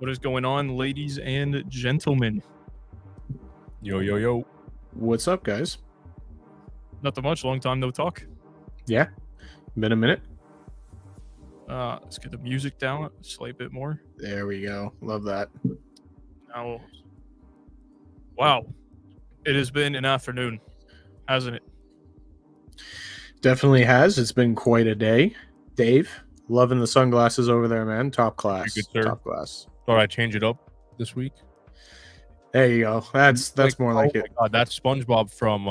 What is going on, ladies and gentlemen? Yo, yo, yo. What's up, guys? Nothing much. Long time no talk. Yeah, been a minute. Let's get the music down a slight bit more. There we go. Love that. Now, wow, it has been an afternoon, hasn't it? Definitely has. It's been quite a day. Dave, loving the sunglasses over there, man. Top class. Good, sir. Top class. Thought I'd change it up this week. There you go. That's more like it. God, that's SpongeBob from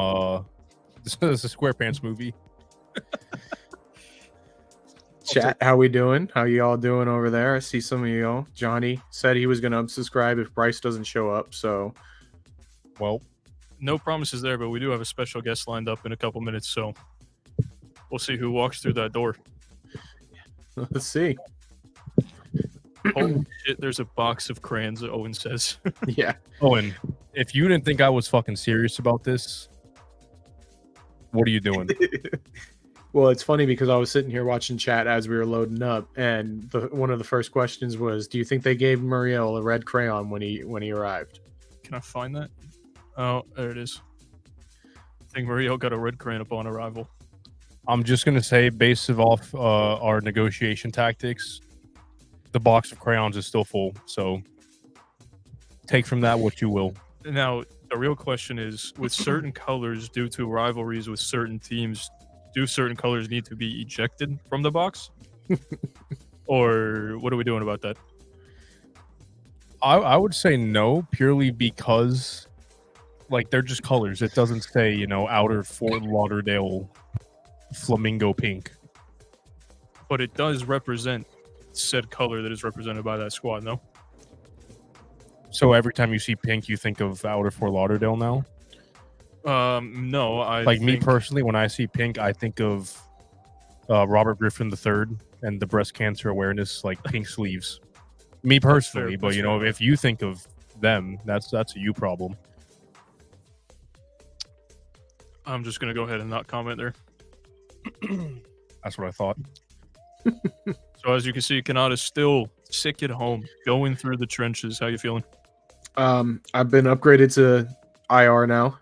the SquarePants movie. Chat, how we doing? How you all doing over there? I see some of y'all. Johnny said he was going to unsubscribe if Bryce doesn't show up, so... Well, no promises there, but we do have a special guest lined up in a couple minutes, so we'll see who walks through that door. Let's see. Holy shit, there's a box of crayons, Owen says. Yeah. Owen, if you didn't think I was fucking serious about this, what are you doing? Well, it's funny because I was sitting here watching chat as we were loading up, and one of the first questions was, do you think they gave Muriel a red crayon when he arrived? Can I find that? Oh, there it is. I think Muriel got a red crayon upon arrival. I'm just going to say, based off our negotiation tactics, the box of crayons is still full, so take from that what you will. Now, the real question is, with certain colors, due to rivalries with certain teams, do certain colors need to be ejected from the box? Or what are we doing about that? I would say no, purely because like they're just colors. It doesn't say, outer Fort Lauderdale flamingo pink. But it does represent said color that is represented by that squad, no? So every time you see pink, you think of outer Fort Lauderdale now? No, I Like me think- personally, when I see pink, I think of Robert Griffin III and the breast cancer awareness, like pink sleeves. Me personally, but That's fair. if you think of them, that's a you problem. I'm just gonna go ahead and not comment there. That's what I thought. So as you can see, Kanata's still sick at home, going through the trenches. How you feeling? I've been upgraded to IR now.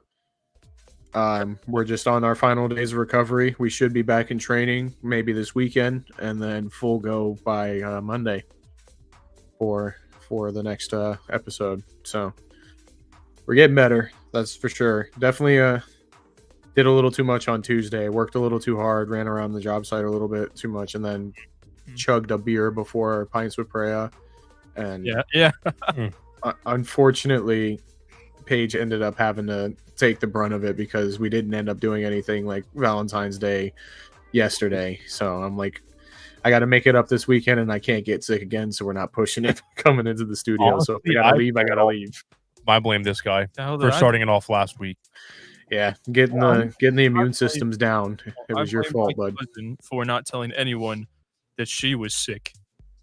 We're just on our final days of recovery. We should be back in training maybe this weekend, and then full go by Monday for the next episode. So we're getting better, that's for sure. Definitely did a little too much on Tuesday. Worked a little too hard. Ran around the job site a little bit too much, and then chugged a beer before pints with Preya. And Yeah. unfortunately, Paige ended up having to take the brunt of it because we didn't end up doing anything like Valentine's Day yesterday. So I'm like, I got to make it up this weekend, and I can't get sick again. So we're not pushing it coming into the studio. So if I gotta leave, I gotta leave. I blame this guy The hell did for I starting it off last week. Yeah, getting the immune systems down. It was your blame fault, my bud. cousin for not telling anyone that she was sick,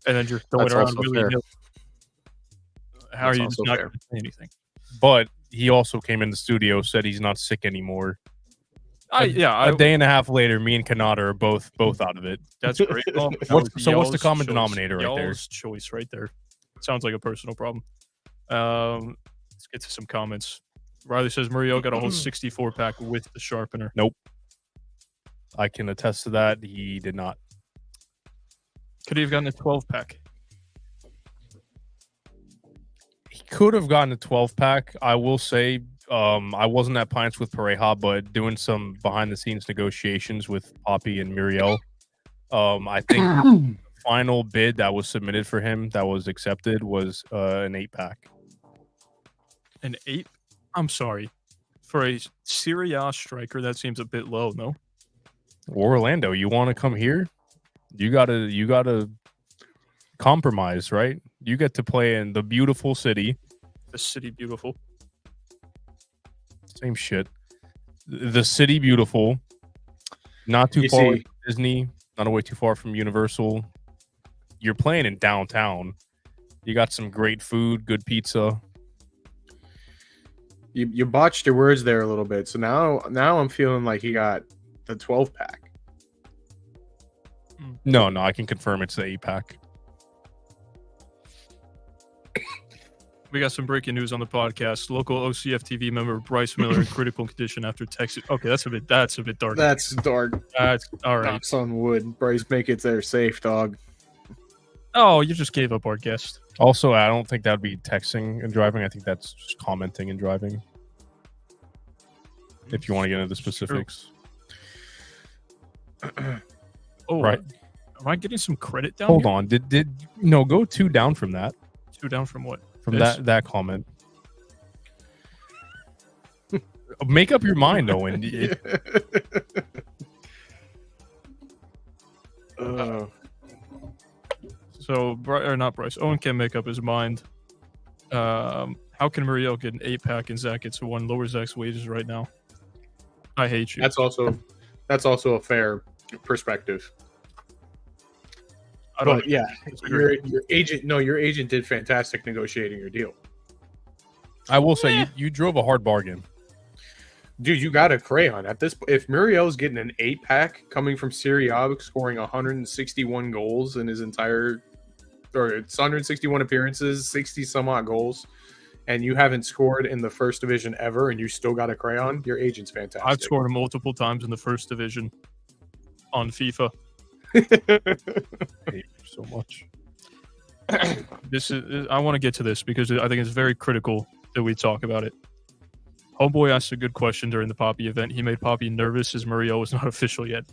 and then just throwing That's around also really fair. nil. How are That's you also just not fair. going to say anything? But he also came in the studio, said he's not sick anymore. A day and a half later, me and Kanata are both out of it. That's great. Well, that What's was the y'all's common choice. denominator right there? Y'all's choice right there. Sounds like a personal problem. Let's get to some comments. Riley says Muriel got a whole 64 pack with the sharpener. I can attest to that. He did not. Could he have gotten a 12 pack? He could have gotten a 12 pack. I will say, I wasn't at Pints with Pareja, but doing some behind the scenes negotiations with Poppy and Muriel. I think the final bid that was submitted for him that was accepted was an 8 pack. An 8? I'm sorry. For a Serie A striker, that seems a bit low, no? Orlando, you want to come here? You gotta compromise, right? You get to play in the beautiful city. The city beautiful. Same shit. The city beautiful. Not too far from Disney. Not away too far from Universal. You're playing in downtown. You got some great food, good pizza. You botched your words there a little bit. So now I'm feeling like he got the 12 pack. No, I can confirm it's the 8 pack. We got some breaking news on the podcast. Local OCFTV member Bryce Miller in critical condition after Texas. Okay, that's a bit dark. That's dark. That's all right. Knocks on wood. Bryce, make it there safe, dog. Oh, you just gave up our guest. Also, I don't think that would be texting and driving. I think that's just commenting and driving. If you want to get into the specifics. Oh, right. Am I getting some credit down Hold here? on. Did no go 2 down from that? 2 down from what? From This? that comment. Make up your mind, Owen. So, not Bryce. Owen can't make up his mind. How can Muriel get an 8 pack and Zach gets 1? Lower Zach's wages right now. I hate you. That's also a fair perspective. I don't. But yeah, disagree. your agent did fantastic negotiating your deal. I will say you drove a hard bargain. Dude, you got a crayon at this. If Muriel's getting an 8 pack coming from Serie A, scoring 161 goals in his entire, or it's 161 appearances, 60 some odd goals, and you haven't scored in the first division ever, and you still got a crayon, your agent's fantastic. I've scored multiple times in the first division on FIFA. I hate you so much. I want to get to this because I think it's very critical that we talk about it. Homeboy asked a good question during the Poppy event. He made Poppy nervous as Muriel was not official yet.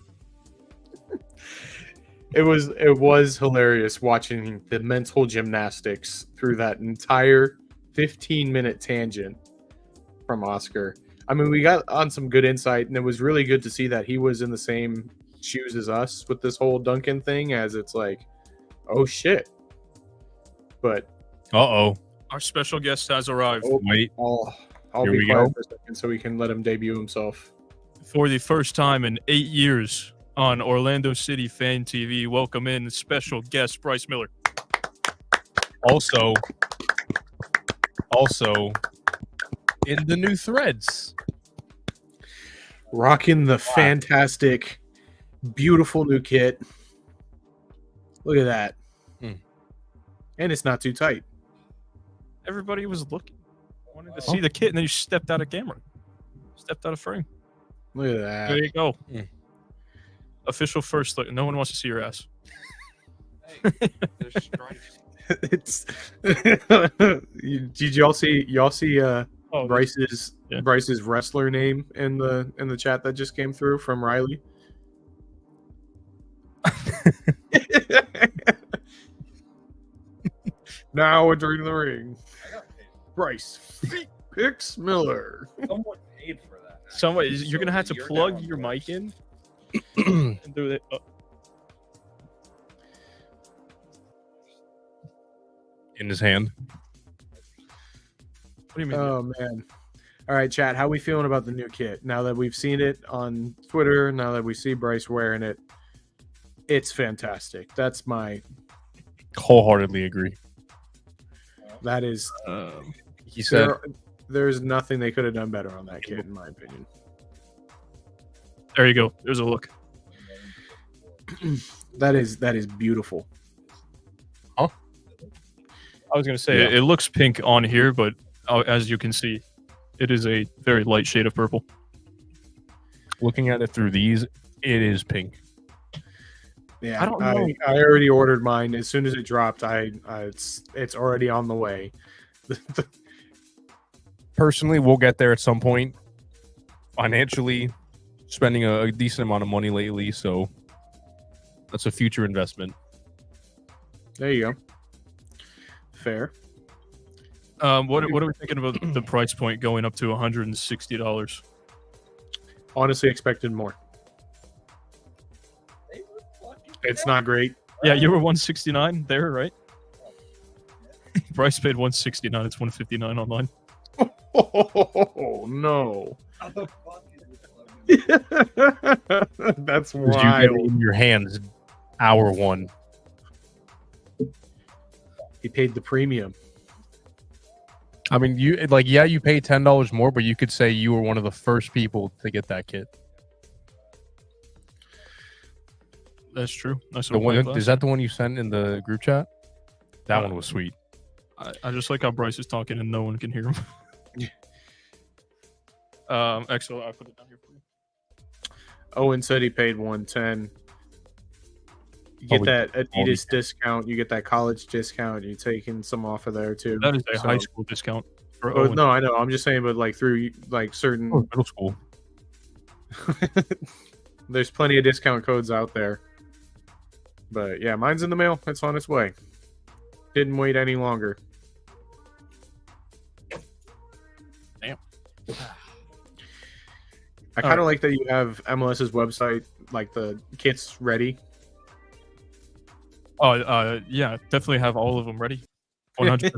It was hilarious watching the mental gymnastics through that entire 15-minute tangent from Oscar. I mean, we got on some good insight, and it was really good to see that he was in the same shoes as us with this whole Duncan thing, as it's like, oh shit. But Uh-oh. Our special guest has arrived. Wait. I'll Here be we quiet go. for a second so we can let him debut himself. For the first time in 8 years on Orlando City Fan TV, welcome in special guest Bryce Miller. Also, in the new threads. Rocking the fantastic, beautiful new kit. Look at that. And it's not too tight. Everybody was looking. Wanted to see the kit, and then you stepped out of camera. Stepped out of frame. Look at that. There you go. Official first look. No one wants to see your ass. There's stripes. It's did y'all see Bryce's wrestler name in the chat that just came through from Riley? Now entering the ring, Bryce Picks Miller. Someone paid for that. Somebody, you're gonna have to You're plug down, your bro. mic in and do it. In his hand. What do you mean? Oh man! All right, chat. How we feeling about the new kit? Now that we've seen it on Twitter, now that we see Bryce wearing it, it's fantastic. That's my. Wholeheartedly agree. That is. He said, There's nothing they could have done better on that kit, in my opinion. There you go. There's a look. That is beautiful. I was gonna say it looks pink on here, but as you can see, it is a very light shade of purple. looking at it through these, it is pink. Yeah, I don't know. I already ordered mine as soon as it dropped. It's already on the way. Personally, we'll get there at some point. Financially, spending a decent amount of money lately, so that's a future investment. There you go. Fair. What are we thinking about the price point going up to $160? Honestly, expected more. It's not great. Yeah, you were 169 there, right? Bryce paid 169. It's 159 online. Oh no! How the fuck is this? That's You get it wild. in your hands, hour one. He paid the premium. I mean, you you pay $10 more, but you could say you were one of the first people to get that kit. That's true. Nice The little one, plate glass. is that the one you sent in the group chat? That one was sweet. I just like how Bryce is talking and no one can hear him. Excellent. I put it down here for you. Owen said he paid 110. You get that Adidas discount. You get that college discount. You're taking some off of there too. That is a So- high school discount for But Owen. no, I know. I'm just saying, but like through like certain, Oh, middle school. there's plenty of discount codes out there. But yeah, mine's in the mail. It's on its way. Didn't wait any longer. Damn. I kind of like that you have MLS's website, like the kits ready. Oh, yeah, definitely have all of them ready. 100%.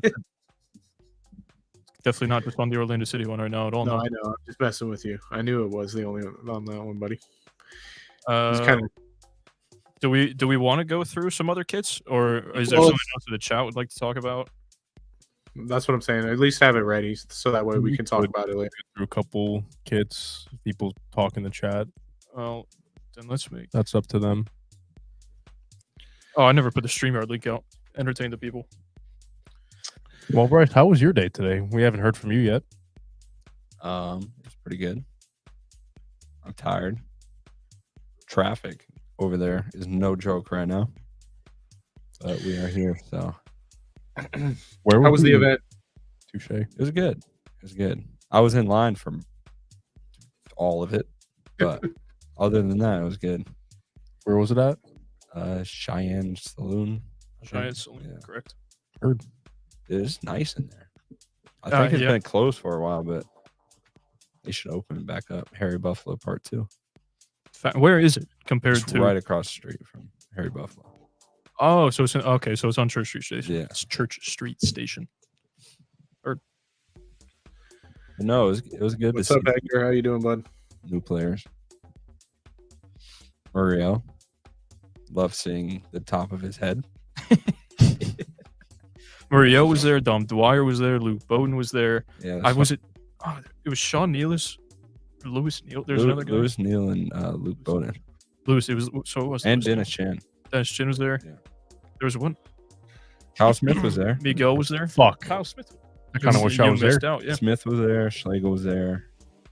Definitely not just on the Orlando City one right now at all. No, No. I know. I'm just messing with you. I knew it was the only one on that one, buddy. It's kind of Do we want to go through some other kits, or is there Well, something else in the chat would like to talk about? that's what I'm saying. At least have it ready so that way we can talk about it later. Through a couple kits, people talk in the chat. Well, then let's make. That's up to them. Oh, I never put the StreamYard link out. Entertain the people. Well, Bryce, how was your day today? We haven't heard from you yet. It's pretty good. I'm tired. Traffic over there is no joke right now. But we are here, so Where How was the event? Touche. it was good. It was good. I was in line for all of it, but other than that, it was good. Where was it at? Cheyenne Saloon. I think. Giant Saloon, Yeah. correct. It's nice in there. I think it's yeah. been closed for a while, but they should open it back up. Harry Buffalo Part 2. Where is it compared It's to? right across the street from Harry Buffalo. Oh, so it's okay. So it's on Church Street Station. Yeah. It's Church Street Station. But no, it was good What's to up, see Edgar? How you doing, bud? new players. Muriel. Love seeing the top of his head. Muriel was there. Dom Dwyer was there. Luke Bowden was there. Yeah, It was Sean Nealis. Lewis Neal. There's another guy. Lewis Neal and Luke Bowden. Lewis. It was. And Dennis Chan. Dennis Chin was there. Yeah. There was one. Kyle Smith was there. Miguel was there. Fuck. Kyle Smith. I kind of wish I You was there. missed out, yeah. Smith was there. Schlegel was there.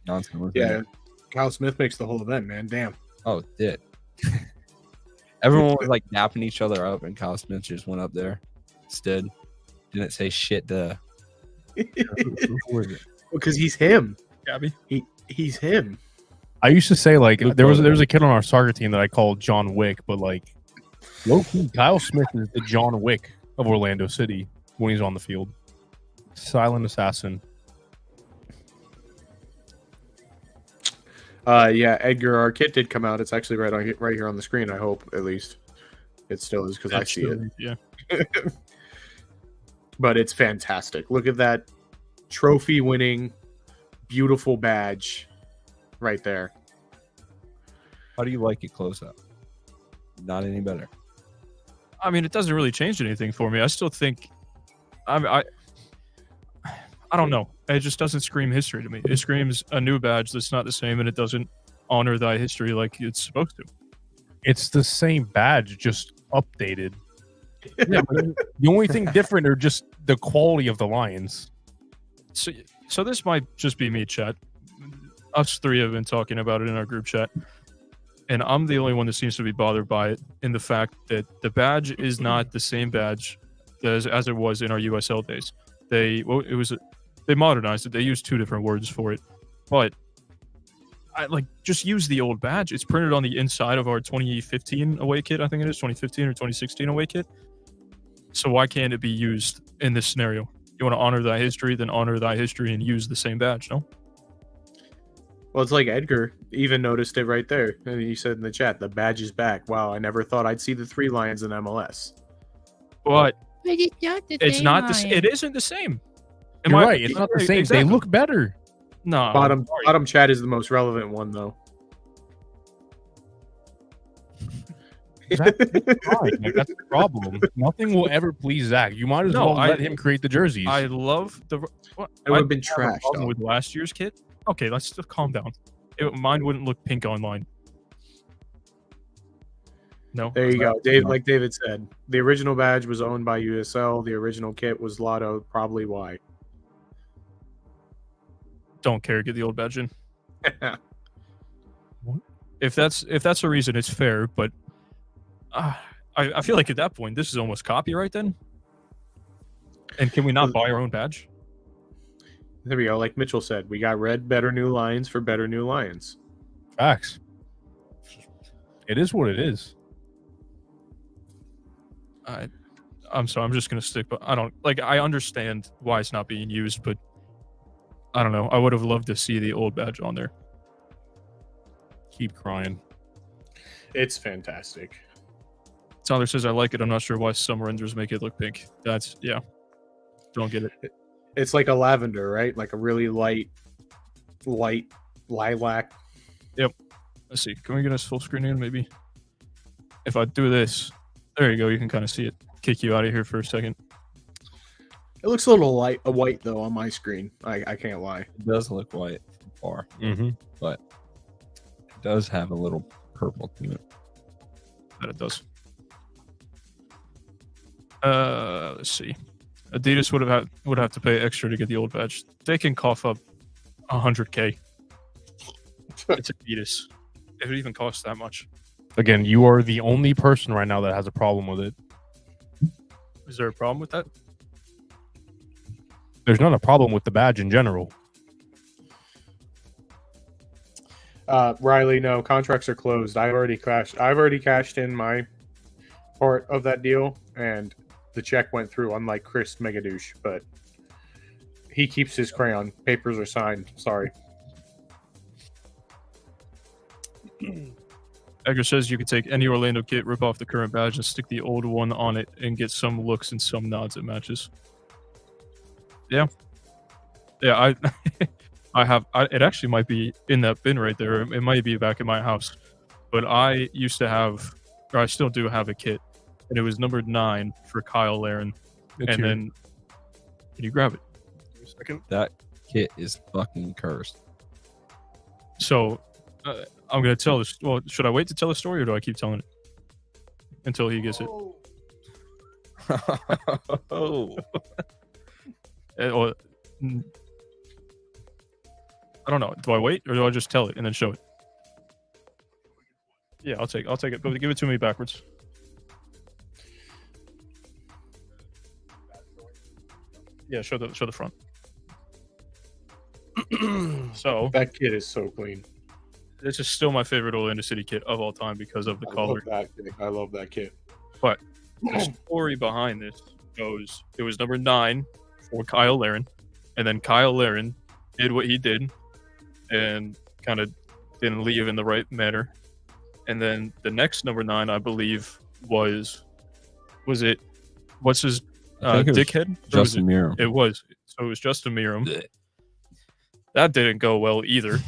Johnson was Yeah, there. Kyle Smith makes the whole event, man. Damn. Oh, did. Everyone was like napping each other up, and Kyle Smith just went up there, stood, didn't say shit to. Who was it? Because he's him. Gabby. He's him. I used to say like Luke there was Bowden. a kid on our soccer team that I called John Wick, but like low-key, Kyle Smith is the John Wick of Orlando City when he's on the field. Silent assassin. Yeah, Edgar, our kit did come out. It's actually right here on the screen. I hope, at least, it still is because I see it. Yeah. But it's fantastic. Look at that trophy-winning, beautiful badge right there. How do you like it close up? Not any better. I mean, it doesn't really change anything for me. I still think, I don't know. It just doesn't scream history to me. It screams a new badge that's not the same, and it doesn't honor thy history like it's supposed to. It's the same badge, just updated. Yeah, but the only thing different are just the quality of the lions. So this might just be me, chat. Us three have been talking about it in our group chat, and I'm the only one that seems to be bothered by it in the fact that the badge is not the same badge as it was in our USL days. They modernized it. They used two different words for it, but I just use the old badge. It's printed on the inside of our 2015 away kit. I think it is 2015 or 2016 away kit. So why can't it be used in this scenario? You want to honor thy history, then honor thy history and use the same badge, no? Well, it's like Edgar even noticed it right there. And he said in the chat, the badge is back. Wow, I never thought I'd see the 3 lions in MLS. But It's not the same. It isn't the same. You're right. It's not the same. Exactly. They look better. No. Bottom chat is the most relevant one, though. Fine. Like, that's the problem. Nothing will ever please Zach. You might as well let him create the jerseys. I love the. What? It would have been I have a trash, problem though. with last year's kit. Okay, let's just calm down. Mine wouldn't look pink online. No. There you go. Like David said, the original badge was owned by USL. The original kit was Lotto. Probably why. Don't care. Get the old badge in. If that's a reason, it's fair. But I feel like at that point, this is almost copyright then. And can we not buy our own badge? There we go. Like Mitchell said, we got red better new lions for better new lions. Facts. It is what it is. I'm sorry. I'm just gonna stick. But I understand why it's not being used, but I don't know. I would have loved to see the old badge on there. Keep crying. It's fantastic. Tyler says I like it. I'm not sure why some renders make it look pink. Don't get it. It's like a lavender, right? Like a really light lilac. Let's see. Can we get us full screen in? Maybe. If I do this, there you go. You can kind of see it. Kick you out of here for a second. It looks a little white though on my screen. I can't lie. It does look white from far, Mm-hmm. but it does have a little purple to it. That it does. Let's see. Adidas would have to pay extra to get the old badge. They can cough up $100K. It's Adidas. It would even cost that much. Again, you are the only person right now that has a problem with it. Is there a problem with that? There's not a problem with the badge in general. Riley, no, contracts are closed. I've already cashed in my part of that deal, and the check went through, unlike Chris Megadouche. But he keeps his crayon. Papers are signed. Sorry. Edgar says you could take any Orlando kit, rip off the current badge, and stick the old one on it, and get some looks and some nods at matches. Yeah, I it actually might be in that bin right there. It might be back in my house, but I used to have, or I still do have a kit, and it was numbered 9 for Kyle Laren. And then, can you grab it? Give me a second. That kit is fucking cursed. So, I'm gonna tell this. Well, should I wait to tell the story, or do I keep telling it until he gets it? Oh. Or, I don't know. Do I wait, or do I just tell it and then show it? Yeah, I'll take it, but give it to me backwards. Yeah, show the front. So That kit is so clean. this is still my favorite Orlando City kit of all time because of the color. I love that kit. But the story behind this goes, it was number 9 for Kyle Laren, and then Kyle Laren did what he did and kind of didn't leave in the right manner. And then the next number 9, I believe, was it, what's his, I think it was Dickhead? Justin Miram. It was. So it was Justin Miram. That didn't go well either.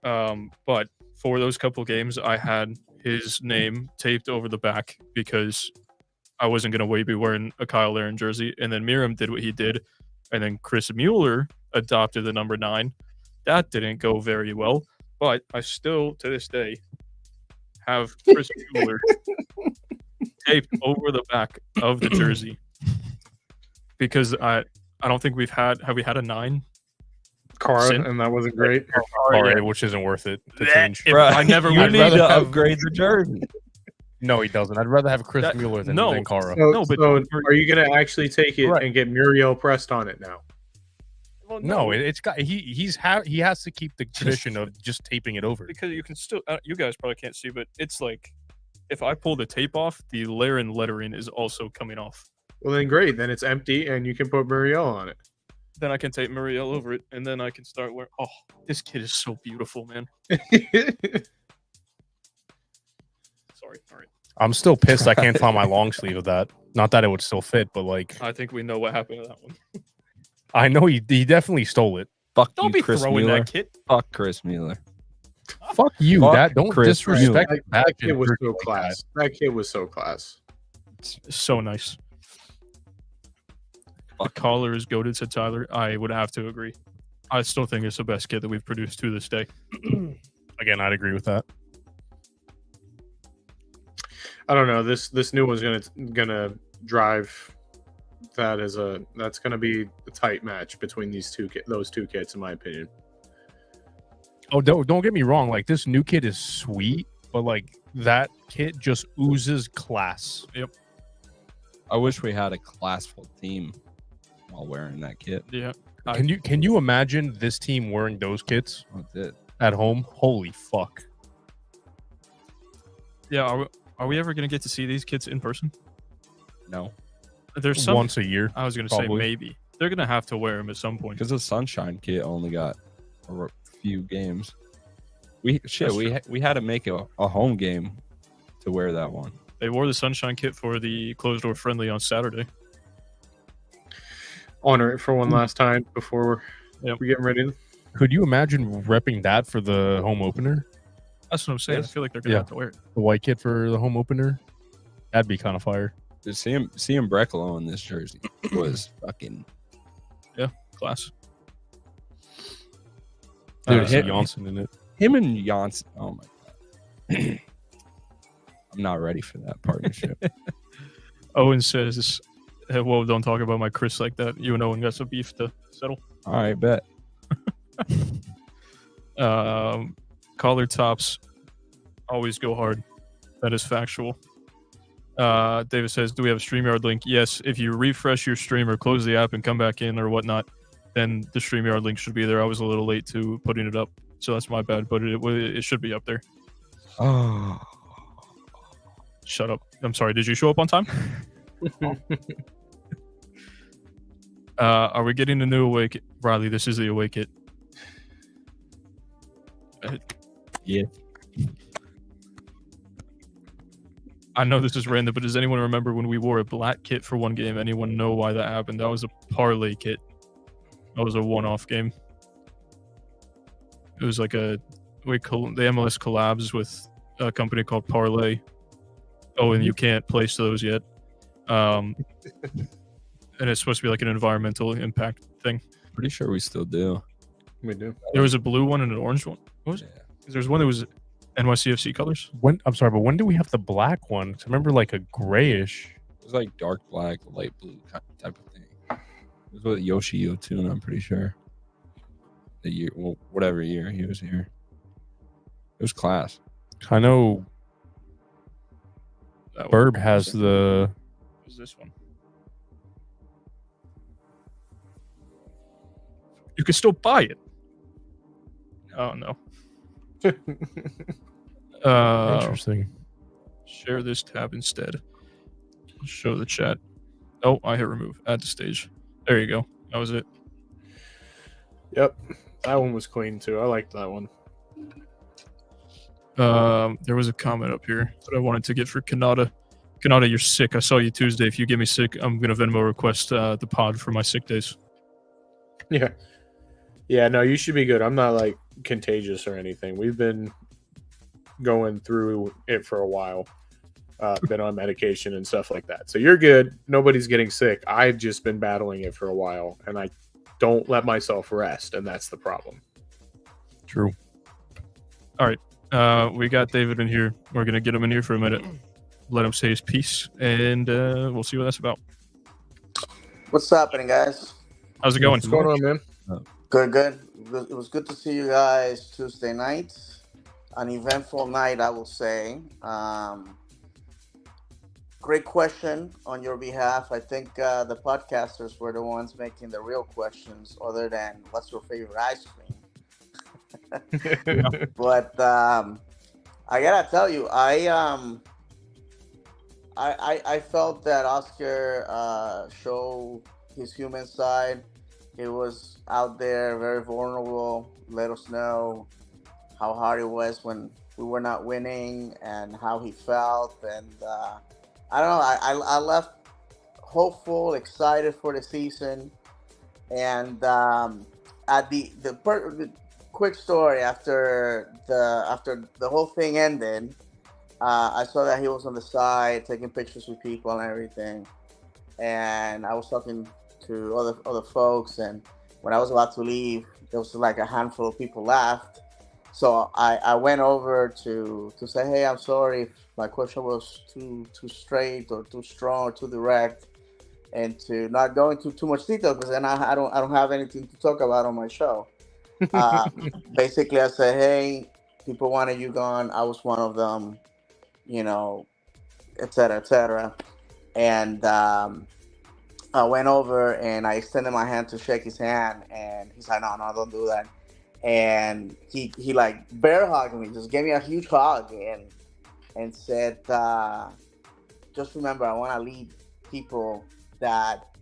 But for those couple games, I had his name taped over the back because I wasn't going to be wearing a Kyle Laren jersey. And then Miram did what he did. And then Chris Mueller adopted the number 9. That didn't go very well. But I still, to this day, have Chris Mueller taped over the back of the jersey. Because I don't think have we had a 9? Cara, Sin? and that wasn't great. All right, which isn't worth it to Blech. change. If I never You would need rather to have- upgrade the jersey. No, he doesn't. I'd rather have Chris Mueller than Cara. So, No, but- are you going to actually take it Right. and get Muriel pressed on it now? Well, No, it's got he has to keep the tradition of just taping it over. because you can still you guys probably can't see, but it's like if I pull the tape off, the Laren lettering is also coming off. Well, then great. Then it's empty, and you can put Muriel on it. Then I can tape Muriel over it, and then I can start wearing. Oh, this kid is so beautiful, man. Sorry, all right. I'm still pissed I can't find my long sleeve of that. Not that it would still fit, but like I think we know what happened to that one. I know he definitely stole it. Fuck Don't you, be Chris throwing Mueller. that kit. Fuck Chris Mueller. Fuck you. Fuck That don't Chris disrespect that, badges that kid was so like class. That kid was so class. So nice. The collar is goated, said Tyler. I would have to agree. I still think it's the best kit that we've produced to this day. that. Again, I'd agree with that. I don't know. This new one's gonna drive that that's gonna be a tight match between those two kits, in my opinion. Oh, don't get me wrong. Like this new kit is sweet, but like that kit just oozes class. I wish we had a classful team while wearing that kit. Yeah. Can you imagine this team wearing those kits That's it. at home? Holy fuck! Yeah. Are we ever going to get to see these kids in person? No, There's some. Once a year. I was going to say probably. maybe. They're going to have to wear them at some point. because the Sunshine kit only got a few games. We had to make a home game to wear that one. They wore the Sunshine kit for the closed door friendly on Saturday. Honor it for one last time before Yep. we get ready. Could you imagine repping that for the home opener? That's what I'm saying. Yes. I feel like they're going to Yeah. have to wear it. The white kit for the home opener? That'd be kind of fire. Just seeing Brecklow in this jersey was fucking. Class. Dude, hit- Janssen in it. Him and Janssen. Oh my god. I'm not ready for that partnership. Owen says, "Well, don't talk about my Chris like that. You and Owen got some beef to settle." All right, bet. Collar tops always go hard. That is factual. David says, "Do we have a StreamYard link?" Yes. If you refresh your stream or close the app and come back in or whatnot, then the StreamYard link should be there. I was a little late to putting it up, so that's my bad. But it should be up there. Oh, Shut up. I'm sorry. Did you show up on time? Are we getting the new away kit? Riley, this is the away kit. Yeah. I know this is random, but does anyone remember when we wore a black kit for one game? Anyone know why that happened? That was a parlay kit. That was a one-off game. It was like the MLS collabs with a company called Parlay. Oh, and you can't place those yet. And it's supposed to be like an environmental impact thing. Pretty sure we still do. We do. There was a blue one and an orange one. What was it? Yeah. There's one that was NYCFC colors. I'm sorry, but when do we have the black one? 'Cause I remember like a grayish. It was like dark black, light blue type of thing. It was with Yoshi Yotun, I'm pretty sure. The year, well, whatever year he was here. It was class. I know That Burb has the. was this one. You can still buy it. Oh no. Interesting. Share this tab instead. Show the chat. Oh, I hit remove. Add to stage. There you go. That was it. Yep. That one was clean too. I liked that one. There was a comment up here that I wanted to get for Kanata. Kanata, you're sick. I saw you Tuesday. If you get me sick, I'm gonna Venmo request the pod for my sick days. Yeah. Yeah, no, you should be good. I'm not like contagious or anything. We've been going through it for a while. Been on medication and stuff like that. So you're good. Nobody's getting sick. I've just been battling it for a while and I don't let myself rest, and that's the problem. True. We got David in here. We're gonna get him in here for a minute. Let him say his piece, and we'll see what that's about. What's happening, guys? How's it going? What's going on, man? Good. It was good to see you guys Tuesday night. An eventful night, I will say. Great question on your behalf. I think the podcasters were the ones making the real questions, other than what's your favorite ice cream. But I gotta tell you, I felt that Oscar showed his human side. He was out there, very vulnerable. Let us know how hard it was when we were not winning and how he felt. And I don't know. I left hopeful, excited for the season. And at the quick story, after the whole thing ended, I saw that he was on the side taking pictures with people and everything. And I was talking to other folks, and when I was about to leave, there was like a handful of people left. So I went over to say, hey, I'm sorry if my question was too straight or too strong or too direct, and to not go into too much detail, because then I don't have anything to talk about on my show. Basically, I said, hey, people wanted you gone. I was one of them, et cetera, et cetera. And I went over and I extended my hand to shake his hand, and he's like, no, don't do that. And he like bear hugged me, just gave me a huge hug and said, just remember, I want to lead people that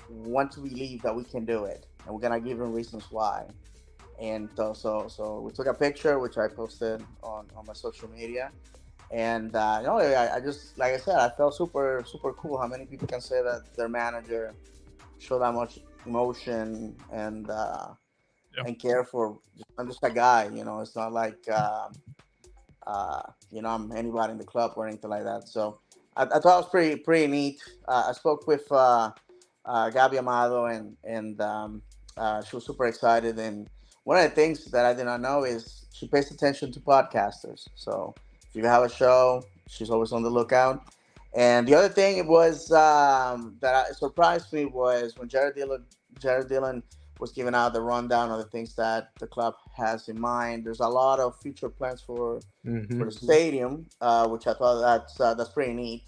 want to believe that we can do it, and we're gonna give them reasons why. And so we took a picture, which I posted on my social media. And I just, like I said, I felt super cool. How many people can say that their manager showed that much emotion and care for? I'm just a guy, It's not like I'm anybody in the club or anything like that. So I thought it was pretty neat. I spoke with Gabby Amado, and she was super excited. And one of the things that I did not know is she pays attention to podcasters. So if you have a show, she's always on the lookout. And the other thing was that surprised me was when Jared Dillon was giving out the rundown of the things that the club has in mind. There's a lot of future plans for the stadium, which I thought that's pretty neat.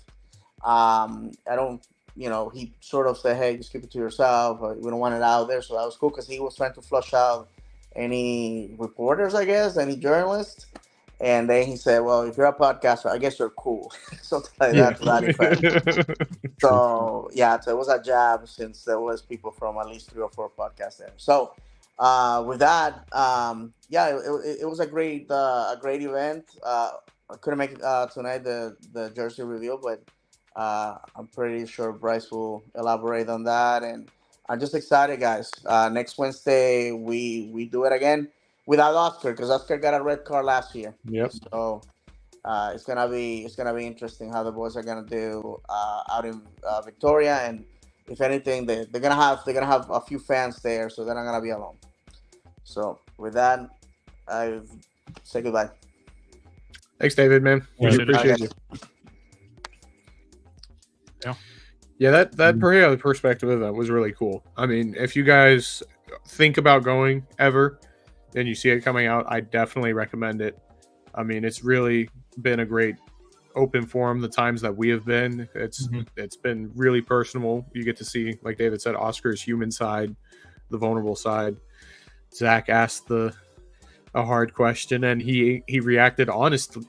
He sort of said, hey, just keep it to yourself. We don't want it out there. So that was cool, because he was trying to flush out any reporters, I guess, any journalists. And then he said, "Well, if you're a podcaster, I guess you're cool." Something like that to that effect. So yeah, so it was a jab since there was people from at least 3 or 4 podcasts there. So with that, it was a great event. I couldn't make tonight the jersey reveal, but I'm pretty sure Bryce will elaborate on that. And I'm just excited, guys. Next Wednesday we do it again without Oscar, because Oscar got a red card last year. Yep. So it's gonna be interesting how the boys are gonna do out in Victoria, and if anything, they're gonna have a few fans there, so they're not gonna be alone. So with that, I say goodbye. Thanks, David, man. We appreciate you. Yeah, that Pereira perspective event was really cool. I mean, if you guys think about going ever and you see it coming out, I definitely recommend it. I mean, it's really been a great open forum the times that we have been. It's been really personal. You get to see, like David said, Oscar's human side, the vulnerable side. Zach asked a hard question, and he reacted honestly,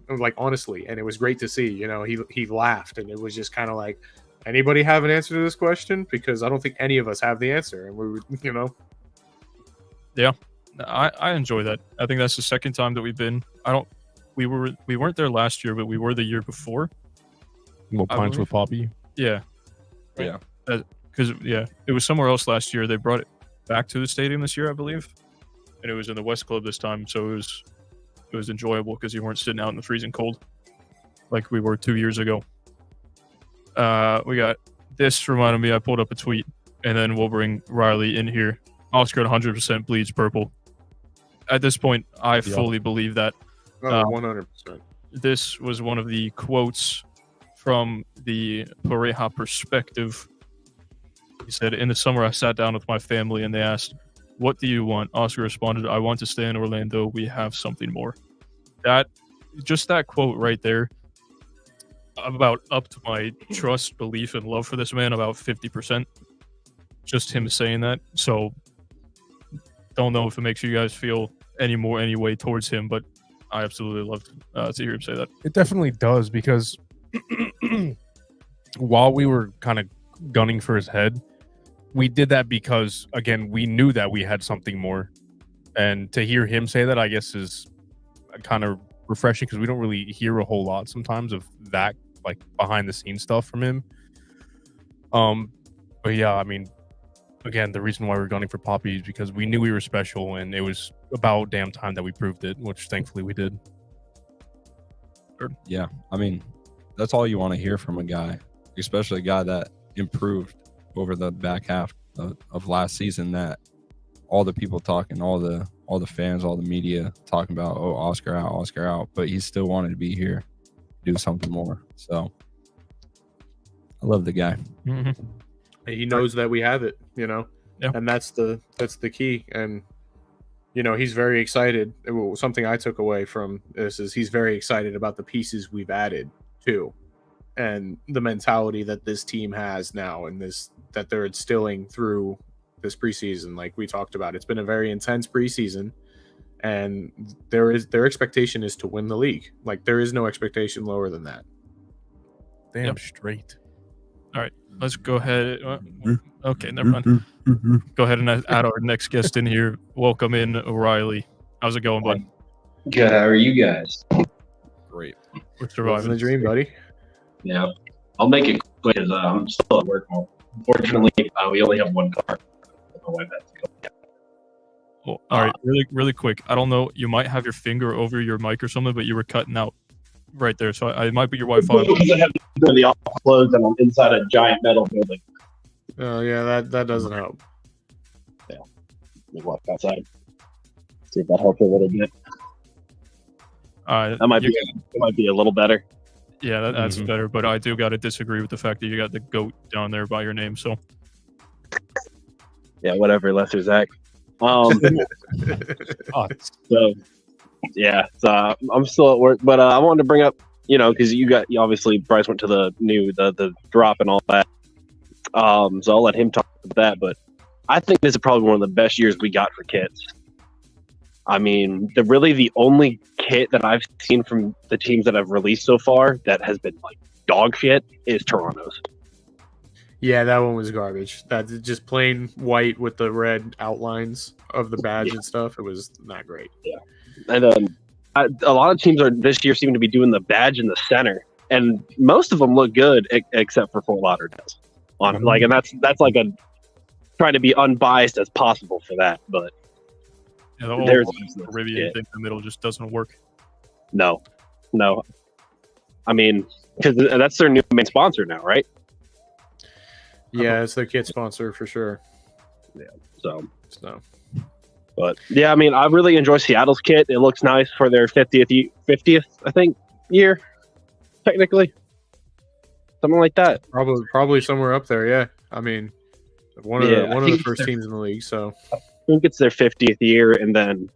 and it was great to see. You know, he laughed, and it was just kind of like, anybody have an answer to this question? Because I don't think any of us have the answer, and we were, you know. Yeah, I enjoy that. I think that's the second time that we've been. We weren't there last year, but we were the year before. What Pints with Poppy? Yeah, Yeah. Because it was somewhere else last year. They brought it back to the stadium this year, I believe, and it was in the West Club this time. So it was enjoyable because you weren't sitting out in the freezing cold like we were 2 years ago. We got this reminded me. I pulled up a tweet, and then we'll bring Riley in here. Oscar at 100% bleeds purple. At this point, I fully believe that. 100%. This was one of the quotes from the Pareja perspective. He said, "In the summer, I sat down with my family and they asked, 'What do you want?' Oscar responded, 'I want to stay in Orlando. We have something more.'" That quote right there about up to my trust, belief, and love for this man about 50%. Just him saying that. So don't know if it makes you guys feel any way towards him, but I absolutely loved to hear him say that. It definitely does, because while we were kind of gunning for his head, we did that because, again, we knew that we had something more. And to hear him say that, I guess, is kind of refreshing, because we don't really hear a whole lot sometimes of that, like, behind the scenes stuff from him. But yeah, I mean, again, the reason why we're gunning for Poppy is because we knew we were special, and it was about damn time that we proved it, which thankfully we did. Yeah, I mean, that's all you want to hear from a guy, especially a guy that improved over the back half of last season, that all the people talking, all the fans, all the media talking about, oh, Oscar out, but he still wanted to be here, do something more. So I love the guy. Mm-hmm. He knows that we have it, you know, and that's the key. And, you know, he's very excited. Something I took away from this is he's very excited about the pieces we've added too, and the mentality that this team has now, and that they're instilling through this preseason. Like we talked about, it's been a very intense preseason, and their expectation is to win the league. Like, there is no expectation lower than that. Damn straight. All right, let's go ahead. Okay, never mind. Go ahead and add our next guest in here. Welcome in, O'Reilly. How's it going, bud? Good. How are you guys? Great. We're surviving. Living the dream, buddy. Yeah. I'll make it quick because I'm still at work. Unfortunately, we only have one car. My wife has to go. Well, all right, really quick. I don't know. You might have your finger over your mic or something, but you were cutting out right there. So it might be your Wi-Fi. Because I have the office closed and I'm inside a giant metal building. Oh yeah, that doesn't help. Yeah. Let me walk outside. See if that helps a little bit. That might be a little better. Yeah, that's better. But I do got to disagree with the fact that you got the goat down there by your name. So yeah, whatever, Lesser Zach. So yeah, I'm still at work, but I wanted to bring up, you know, because you obviously Bryce went to the drop and all that. So I'll let him talk about that. But I think this is probably one of the best years we got for kids. I mean, the only kit that I've seen from the teams that I've released so far that has been like dog shit is Toronto's. Yeah, that one was garbage. That's just plain white with the red outlines of the badge and stuff. It was not great. Yeah, and then a lot of teams are this year seem to be doing the badge in the center, and most of them look good except for Fort Lauderdale's. On like, and that's like a trying to be unbiased as possible for that, but Yeah, the whole there's Caribbean thing in the middle just doesn't work. no. I mean, because that's their new main sponsor now, right? Yeah, it's their kit sponsor for sure. So, But yeah, I mean, I really enjoy Seattle's kit. It looks nice for their 50th, I think, year, technically, something like that. probably somewhere up there. Yeah, I mean, one of the first teams in the league. So I think it's their 50th year, and then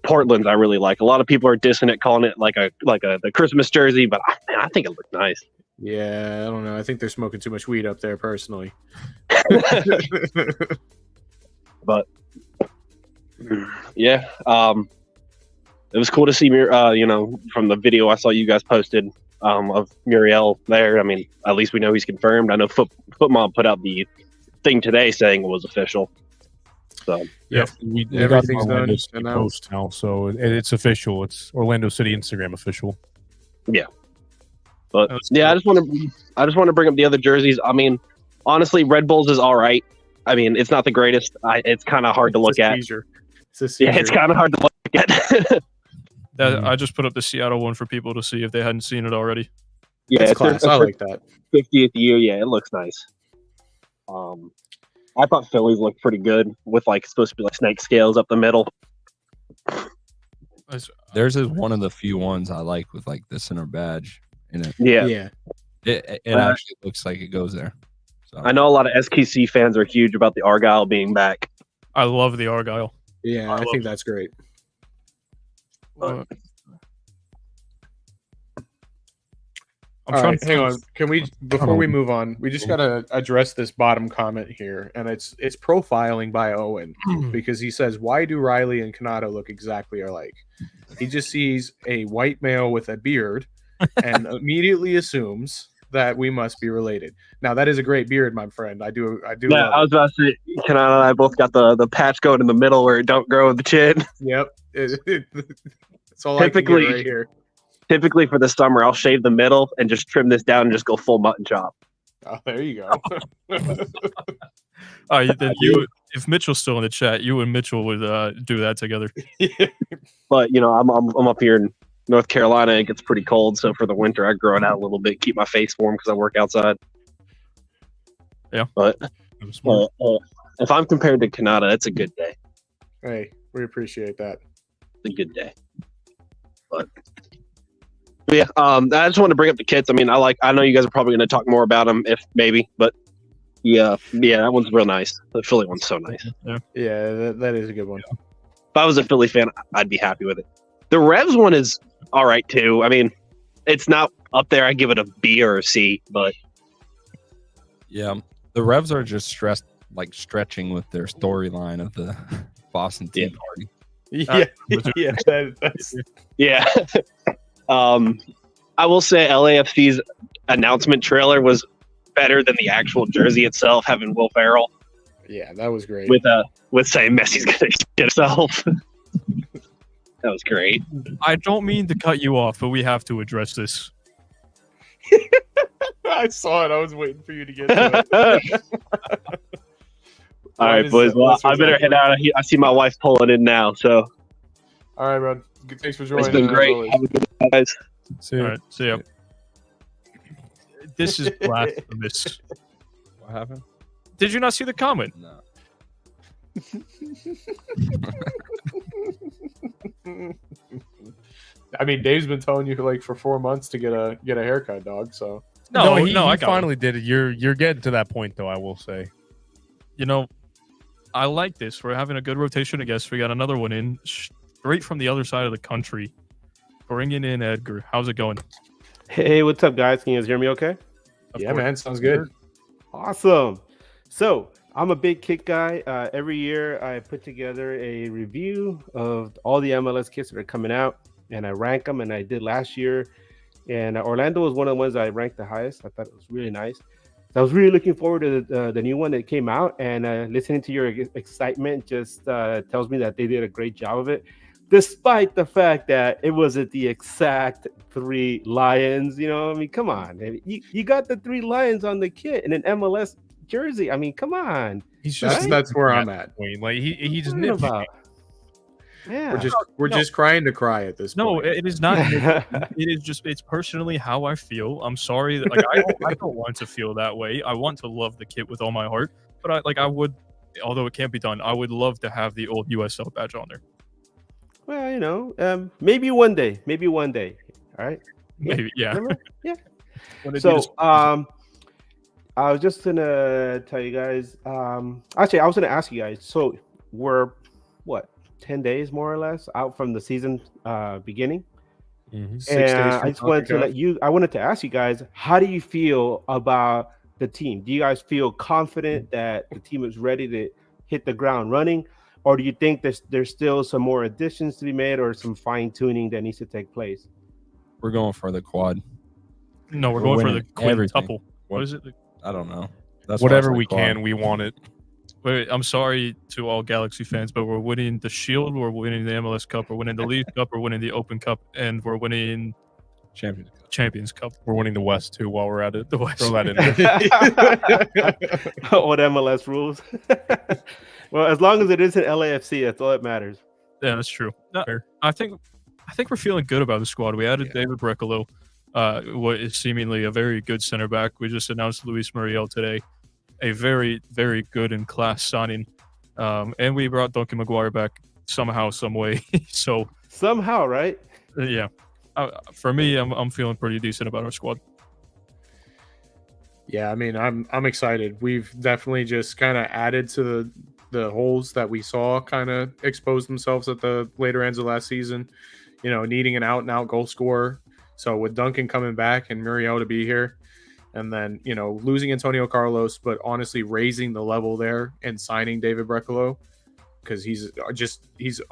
Portland's I really like. A lot of people are dissing it, calling it like the Christmas jersey, but I think it looks nice. yeah, I don't know. I think they're smoking too much weed up there, personally. But yeah, it was cool to see from the video I saw you guys posted of Muriel there. I mean, at least we know he's confirmed. I know Footmob put out the thing today saying it was official. So yeah, we got everything's the Orlando done. City post now, so it's official. It's Orlando City Instagram official. yeah, but yeah, I just want to bring up the other jerseys. I mean, honestly, Red Bulls is all right. I mean, it's not the greatest. It's kind of hard to look at. Yeah, It's kind of hard to look at. I just put up the Seattle one for people to see if they hadn't seen it already. Yeah, it's class. I like that. 50th year. Yeah, it looks nice. I thought Phillies looked pretty good with like supposed to be like snake scales up the middle. Theirs is one of the few ones I like with like the center badge in it. Yeah. It actually looks like it goes there. So I know a lot of SKC fans are huge about the Argyle being back. I love the Argyle. Yeah, I think that's great. I'm All trying right, hang on. Can we, before we move on, we just gotta address this bottom comment here, and it's profiling by Owen because he says, "Why do Riley and Kanata look exactly alike?" He just sees a white male with a beard and immediately assumes that we must be related. Now, that is a great beard, my friend. I do. Yeah, I was about to say, Kanata and I both got the patch going in the middle where it don't grow in the chin. Yep. That's all I can get right here. Typically for the summer, I'll shave the middle and just trim this down and just go full mutton chop. Oh, there you go. If Mitchell's still in the chat, you and Mitchell would do that together. But I'm up here in North Carolina. It gets pretty cold, so for the winter, I grow it out a little bit, keep my face warm because I work outside. Yeah, but if I'm compared to Kanata, it's a good day. Hey, we appreciate that. It's a good day. But yeah, I just want to bring up the kits. I mean, I know you guys are probably going to talk more about them, if maybe, but yeah, that one's real nice. The Philly one's so nice. Yeah, that is a good one. If I was a Philly fan, I'd be happy with it. The Revs one is all right too. I mean, it's not up there. I give it a B or a C, but yeah, the Revs are just stretching with their storyline of the Boston Tea Party. Yeah. I will say LAFC's announcement trailer was better than the actual jersey itself, having Will Ferrell. Yeah, that was great. With saying Messi's gonna shit himself. That was great. I don't mean to cut you off, but we have to address this. I saw it. I was waiting for you to get to it. All right, boys. Well, I better head out. I see my wife pulling in now. So, all right, bud. Thanks for joining. It's been great. Have a good night, guys. See you. All right, see ya. This is blasphemous. What happened? Did you not see the comment? No. I mean, Dave's been telling you for 4 months to get a haircut, dog. So he finally did it. You're getting to that point, though. I will say. I like this. We're having a good rotation of guests. We got another one in straight from the other side of the country. Bringing in Edgar. How's it going? Hey, what's up, guys? Can you guys hear me okay? Yeah, man. Sounds good. Awesome. So I'm a big kit guy. Every year I put together a review of all the MLS kits that are coming out. and I rank them, and I did last year. And Orlando was one of the ones I ranked the highest. I thought it was really nice. So I was really looking forward to the new one that came out, and listening to your excitement just tells me that they did a great job of it, despite the fact that it wasn't the exact 3 Lions. You know, I mean, come on, you got the 3 Lions on the kit in an MLS jersey. I mean, come on. He's just That's where I'm at. like he's What nitpicking. about? Yeah. We're just crying to cry at this No, point. it is not. It is just. It's personally how I feel. I'm sorry. That, like I don't want to feel that way. I want to love the kit with all my heart. But I would, although it can't be done, I would love to have the old USL badge on there. Well, you know, maybe one day. All right. Maybe, yeah. Yeah. When it So, is- I was just gonna tell you guys. Actually, I was gonna ask you guys. So we're what 10 days more or less out from the season beginning, Mhm. 6 days and from I just wanted to kickoff. I wanted to ask you guys, how do you feel about the team? Do you guys feel confident that the team is ready to hit the ground running, or do you think there's still some more additions to be made or some fine tuning that needs to take place? We're going for the quad. no, we're we're going for the winning everything. quintuple. What is it? I don't know. That's why I Whatever said we quad. can, we want it. Wait, I'm sorry to all Galaxy fans, but we're winning the Shield, we're winning the MLS Cup, we're winning the League Cup, we're winning the Open Cup, and we're winning Champions. Champions Cup. We're winning the West too. While we're at it, The West. throw that in there. What MLS rules? Well, as long as it isn't LAFC, that's all that matters. Yeah, that's true. No, Fair. I think we're feeling good about the squad. We added David Brecalo, what is seemingly a very good center back. We just announced Luis Muriel today, a very, very good and class signing. And we brought Duncan McGuire back somehow, some way. So Somehow, right? yeah, for me, I'm feeling pretty decent about our squad. Yeah, I mean, I'm excited. We've definitely just kind of added to the holes that we saw kind of expose themselves at the later ends of last season. You know, needing an out and out goal scorer. So with Duncan coming back and Muriel to be here, and then losing Antonio Carlos, but honestly raising the level there and signing David Brecalo, because he's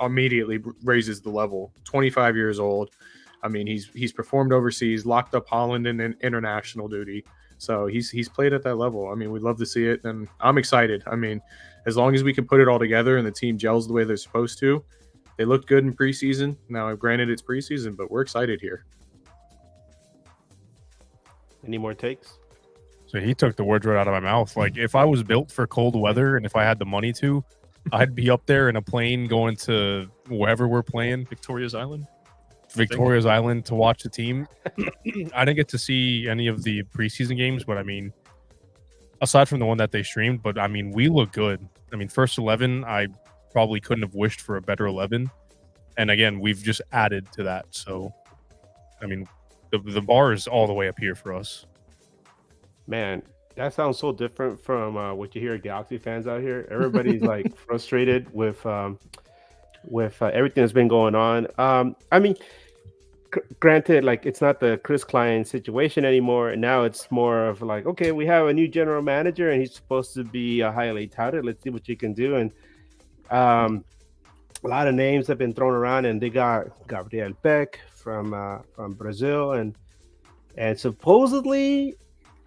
immediately raises the level. 25 years old. I mean, he's performed overseas, locked up Holland in international duty. So he's played at that level. I mean, we'd love to see it, and I'm excited. I mean, as long as we can put it all together and the team gels the way they're supposed to. They looked good in preseason. Now, granted, it's preseason, but we're excited here. Any more takes? So he took the words right out of my mouth. Like, if I was built for cold weather and if I had the money to, I'd be up there in a plane going to wherever we're playing, Victoria's Island. Victoria's Island, to watch the team. I didn't get to see any of the preseason games, but I mean, aside from the one that they streamed, but I mean, we look good. I mean, first 11, I probably couldn't have wished for a better 11. And again, we've just added to that. So, I mean, the bar is all the way up here for us. Man, that sounds so different from what you hear Galaxy fans out here. Everybody's like frustrated with everything that's been going on. I mean, granted, like it's not the Chris Klein situation anymore. And now it's more of like, okay, we have a new general manager and he's supposed to be highly touted. Let's see what you can do. And a lot of names have been thrown around, and they got Gabriel Beck from Brazil, and supposedly,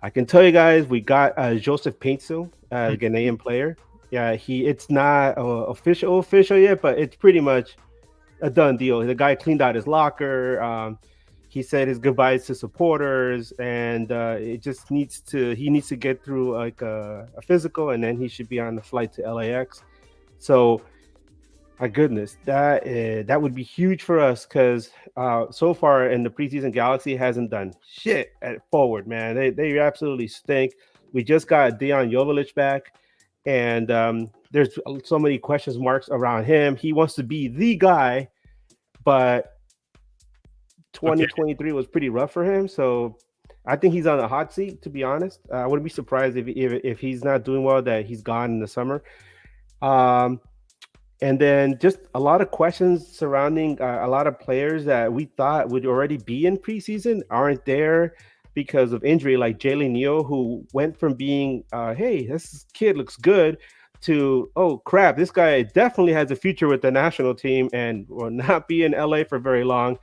I can tell you guys, we got Joseph Paintsil, a Ghanaian player. Yeah, it's not official yet, but it's pretty much a done deal. The guy cleaned out his locker. He said his goodbyes to supporters, and he needs to get through like a physical, and then he should be on the flight to LAX. So, my goodness, that would be huge for us, because so far in the preseason, Galaxy hasn't done shit at forward, man. They absolutely stink. We just got Dejan Joveljic back, and there's so many question marks around him. He wants to be the guy, but 2023 was pretty rough for him. So I think he's on the hot seat, to be honest. I wouldn't be surprised if he's not doing well, that he's gone in the summer. And then just a lot of questions surrounding a lot of players that we thought would already be in preseason aren't there because of injury, like Jalen Neo, who went from being, hey, this kid looks good, to, oh, crap, this guy definitely has a future with the national team and will not be in LA for very long.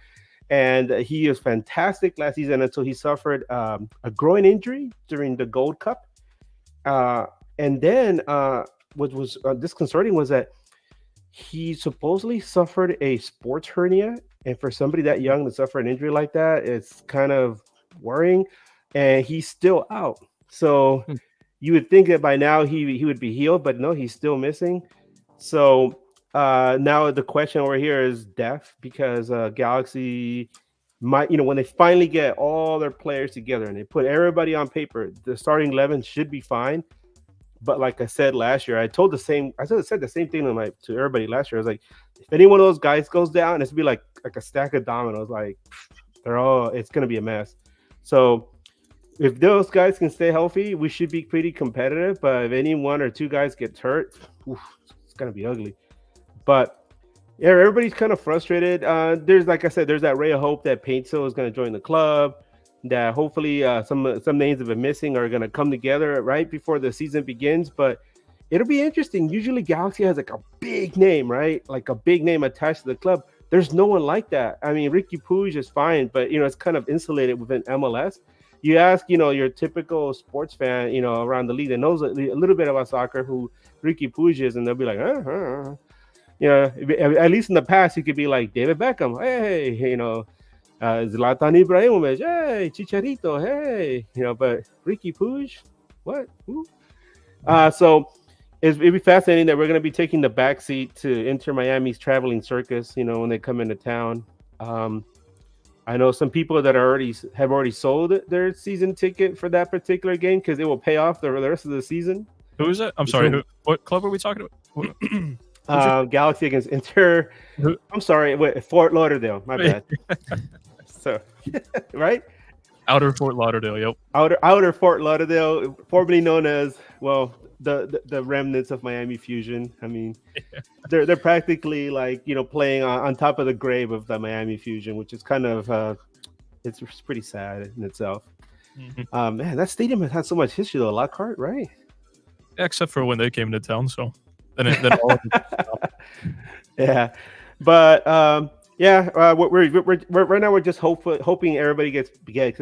and he was fantastic last season until he suffered a groin injury during the Gold Cup. And then what was disconcerting was that he supposedly suffered a sports hernia, and for somebody that young to suffer an injury like that, it's kind of worrying. And he's still out. So you would think that by now he would be healed, but no, he's still missing. So now the question over here is depth, because Galaxy might, when they finally get all their players together and they put everybody on paper, the starting 11 should be fine. But like I said last year, I said the same thing to everybody last year. I was like, if any one of those guys goes down, it's gonna be like a stack of dominoes. Like it's gonna be a mess. So if those guys can stay healthy, we should be pretty competitive. But if any one or two guys get hurt, it's gonna be ugly. But yeah, everybody's kind of frustrated. There's, like I said, there's that ray of hope that Paintsville is going to join the club. That hopefully some names that have been missing are going to come together right before the season begins. But it'll be interesting. Usually Galaxy has like a big name, right? Like a big name attached to the club. There's no one like that. I mean, Ricky Puig is fine, but it's kind of insulated within MLS. You ask, your typical sports fan, around the league that knows a little bit about soccer, who Ricky Puig is, and they'll be like, at least in the past, you could be like David Beckham, hey, Zlatan Ibrahimovic, hey, Chicharito, hey, but Ricky Puig, what? So it'd be fascinating that we're going to be taking the backseat to Inter Miami's traveling circus, when they come into town. I know some people that have already sold their season ticket for that particular game because it will pay off the rest of the season. Who is it? I'm sorry. What club are we talking about? Galaxy against Inter. I'm sorry, Fort Lauderdale. My bad. So, right? Outer Fort Lauderdale. Yep. Outer Fort Lauderdale, formerly known as the remnants of Miami Fusion. I mean, they're practically like playing on top of the grave of the Miami Fusion, which is kind of it's pretty sad in itself. Mm-hmm. Man, that stadium has had so much history though, Lockhart, right? Yeah, except for when they came to town. So then all yeah, but we're right now we're just hoping everybody gets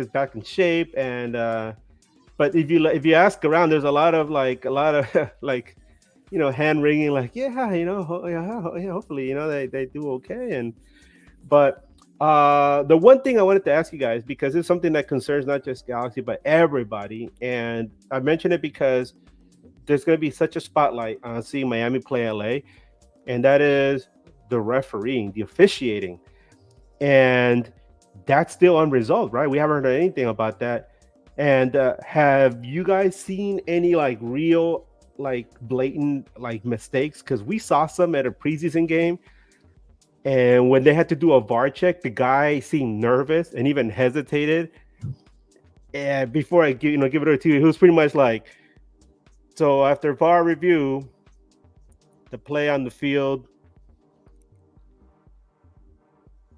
back in shape, and but if you ask around, there's a lot of hand wringing, like hopefully they do okay, but the one thing I wanted to ask you guys, because it's something that concerns not just Galaxy but everybody, and I mention it because there's going to be such a spotlight on seeing Miami play LA, and that is the refereeing, the officiating, and that's still unresolved, right? We haven't heard anything about that. And have you guys seen any real blatant mistakes? Because we saw some at a preseason game, and when they had to do a VAR check, the guy seemed nervous and even hesitated. And before I give it over to you, he was pretty much like, so after VAR review, the play on the field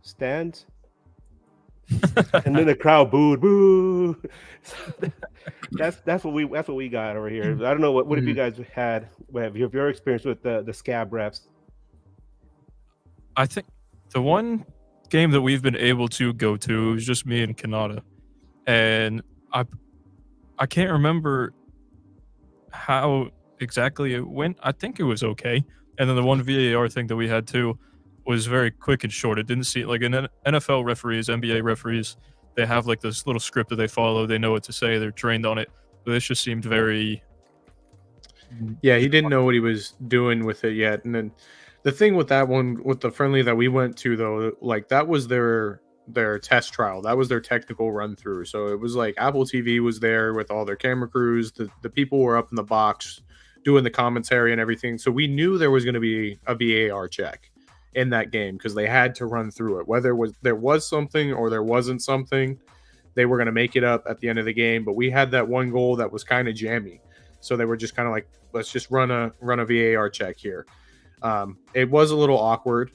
stands, and then the crowd booed, boo. So that's what we got over here. I don't know what have you guys had? What have your experience with the scab refs? I think the one game that we've been able to go to is just me and Kanata, and I can't remember how exactly it went. I think it was okay. And then the one VAR thing that we had too was very quick and short. It didn't see like in NFL referees, NBA referees, they have like this little script that they follow. They know what to say. They're trained on it. But this just seemed very. Yeah, he didn't know what he was doing with it yet. And then the thing with that one, with the friendly that we went to though, that was their test trial. That was their technical run through. So it was like Apple TV was there with all their camera crews. The people were up in the box doing the commentary and everything. So we knew there was going to be a VAR check in that game because they had to run through it. Whether there was something or there wasn't something, they were going to make it up at the end of the game. But we had that one goal that was kind of jammy. So they were just kind of like, let's just run a VAR check here. It was a little awkward,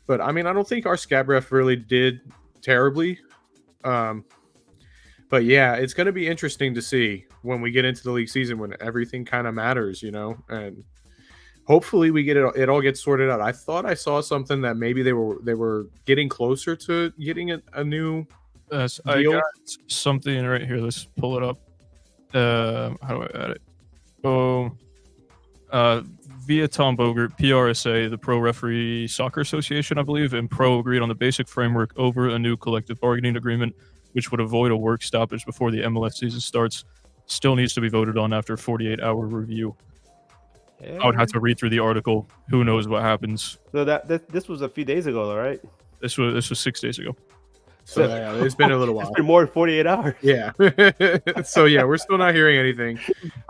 but I mean, I don't think our scab ref really did terribly. But yeah, it's going to be interesting to see when we get into the league season when everything kind of matters, and hopefully we get it all gets sorted out. I thought I saw something that maybe they were getting closer to getting a new I deal. got something right here. Let's pull it up. How do I add it? Oh, via Tom Bogert, PRSA, the Pro Referee Soccer Association, I believe, and Pro agreed on the basic framework over a new collective bargaining agreement, which would avoid a work stoppage before the MLS season starts. Still needs to be voted on after 48-hour review. I would have to read through the article. Who knows what happens? So this was a few days ago, though, right? This was 6 days ago. So yeah, it's been a little while. It's been more than 48 hours. Yeah. So yeah, we're still not hearing anything.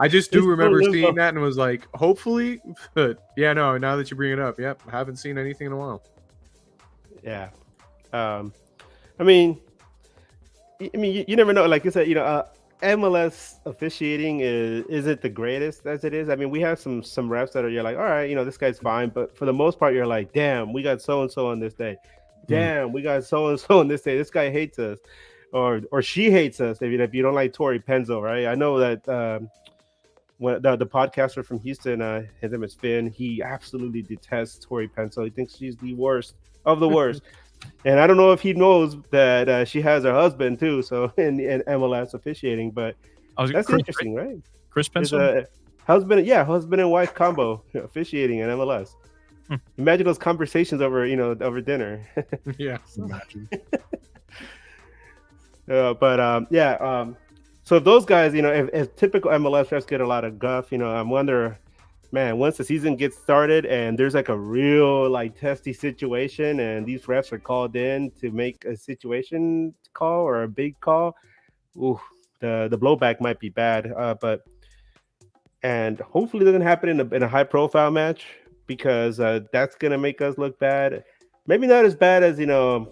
I just do remember seeing that and was like, hopefully. But yeah, no. Now that you bring it up, yep, haven't seen anything in a while. Yeah. I mean, you never know. Like you said, MLS officiating isn't the greatest as it is. I mean, we have some refs that you're like, all right, this guy's fine, but for the most part, you're like, damn, we got so and so on this day. Damn, we got so and so on this day. This guy hates us, or she hates us. If you don't like Tori Penzo, right? I know that when the podcaster from Houston, his name is Finn. He absolutely detests Tori Penzo. He thinks she's the worst of the worst. And I don't know if he knows that she has her husband too. So in MLS officiating, but that's interesting, right? Chris Penzo, husband and wife combo officiating in MLS. Imagine those conversations over dinner. Yeah, imagine. So if those guys, if typical MLS refs get a lot of guff, I wonder, man, once the season gets started and there's like a real like testy situation and these refs are called in to make a situation call or a big call, ooh, the blowback might be bad. And hopefully it doesn't happen in a high profile match, because that's gonna make us look bad. Maybe not as bad as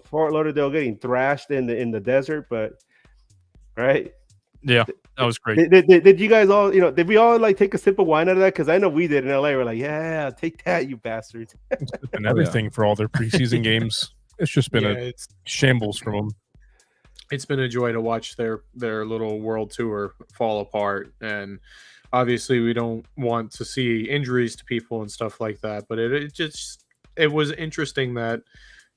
Fort Lauderdale getting thrashed in the desert, but right? Yeah, that was great. Did you guys all did we all like take a sip of wine out of that? Because I know we did in LA. We're like, yeah, take that, you bastards. And everything for all their preseason games. It's just been a shambles from them. It's been a joy to watch their little world tour fall apart, and obviously we don't want to see injuries to people and stuff like that, but it was interesting that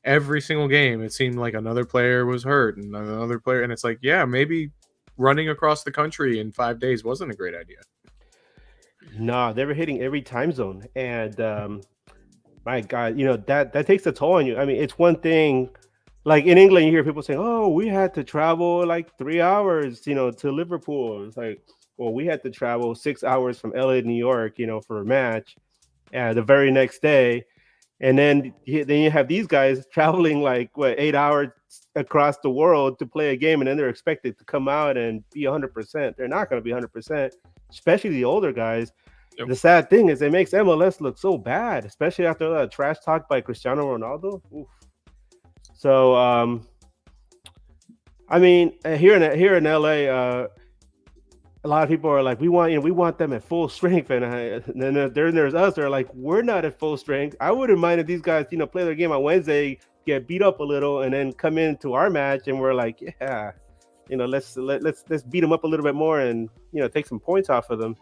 every single game it seemed like another player was hurt and another player, and it's like, yeah, maybe running across the country in 5 days wasn't a great idea. No, they were hitting every time zone, and my God, that takes a toll on you. I mean, it's one thing, like in England, you hear people saying, "Oh, we had to travel like 3 hours, to Liverpool." It's like, well, we had to travel 6 hours from LA to New York, for a match, the very next day, and then you have these guys traveling like 8 hours across the world to play a game, and then they're expected to come out and be 100%. They're not going to be 100%, especially the older guys. Yep. The sad thing is it makes MLS look so bad, especially after that trash talk by Cristiano Ronaldo. Oof. So, I mean, here in LA, a lot of people are like, we want them at full strength, and then there's us. They're like, we're not at full strength. I wouldn't mind if these guys, play their game on Wednesday, get beat up a little, and then come into our match, and we're like, yeah, let's beat them up a little bit more, and take some points off of them,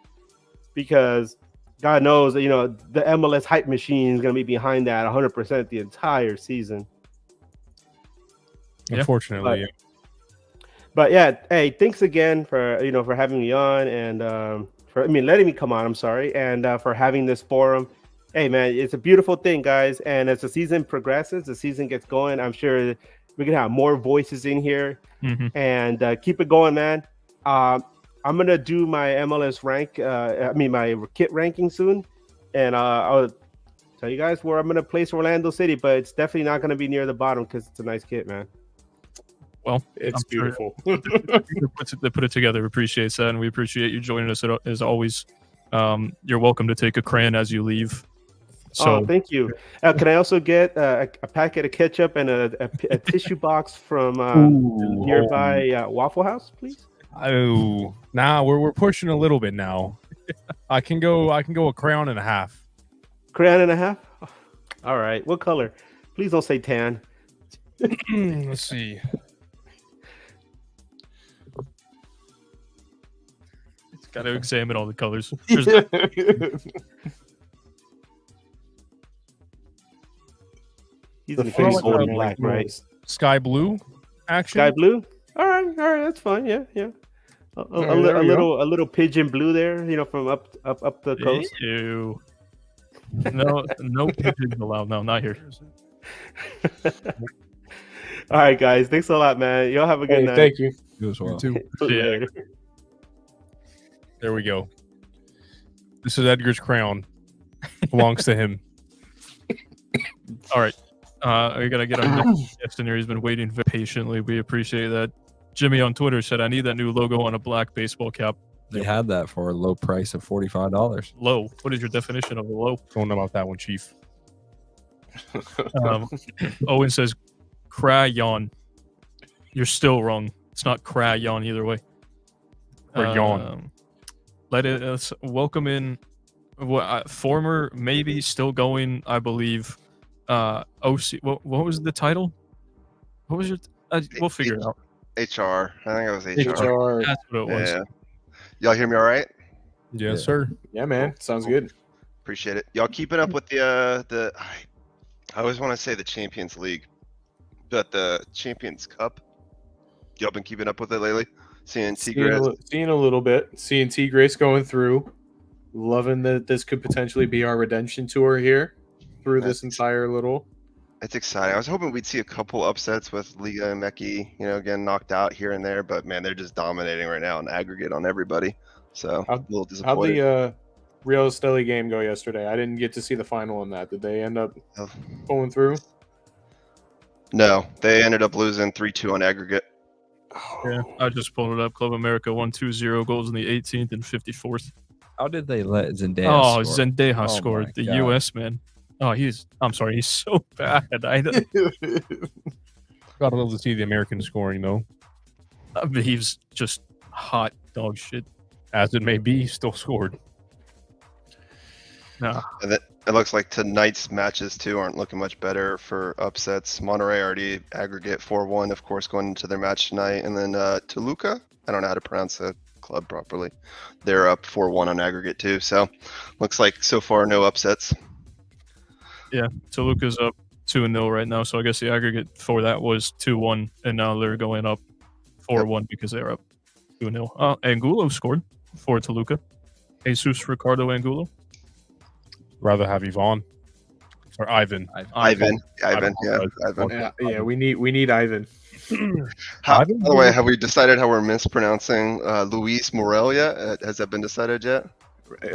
because God knows that the MLS hype machine is going to be behind that 100% the entire season. Unfortunately, But yeah, hey, thanks again for for having me on, and for letting me come on. I'm sorry, and for having this forum. Hey man, it's a beautiful thing, guys. And as the season progresses, the season gets going, I'm sure we can have more voices in here, and keep it going, man. I'm gonna do my MLS rank, my kit ranking soon, and I'll tell you guys where I'm gonna place Orlando City, but it's definitely not gonna be near the bottom because it's a nice kit, man. Well, it's beautiful. They put it together. Appreciates that, and we appreciate you joining us as always. You're welcome to take a crayon as you leave. So thank you. Can I also get a packet of ketchup and a tissue box from nearby Waffle House, please? Oh, we're pushing a little bit now. I can go a crayon and a half. Crayon and a half? Oh, all right. What color? Please don't say tan. Let's see. Got to examine all the colors. He's The in the face gold and like black, right? Sky blue action. Sky blue. All right, that's fine. Yeah. A right, there we go. little pigeon blue there, from up the coast. Ew. No pigeons allowed. No, not here. All right, guys. Thanks a lot, man. Y'all have a good Hey, night. thank you. You as well. Later. There we go. This is Edgar's crown. Belongs to him. All right. We got to get our next guest in here. He's been waiting very patiently. We appreciate that. Jimmy on Twitter said, I need that new logo on a black baseball cap. They had that for a low price of $45. Low. What is your definition of a low? Don't know about that one, Chief. Owen says, crayon. You're still wrong. It's not crayon either way. Or yawn. Let's welcome in former, maybe still going, I believe, OC. What was the title? What was your? We'll figure it out. HR. I think it was HR. HR. That's what it was. Yeah. Y'all hear me all right? Yes, sir. Yeah, man. Sounds good. Appreciate it. Y'all keeping up with the I always want to say the Champions League, but the Champions Cup. Y'all been keeping up with it lately? Seeing Tigres? Seeing a little bit. Seeing Tigres going through. Loving that this could potentially be our redemption tour here through this entire little. It's exciting. I was hoping we'd see a couple upsets with Liga and Meki, getting knocked out here and there, but man, they're just dominating right now in aggregate on everybody. So a little How'd disappointed. the Real Esteli game go yesterday? I didn't get to see the final on that. Did they end up pulling through? No, they ended up losing 3-2 on aggregate. Yeah, I just pulled it up. Club America won 2-0 goals in the 18th and 54th. How did they let Zendaya score? Zendeja Oh scored. my The God. U.S. man. Oh, he's so bad. Gotta love to see the American scoring, though. He's just hot dog shit. As it may be, he still scored. Nah. And it looks like tonight's matches too aren't looking much better for upsets. Monterrey already aggregate 4-1, of course, going into their match tonight, and then Toluca. I don't know how to pronounce the club properly. They're up 4-1 on aggregate too. So looks like so far no upsets. Yeah, Toluca's up 2-0 right now, so I guess the aggregate for that was 2-1, and now they're going up 4-1 because they're up 2-0. Angulo scored for Toluca. Jesus Ricardo Angulo. Rather have Ivan. Or Ivan. Ivan. Ivan. Yeah, we need Ivan. By the way, have we decided how we're mispronouncing Luis Morel yet? Has that been decided yet?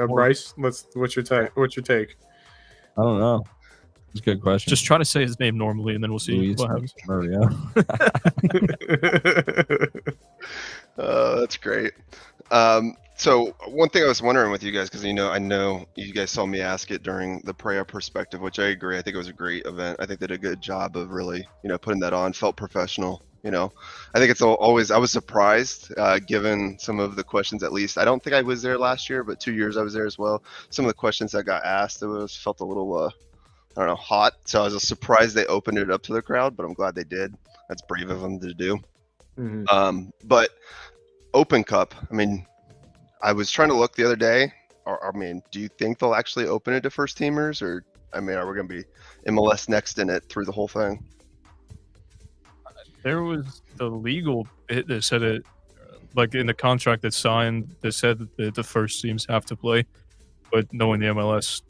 Bryce, what's your take? I don't know. It's a good question. Just try to say his name normally, and then we'll see Luis what happens. Maria. That's great. So one thing I was wondering with you guys, because I know you guys saw me ask it during the Prayer Perspective, which I agree. I think it was a great event. I think they did a good job of really, putting that on. Felt professional. I think it's always. I was surprised, given some of the questions. At least I don't think I was there last year, but 2 years I was there as well. Some of the questions that got asked, felt a little, I don't know, hot. So I was surprised they opened it up to the crowd, but I'm glad they did. That's brave of them to do. Mm-hmm. But Open Cup, I was trying to look the other day. Do you think they'll actually open it to first teamers, or are we going to be MLS Next in it through the whole thing? There was the legal bit that said it, like in the contract that's signed, that said that the first teams have to play, but knowing the MLS,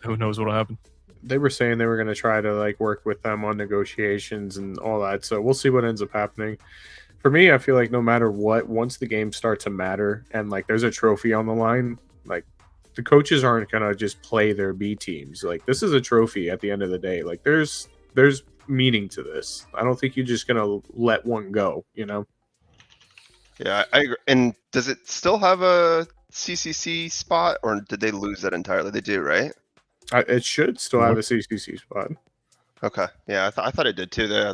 who knows what'll happen. They were saying they were going to try to work with them on negotiations and all that. So we'll see what ends up happening. For me, I feel like no matter what, once the games start to matter and there's a trophy on the line, the coaches aren't going to just play their B teams. This is a trophy at the end of the day. There's meaning to this. I don't think you're just going to let one go, Yeah, I agree. And does it still have a CCC spot, or did they lose that entirely? They do, right? It should still have a CCC spot. Okay. Yeah, I thought it did too. Yeah,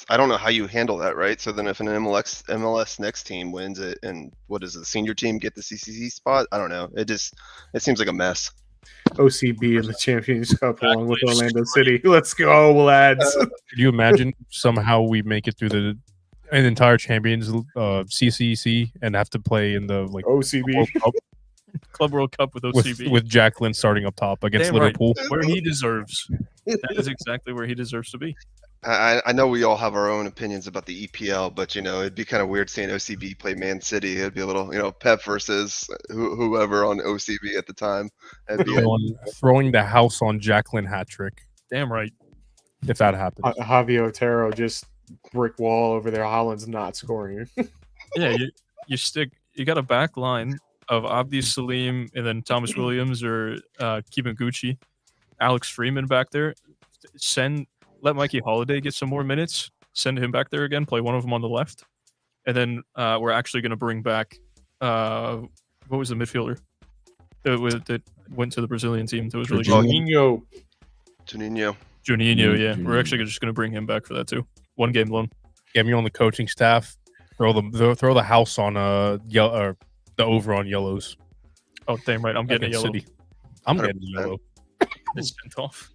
I don't know how you handle that, right? So then if an MLS Next team wins it, and what does the senior team get the CCC spot? I don't know. It seems like a mess. OCB in the Champions Cup along with Orlando City. Let's go, lads. Could you imagine somehow we make it through an entire Champions CCC and have to play in the OCB Club World Cup with OCB. with Jacqueline starting up top against Damn right. Liverpool? Where he deserves. That is exactly where he deserves to be. I know we all have our own opinions about the EPL, but it'd be kind of weird seeing OCB play Man City. It'd be a little, Pep versus whoever on OCB at the time. It'd be Throwing the house on Jacqueline hat trick. Damn right. If that happens. Javier Otero just brick wall over there. Holland's not scoring. Yeah, you got a back line of Abdi Salim and then Thomas Williams or Kibanguchi, Alex Freeman back there. Let Mikey Holiday get some more minutes. Send him back there again. Play one of them on the left, and then we're actually going to bring back what was the midfielder that went to the Brazilian team? That was really good. Juninho. Juninho. Yeah. We're actually just going to bring him back for that too. 1 game loan. Get me on the coaching staff. Throw the house on yellow or the over on yellows. Oh, damn right. I'm getting a yellow. City. I'm getting a yellow. It's sent off.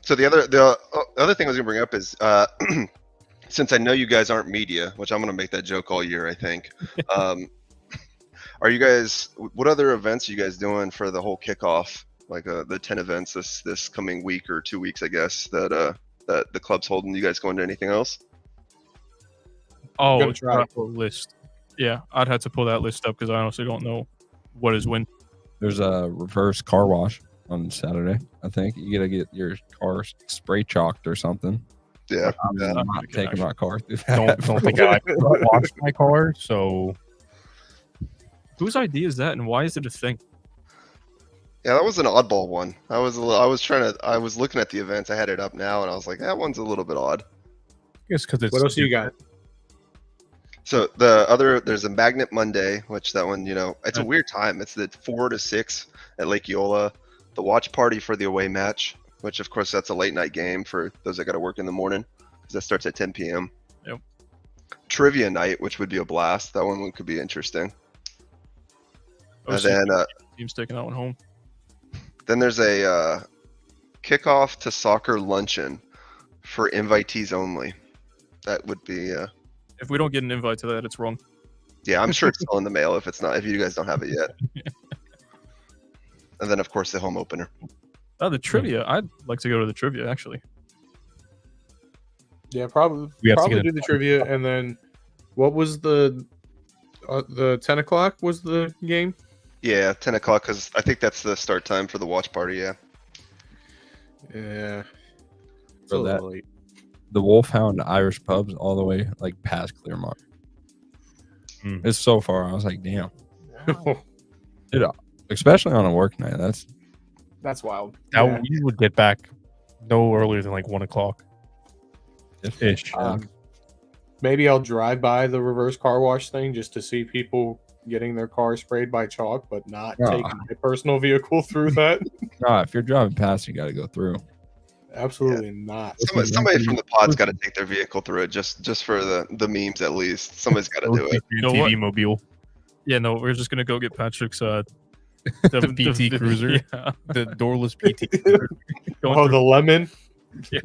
So the other thing I was gonna bring up is since I know you guys aren't media, which I'm gonna make that joke all year, I think. Are you guys? What other events are you guys doing for the whole kickoff? Like the 10 events this coming week or 2 weeks, I guess that the club's holding. You guys going to anything else? Oh, try a list. Yeah, I'd have to pull that list up because I honestly don't know what is when. There's a reverse car wash on Saturday. I think you gotta get your car spray chalked or something. Yeah, I'm not taking my car through that. Don't think I washed my car. So, whose idea is that, and why is it a thing? Yeah, that was an oddball one. I was looking at the events. I had it up now, and I was like, that one's a little bit odd. I guess because it's. What else do you got? So there's a Magnet Monday, which that one, it's a weird time. It's the 4 to 6 at Lake Eola. The watch party for the away match, which of course that's a late night game for those that got to work in the morning because that starts at 10 p.m. Yep. Trivia night, which would be a blast. That one could be interesting. And then team's taking that one home. Then there's a kickoff to soccer luncheon for invitees only. That would be. If we don't get an invite to that, it's wrong. Yeah, I'm sure it's still in the mail if you guys don't have it yet. And then of course the home opener. Oh, the trivia. I'd like to go to the trivia actually. Yeah, probably do the trivia, and then what was the 10 o'clock was the game? Yeah, 10 o'clock because I think that's the start time for the watch party. Yeah. Yeah. For that, the Wolfhound Irish pubs all the way like past Clearmont. It's so far. I was like, damn. Dude, especially on a work night. That's wild. Now we would get back no earlier than like 1 o'clock. Ish. Maybe I'll drive by the reverse car wash thing just to see people getting their car sprayed by chalk, but not taking my personal vehicle through that. Nah, if you're driving past, you got to go through. Absolutely not. Somebody from the pod's got to take their vehicle through it just for the memes at least. Somebody's got to do it. TV mobile. Yeah, no, we're just gonna go get Patrick's the PT Cruiser, yeah. the doorless PT. The lemon. Yeah.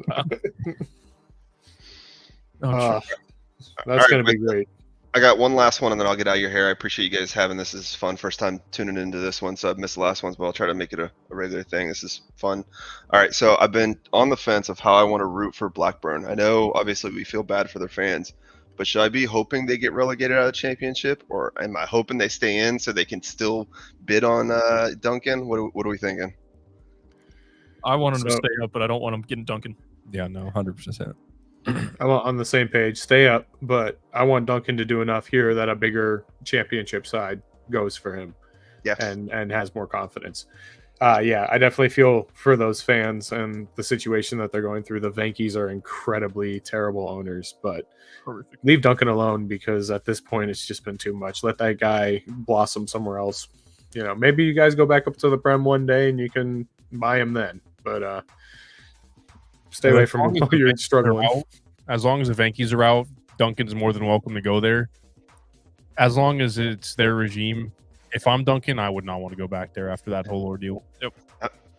That's gonna be great. I got one last one and then I'll get out of your hair. I appreciate you guys having this. This is fun. First time tuning into this one, so I've missed the last ones, but I'll try to make it a regular thing. This is fun. All right, so I've been on the fence of how I want to root for Blackburn. I know, obviously, we feel bad for their fans, but should I be hoping they get relegated out of the championship, or am I hoping they stay in so they can still bid on Duncan? What are we thinking? I want him to stay up, but I don't want him getting Duncan. Yeah, no, 100%. I'm on the same page. Stay up, but I want Duncan to do enough here that a bigger championship side goes for him. Yeah, and has more confidence. Yeah, I definitely feel for those fans and the situation that they're going through. The Venkies are incredibly terrible owners, but leave Duncan alone because at this point it's just been too much. Let that guy blossom somewhere else. Maybe you guys go back up to the Prem one day and you can buy him then. But stay away from him while you're struggling. As long as the Venkies are out, Duncan's more than welcome to go there. As long as it's their regime. If I'm Duncan, I would not want to go back there after that whole ordeal. Yep.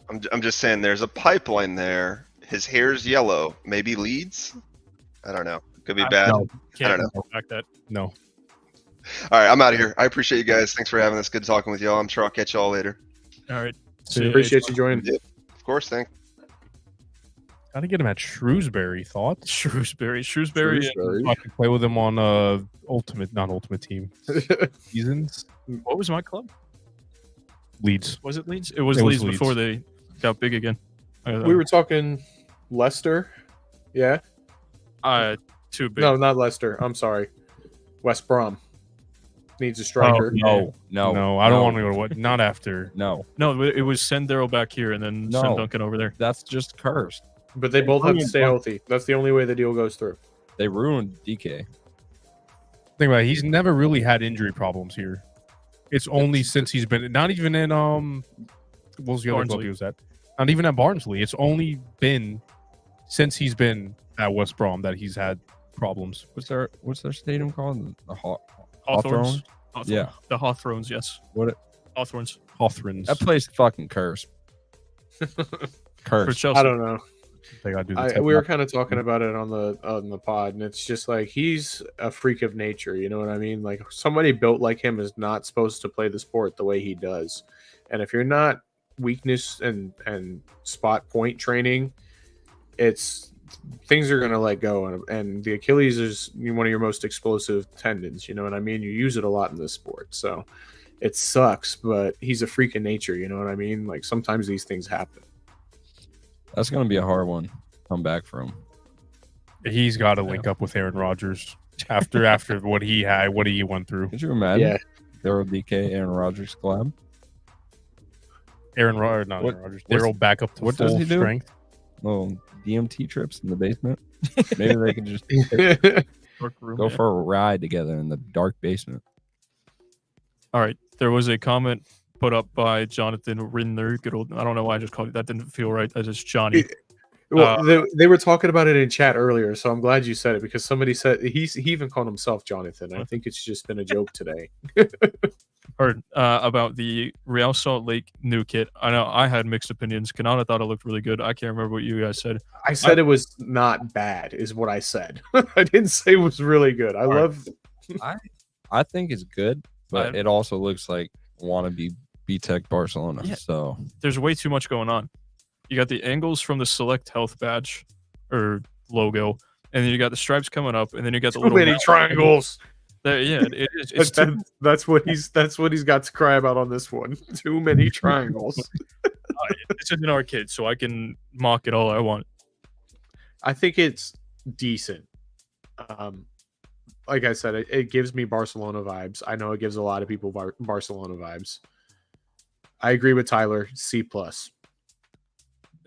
I'm just saying there's a pipeline there. His hair's yellow. Maybe Leeds? I don't know. Could be bad. No, I don't know. Back that. No. All right, I'm out of here. I appreciate you guys. Thanks for having this. Good talking with y'all. I'm sure I'll catch y'all later. All right. Appreciate you joining. Yep. Of course, thank. Gotta get him at Shrewsbury. Thoughts? Shrewsbury. I can play with him on not Ultimate Team seasons. What was my club? Leeds. Was it Leeds? It was Leeds before they got big again. We were talking Leicester. Yeah. Too big. No, not Leicester. I'm sorry. West Brom needs a striker. No, I don't want to go to what. Not after. No, it was send Daryl back here and then send Duncan over there. that's just cursed. But they both have to stay healthy. That's the only way the deal goes through. They ruined DK. Think about it. He's never really had injury problems here. It's only since he's been not even in what was the other club he was at? Not even at Barnsley. It's only been since he's been at West Brom that he's had problems. What's their stadium called? The Hawthorns. Yeah. The Hawthorns, yes. Hawthorns. Hawthorns. That place fucking cursed. For Cursed. Chelsea. I don't know. They gotta do the We were kind of talking about it on the pod, and it's just like he's a freak of nature. You know what I mean? Like somebody built like him is not supposed to play the sport the way he does. And if you're not weakness and spot point training, things are gonna let go. And the Achilles is one of your most explosive tendons. You know what I mean? You use it a lot in this sport, so it sucks. But he's a freak of nature. You know what I mean? Like sometimes these things happen. That's gonna be a hard one. Come back from. He's got to link up with Aaron Rodgers after what he went through. Could you imagine? Yeah. Daryl DK, Aaron Rodgers collab. Aaron Rodgers. Daryl back up to what full does he do? strength. Oh, DMT trips in the basement. Maybe they can just go for a ride together in the dark basement. All right. There was a comment put up by Jonathan Rindner. Good old. I don't know why I just called it. That didn't feel right. That's just Johnny. Well, they were talking about it in chat earlier, so I'm glad you said it because somebody said he even called himself Jonathan. I think it's just been a joke today. Heard about the Real Salt Lake new kit. I know I had mixed opinions. Kanata thought it looked really good. I can't remember what you guys said. I said it was not bad, is what I said. I didn't say it was really good. I think it's good, but it also looks like wannabe B-Tech Barcelona. Yeah. So there's way too much going on. You got the angles from the Select Health badge or logo, and then you got the stripes coming up, and then you got the too little many triangles. Yeah, it is. It's that's what he's got to cry about on this one. Too many triangles. This is an arcade, so I can mock it all I want. I think it's decent. Like I said, it gives me Barcelona vibes. I know it gives a lot of people Barcelona vibes. I agree with Tyler. C+.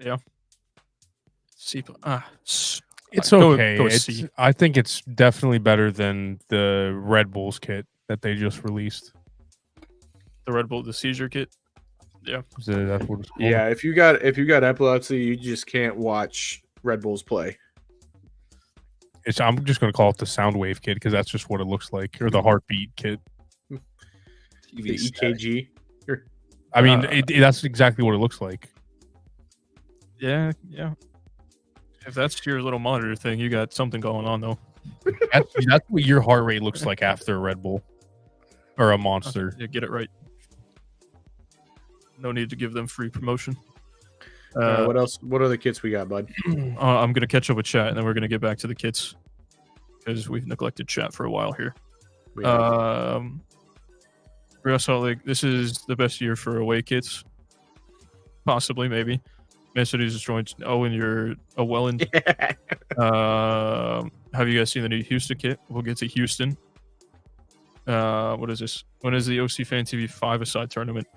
Yeah. C+. It's Go okay. C. I think it's definitely better than the Red Bulls kit that they just released. The Red Bull, the seizure kit. Yeah. That's what it's called. Yeah, if you got epilepsy, you just can't watch Red Bulls play. I'm just going to call it the Soundwave kit because that's just what it looks like, or the Heartbeat kit. The EKG. I mean, that's exactly what it looks like. Yeah. If that's your little monitor thing, you got something going on, though. That's what your heart rate looks like after a Red Bull or a Monster. Yeah, get it right. No need to give them free promotion. What else? What other kits we got, bud? I'm going to catch up with chat, and then we're going to get back to the kits because we've neglected chat for a while here. Real Salt Lake, this is the best year for away kits. Possibly, maybe. Man City's destroyed. Oh, and you're a Welland. Have you guys seen the new Houston kit? We'll get to Houston. What is this? When is the OCFTV 5-a-side tournament?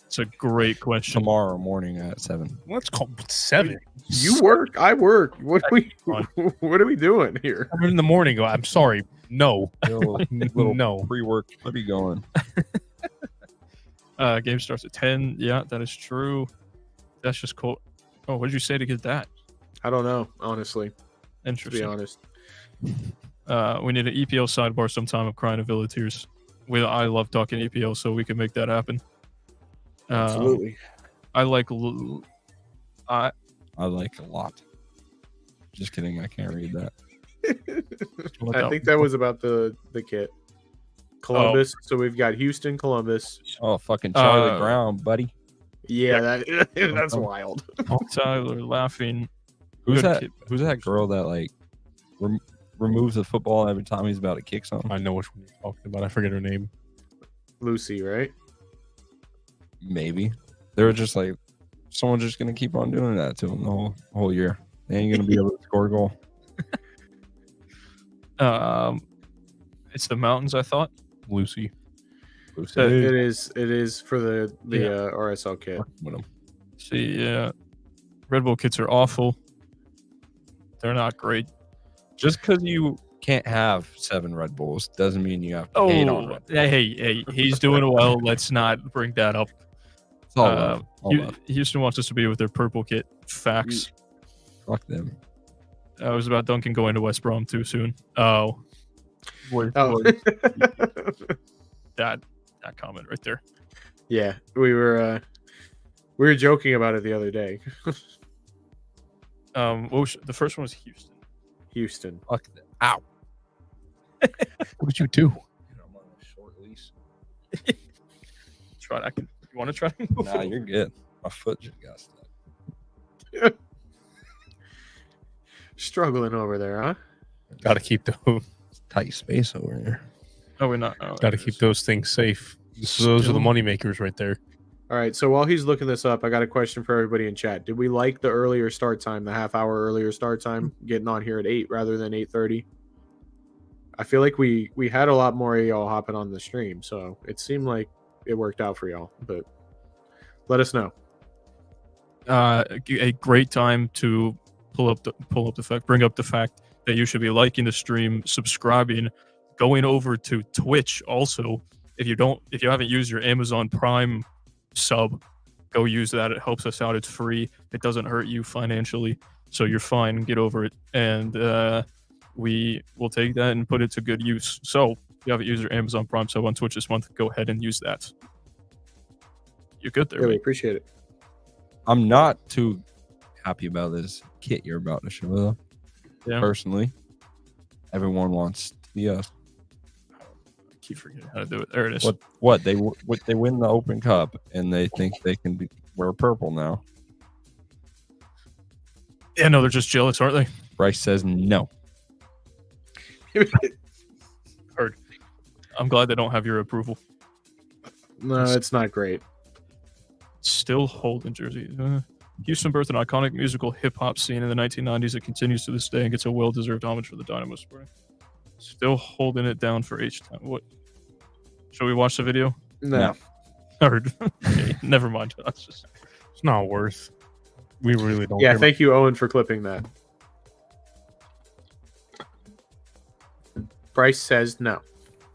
It's a great question. Tomorrow morning at 7. Let's call 7. You work. I work. What are we doing here? I'm in the morning. I'm sorry. No. Little No. pre-work. Let me going. Game starts at 10. Yeah, that is true. That's just cool. Oh, what did you say to get that? I don't know, honestly. Interesting. To be honest. We need an EPL sidebar sometime of Crying of Villa Tears. I love talking EPL, so we can make that happen. Absolutely. I like a lot. Just kidding. I can't read that. I think that was about the kit. Columbus. So we've got Houston, Columbus. Oh, fucking Charlie Brown, buddy. Yeah, that's wild. Tyler laughing. Who's Good that? kid. Who's that girl that like removes the football every time he's about to kick something? I know which one you're talking about. I forget her name. Lucy, right? Maybe they were just like, someone's just gonna keep on doing that to him the whole year. They ain't gonna be able to score a goal. It's the mountains, I thought. Lucy. It is for the Yeah. RSL kit. With him. See, Red Bull kits are awful. They're not great. Just because you can't have 7 Red Bulls doesn't mean you have to hate on Red Bull. Hey, he's doing well. Let's not bring that up. It's all love. All love. Houston wants us to be with their purple kit. Facts. Fuck them. I was about Duncan going to West Brom too soon. Oh. Oh. that comment right there. Yeah, we were joking about it the other day. The first one was Houston. Houston. Fuck them. Ow. What did you do? I'm on a short leash. Try that. You want to try? Nah, you're good. My foot just got stuck. Struggling over there, huh? Got to keep those. Tight space over here. Oh, we're not. Oh, Got to keep those things safe. Those are the money makers right there. All right, so while he's looking this up, I got a question for everybody in chat. Did we like the earlier start time, the half-hour earlier start time, getting on here at 8 rather than 8:30? I feel like we had a lot more of y'all hopping on the stream, so it seemed like it worked out for y'all. But let us know. A great time to bring up the fact that you should be liking the stream, subscribing, going over to Twitch. Also, if you haven't used your Amazon Prime sub, go use that. It helps us out. It's free. It doesn't hurt you financially, so you're fine. Get over it, and we will take that and put it to good use. So if you haven't used your Amazon Prime sub on Twitch this month, go ahead and use that. You're good there, Really mate. appreciate it. I'm not too happy about this kit you're about to show though. Yeah. Personally, everyone wants to be us. I keep forgetting how to do it. There it is. What they win the Open Cup and they think they can wear purple now. Yeah, no, they're just jealous, aren't they? Bryce says no. Heard. I'm glad they don't have your approval. No, it's not great. Still holding jersey. Houston birthed an iconic musical hip-hop scene in the 1990s. It continues to this day and gets a well-deserved homage for the Dynamo Spring. Still holding it down for H-Town. What? Shall we watch the video? No. Heard. Okay, never mind. That's just... It's not worth. We really don't. Yeah, care thank you, Owen, for clipping that. Bryce says no.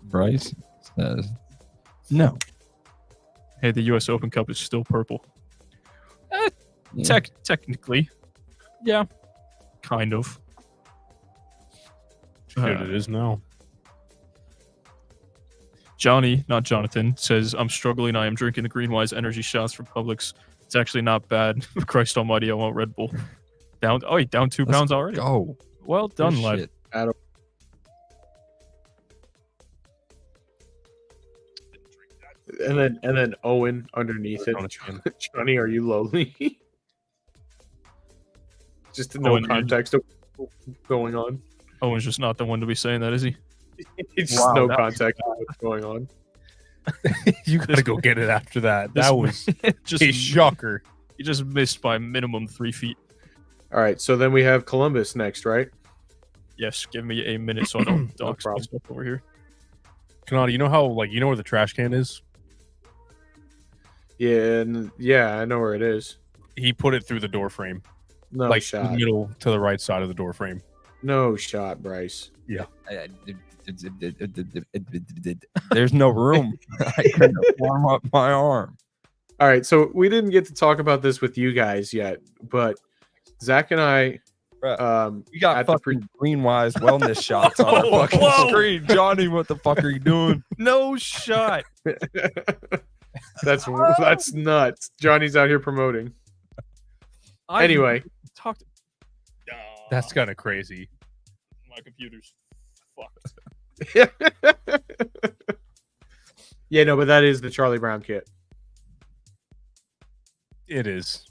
Bryce says no. Hey, the U.S. Open Cup is still purple. Yeah. Technically. Yeah. Kind of. Shit, it is now. Johnny, not Jonathan, says, I'm struggling. I am drinking the Greenwise energy shots from Publix. It's actually not bad. Christ almighty, I want Red Bull. Down 2 pounds already. Go. Well done, Good lad. shit. And then Owen underneath it. Johnny, are you lonely? Just no Owen, context of what's going on. Owen's just not the one to be saying that, is he? It's just Wow, no that- context of what's going on. You gotta go get it after that. This That was just a shocker. He just missed by minimum 3 feet. All right, so then we have Columbus next, right? Yes, give me a minute so I don't No dox problem. myself over here. Kanata, you know how you know where the trash can is? Yeah, I know where it is. He put it through the door frame, No like shot. the middle to the right side of the door frame. No shot, Bryce. There's no room. I couldn't warm up my arm. All right, so we didn't get to talk about this with you guys yet, but Zach and I, We got at the fucking Greenwise wellness shots on our fucking Whoa. screen. Johnny, what the fuck are you doing? No shot. that's nuts. Johnny's out here promoting. Anyway, talked. That's kind of crazy. My computer's fucked. yeah, no, but that is the Charlie Brown kit. It is.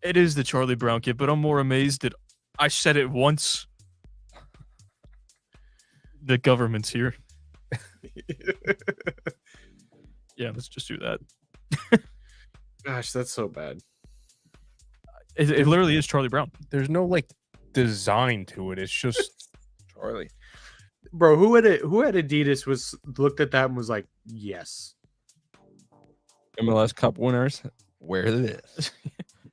It is the Charlie Brown kit, but I'm more amazed that I said it once. The government's here. Yeah, let's just do that. Gosh, that's so bad. It literally is Charlie Brown. There's no like design to it. It's just Charlie. Bro, who had Adidas was looked at that and was like, yes. MLS Cup winners wear this.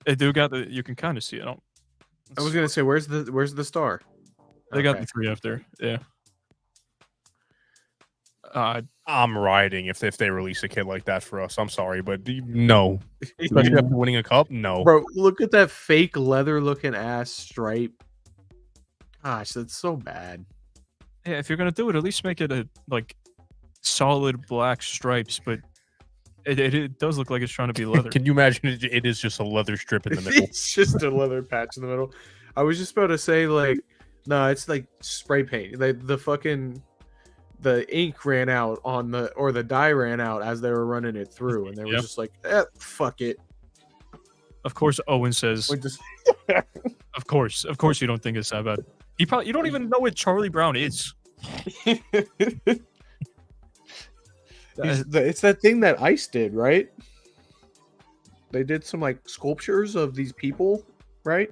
They do got the. You can kind of see it. I was gonna say, where's the star? They got Okay. the 3F there. Yeah. I'm riding if they release a kit like that for us. I'm sorry, but no. Especially after winning a cup, no. Bro, look at that fake leather looking ass stripe. Gosh, that's so bad. Yeah, if you're gonna do it, at least make it a like solid black stripes. But it does look like it's trying to be leather. Can you imagine it is just a leather strip in the middle? It's just a leather patch in the middle. I was just about to say, like, no, it's like spray paint. The ink ran out or the dye ran out as they were running it through, and they were Yep. just like, fuck it. Of course, Owen says. We just Of course, you don't think it's that bad. You don't even know what Charlie Brown is. it's that thing that Ice did, right? They did some like sculptures of these people, right?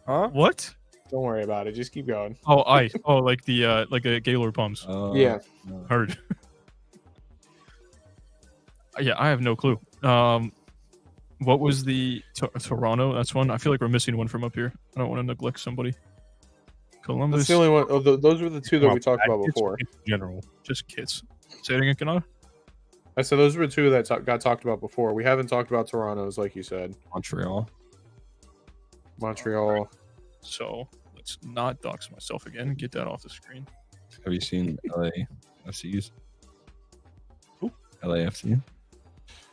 Huh? What? Don't worry about it. Just keep going. Oh, like the like a Gaylord Pumps. Yeah. Heard. Yeah, I have no clue. What was the Toronto? That's one. I feel like we're missing one from up here. I don't want to neglect somebody. Columbus. That's the only one. Oh, those were the two that we talked about It's before. in general. Just kits. Say it again, Kanata. I said those were two that got talked about before. We haven't talked about Toronto's, like you said. Montreal. Montreal. So let's not dox myself again. Get that off the screen. Have you seen LAFC's? Who? LAFC.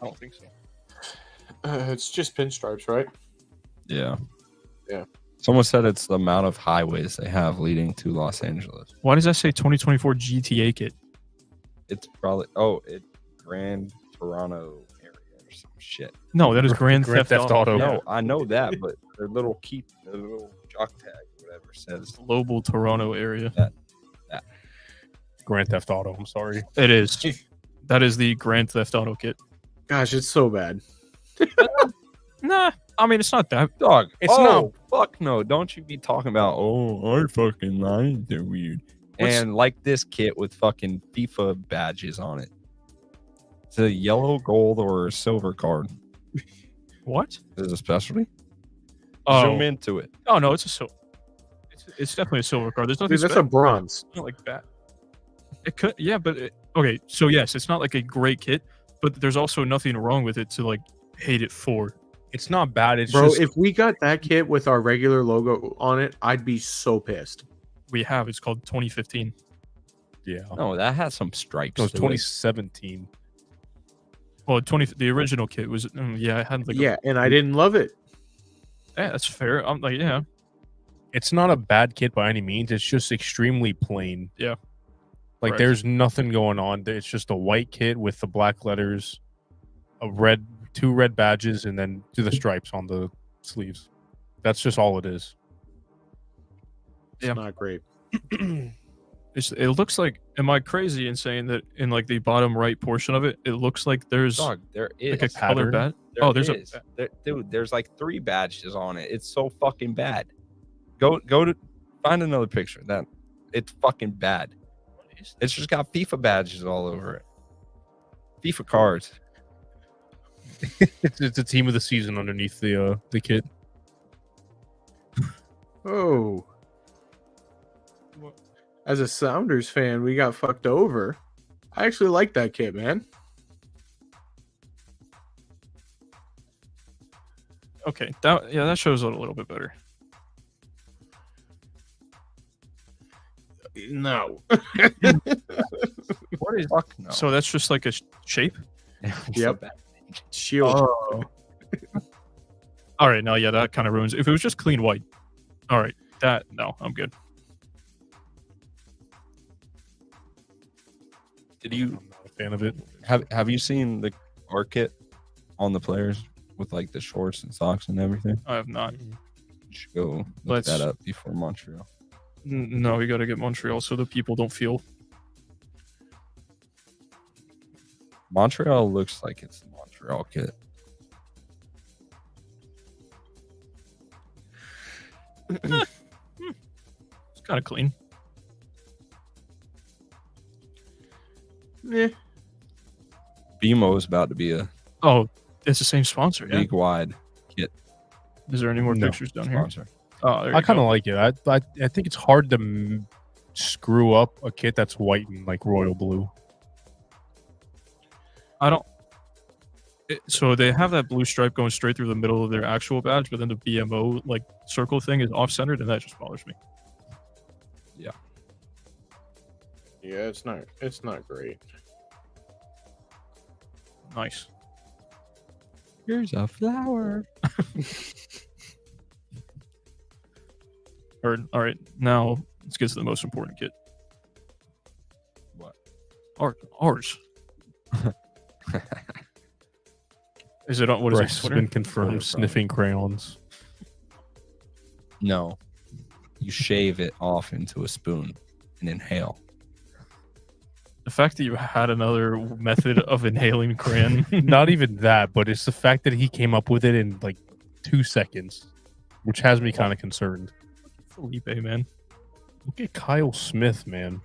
I don't think so. It's just pinstripes, right? Yeah. Yeah. Someone said it's the amount of highways they have leading to Los Angeles. Why does that say 2024 GTA kit? It's probably Grand Toronto area or some shit. No, that is Grand Grand Theft Theft Auto. Auto. No, I know that, but their little jock tag, whatever, says Global Toronto area. Grand Theft Auto. I'm sorry. It is. That is the Grand Theft Auto kit. Gosh, it's so bad. Nah, I mean it's not that. dog. It's no, fuck no. Don't you be talking about I fucking lines are weird. And like this kit with fucking FIFA badges on it. It's a yellow, gold, or silver card. What? Is it a specialty? Oh, Zoom into it. oh no, it's a silver. It's definitely a silver card. There's nothing Dude, that's a bronze. not like that. It could, yeah, but okay. So yes, it's not like a great kit, but there's also nothing wrong with it to like hate it for. It's not bad. It's Bro, just if we got that kit with our regular logo on it, I'd be so pissed. We have. It's called 2015. yeah. No, that has some stripes. It was to it. 2017. Well, the original kit was yeah, it had like Yeah, and I didn't love it. yeah, that's fair. I'm like yeah, It's not a bad kit by any means. It's just extremely plain. Yeah. Like Correct. there's nothing going on. It's just a white kit with the black letters, two red badges, and then the stripes on the sleeves. That's just all it is. It's Yeah. not great. it looks like. Am I crazy in saying that in like the bottom right portion of it, it looks like there's Dog, there is. like a color pattern. bad? There Oh, there's is. Dude, there's like 3 badges on it. It's so fucking bad. Go to find another picture. That it's fucking bad. It's just got FIFA badges all over it. FIFA cards. It's a team of the season underneath the kit. Oh. As a Sounders fan, we got fucked over. I actually like that kit, man. Okay, that shows it a little bit better. No. What is fuck no? So that's just like a shape. It's Yep. so bad. Shield. Oh. All right, no, yeah, that kind of ruins. If it was just clean white, all right, no, I'm good. Did you I'm not a fan of it. have you seen the our kit on the players with like the shorts and socks and everything? I have not. You should go look Let's- that up before Montreal. No, we got to get Montreal so the people don't feel. Montreal looks like it's the Montreal kit. It's kind of clean. Yeah. BMO is about to be a Oh, it's the same sponsor. Yeah. league-wide Is there any more No. pictures down here? sponsor. Oh, there I you kind of go. like it. I think it's hard to screw up a kit that's white and like royal blue. I don't. So they have that blue stripe going straight through the middle of their actual badge, but then the BMO like circle thing is off-centered, and that just bothers me. Yeah, it's not great. Nice. Here's a flower. All right, now let's get to the most important kit. What? Ours. Is it on? What is Bryce it? has Twitter? been confirmed Twitter, sniffing crayons. No. You shave it off into a spoon and inhale. The fact that you had another method of inhaling crayon. Not even that, but it's the fact that he came up with it in like 2 seconds, which has me kind of concerned. Felipe, man. Look at Kyle Smith, man.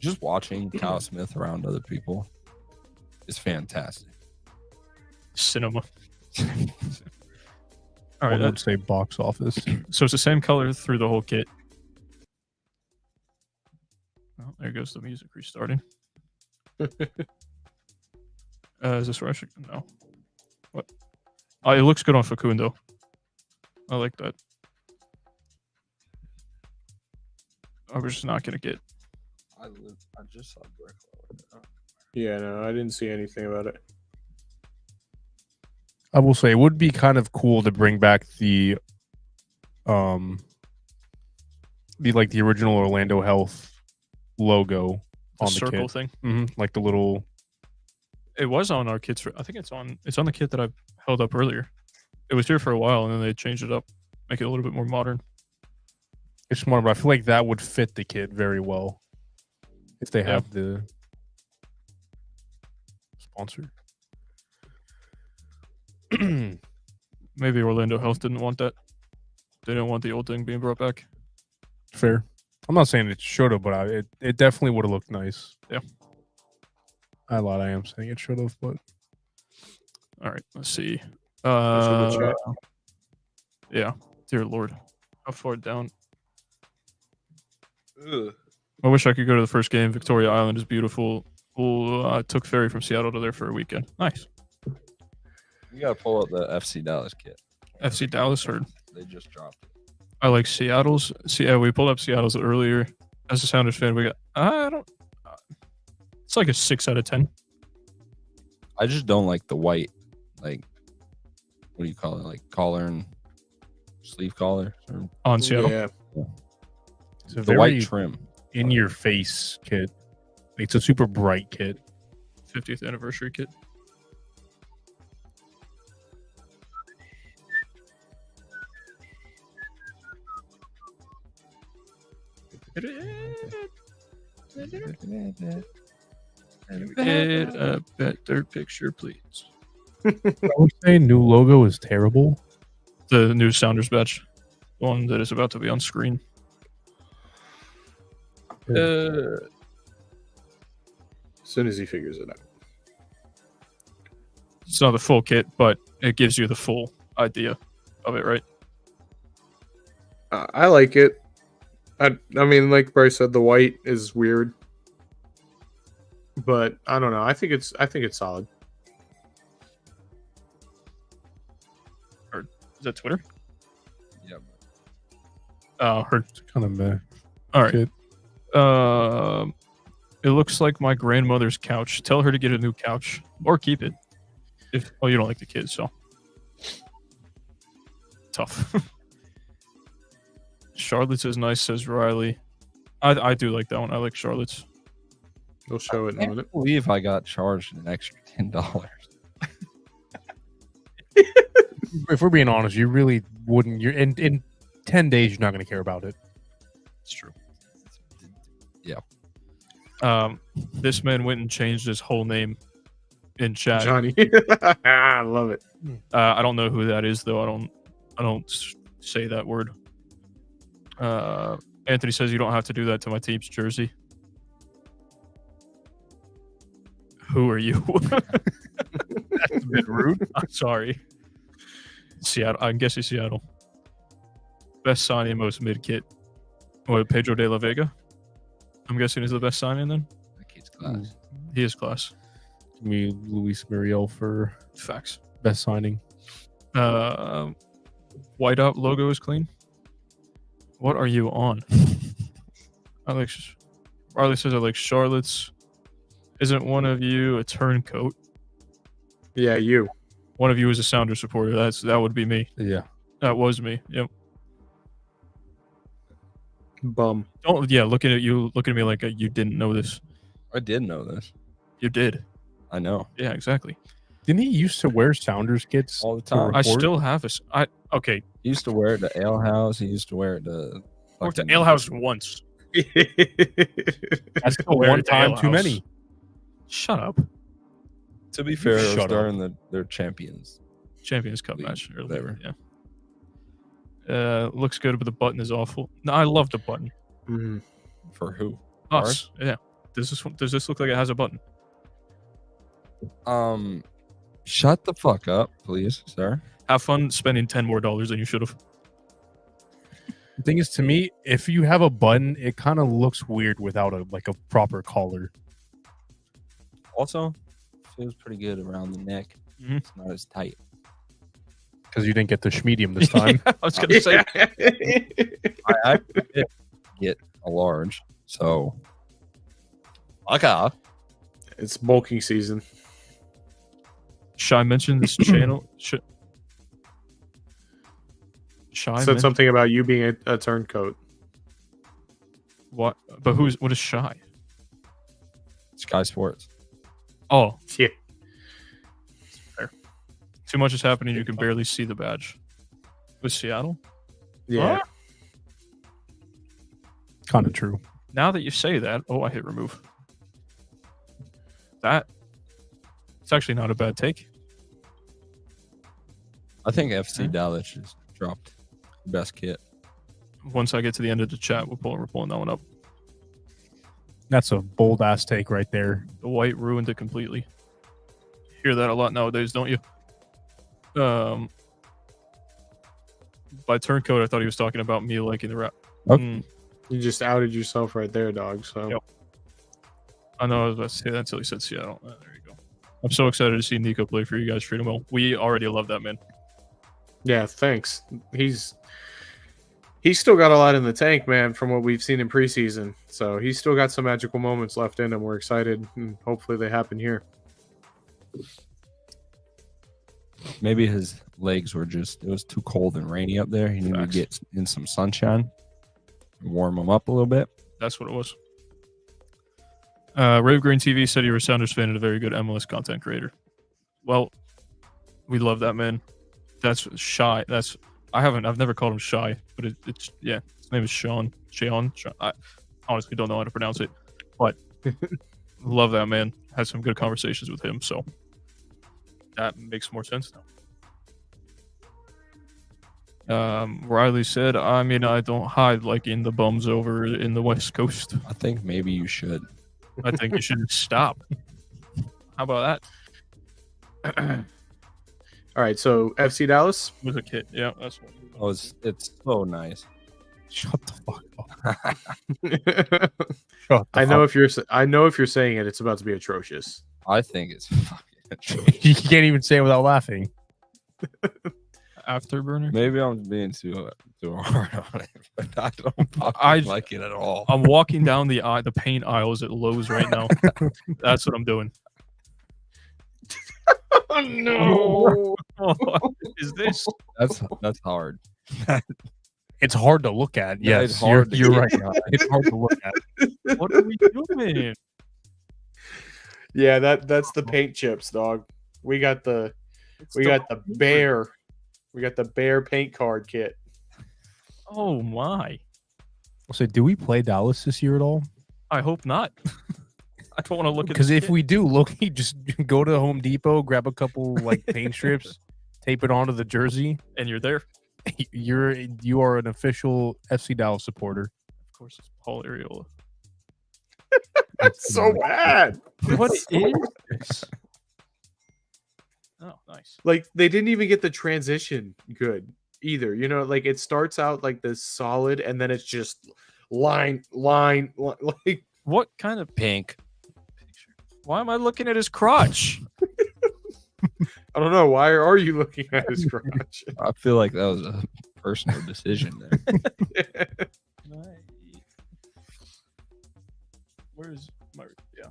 Just watching Kyle Smith around other people is fantastic. Cinema. All One right, would say box office. so it's the same color through the whole kit. Oh, there goes the music restarting. Is this where I should? No. What? Oh, it looks good on Facundo. I like that. I was just not gonna get. I just saw Brick. Yeah, no, I didn't see anything about it. I will say it would be kind of cool to bring back the original Orlando Health logo The on the circle kit. thing. Like the little. It was on our kits. I think it's on the kit that I held up earlier. It was here for a while, and then they changed it up, make it a little bit more modern. It's smart, but I feel like that would fit the kit very well if they have the sponsor. Maybe Orlando Health didn't want that. They didn't want the old thing being brought back. Fair. I'm not saying it should have, but it definitely would have looked nice. Yeah. I lied. I am saying it should have, but All right, let's see. chat. Yeah, dear Lord, how far down? I wish I could go to the first game. Victoria Island is beautiful. Took ferry from Seattle to there for a weekend. Nice. You gotta pull up the FC Dallas kit. FC Dallas, or They just dropped it. I like Seattle's. Yeah, we pulled up Seattle's earlier. As a Sounders fan, we got. I don't. It's like a 6 out of 10. I just don't like the white, like, what do you call it? Like collar and sleeve collar, or On Seattle. Yeah. it's a the white very trim. in your face kit. It's a super bright kit. 50th anniversary kit. Can we get a better picture, please? I would say new logo is terrible. The new Sounders badge, the one that is about to be on screen. As soon as he figures it out. It's not the full kit, but it gives you the full idea of it, right? I like it. I mean, like Bryce said, the white is weird, but I don't know. I think it's solid. Is that Twitter? Yeah. Heard. It's kind of meh. All right. Kit. It looks like my grandmother's couch. Tell her to get a new couch or keep it. If you don't like the kids, so tough. Charlotte's is nice, says Riley. I do like that one. I like Charlotte's. We'll show it I on it. can't believe I got charged an extra $10. If we're being honest, you really wouldn't. You're in 10 days, you're not going to care about it. It's true. This man went and changed his whole name in chat. Johnny. I love it. I don't know who that is though. I don't say that word. Anthony says you don't have to do that to my team's jersey. Who are you? That's a bit rude. I'm sorry. Seattle. I'm guessing Seattle. Best signing, most mid kit. What, Pedro de la Vega? I'm guessing is the best signing then. That kid's class. He is class. Give me Luis Muriel for Facts. best signing. Whiteout logo is clean. What are you on? Riley says I like Charlotte's. Isn't one of you a turncoat? Yeah, you. One of you is a Sounder supporter. That would be me. Yeah. That was me. Yep. Bum. Don't. Yeah. Looking at you. Looking at me like you didn't know this. I did know this. You did. I know. Yeah. Exactly. Didn't he used to wear Sounders kits All the to time. I report? still have this. Okay. He used to wear it to Ale House. He used to wear it to. I worked at fucking- Ale House once. That's Still wear one it to time Ale too House. many. Shut up. To be fair, it was Shut up. during their champions. Champions Cup League, match earlier. whatever. Yeah. Looks good, but the button is awful. No, I love the button. Mhm. For who? Us. Yeah. Does this look like it has a button? Shut the fuck up, please, sir. Have fun spending $10 more than you should have. The thing is, to me, if you have a button, it kind of looks weird without a proper collar. Also, feels pretty good around the neck. Mhm. It's not as tight. Because you didn't get the medium this time. I was gonna say. I did get a large, so okay. It's bulking season. Shy mentioned this channel. Shy Said mentioned something about you being a turncoat. what? But what is Shy? Sky Sports. Oh, Yeah. too much is happening. You can barely see the badge. With Seattle? Yeah. Kind of true. Now that you say that, I hit remove. It's actually not a bad take. I think FC Dallas just dropped the best kit. Once I get to the end of the chat, we're pulling that one up. That's a bold ass take right there. The white ruined it completely. Hear that a lot nowadays, don't you? By turncoat, I thought he was talking about me liking the rap. Okay. You just outed yourself right there, dog. So Yep. I know I was about to say that until he said Seattle. There you go. I'm so excited to see Nico play for you guys, treat him well. We already love that man. yeah, thanks. He's still got a lot in the tank, man, from what we've seen in preseason. So he's still got some magical moments left in him. We're excited, and hopefully they happen here. Maybe his legs were it was too cold and rainy up there. He needed Facts. to get in some sunshine, warm them up a little bit. That's what it was. Rave Green TV said you were a Sounders fan and a very good MLS content creator. Well, we love that man. That's Shy. I've never called him Shy, but it's his name is Sean. I honestly don't know how to pronounce it, but love that man. Had some good conversations with him, so that makes more sense now. Riley said, I mean, I don't hide liking the bums over in the West Coast. I think maybe you should. I think you should stop. How about that? All right, so FC Dallas. With a kid. Yeah, that's what. Oh, it's so nice. Shut the fuck up. Shut the I know fuck if you're saying it, it's about to be atrocious. I think it's fucking. You can't even say it without laughing. Afterburner? Maybe I'm being too hard on it, but I don't I- like it at all. I'm walking down the paint aisles at Lowe's right now. That's what I'm doing. Oh no! What is this? That's hard. It's hard to look at. Yeah, Yes, it's hard to you're get right. It's hard to look at. What are we doing? Yeah, that's the paint chips, dog. We got the bear. We got the bear paint card kit. Oh my! So, do we play Dallas this year at all? I hope not. I don't want to look at Because this if kit. we do, Loki, just go to Home Depot, grab a couple like paint strips, tape it onto the jersey. and you're there. You are an official FC Dallas supporter. Of course, it's Paul Areola. That's so bad. What is this? Oh, nice. Like they didn't even get the transition good either. You know, like it starts out like this solid, and then it's just line. Like What kind of Pink. Why am I looking at his crotch? I don't know. Why are you looking at his crotch? I feel like that was a personal decision there. Where's my? Yeah.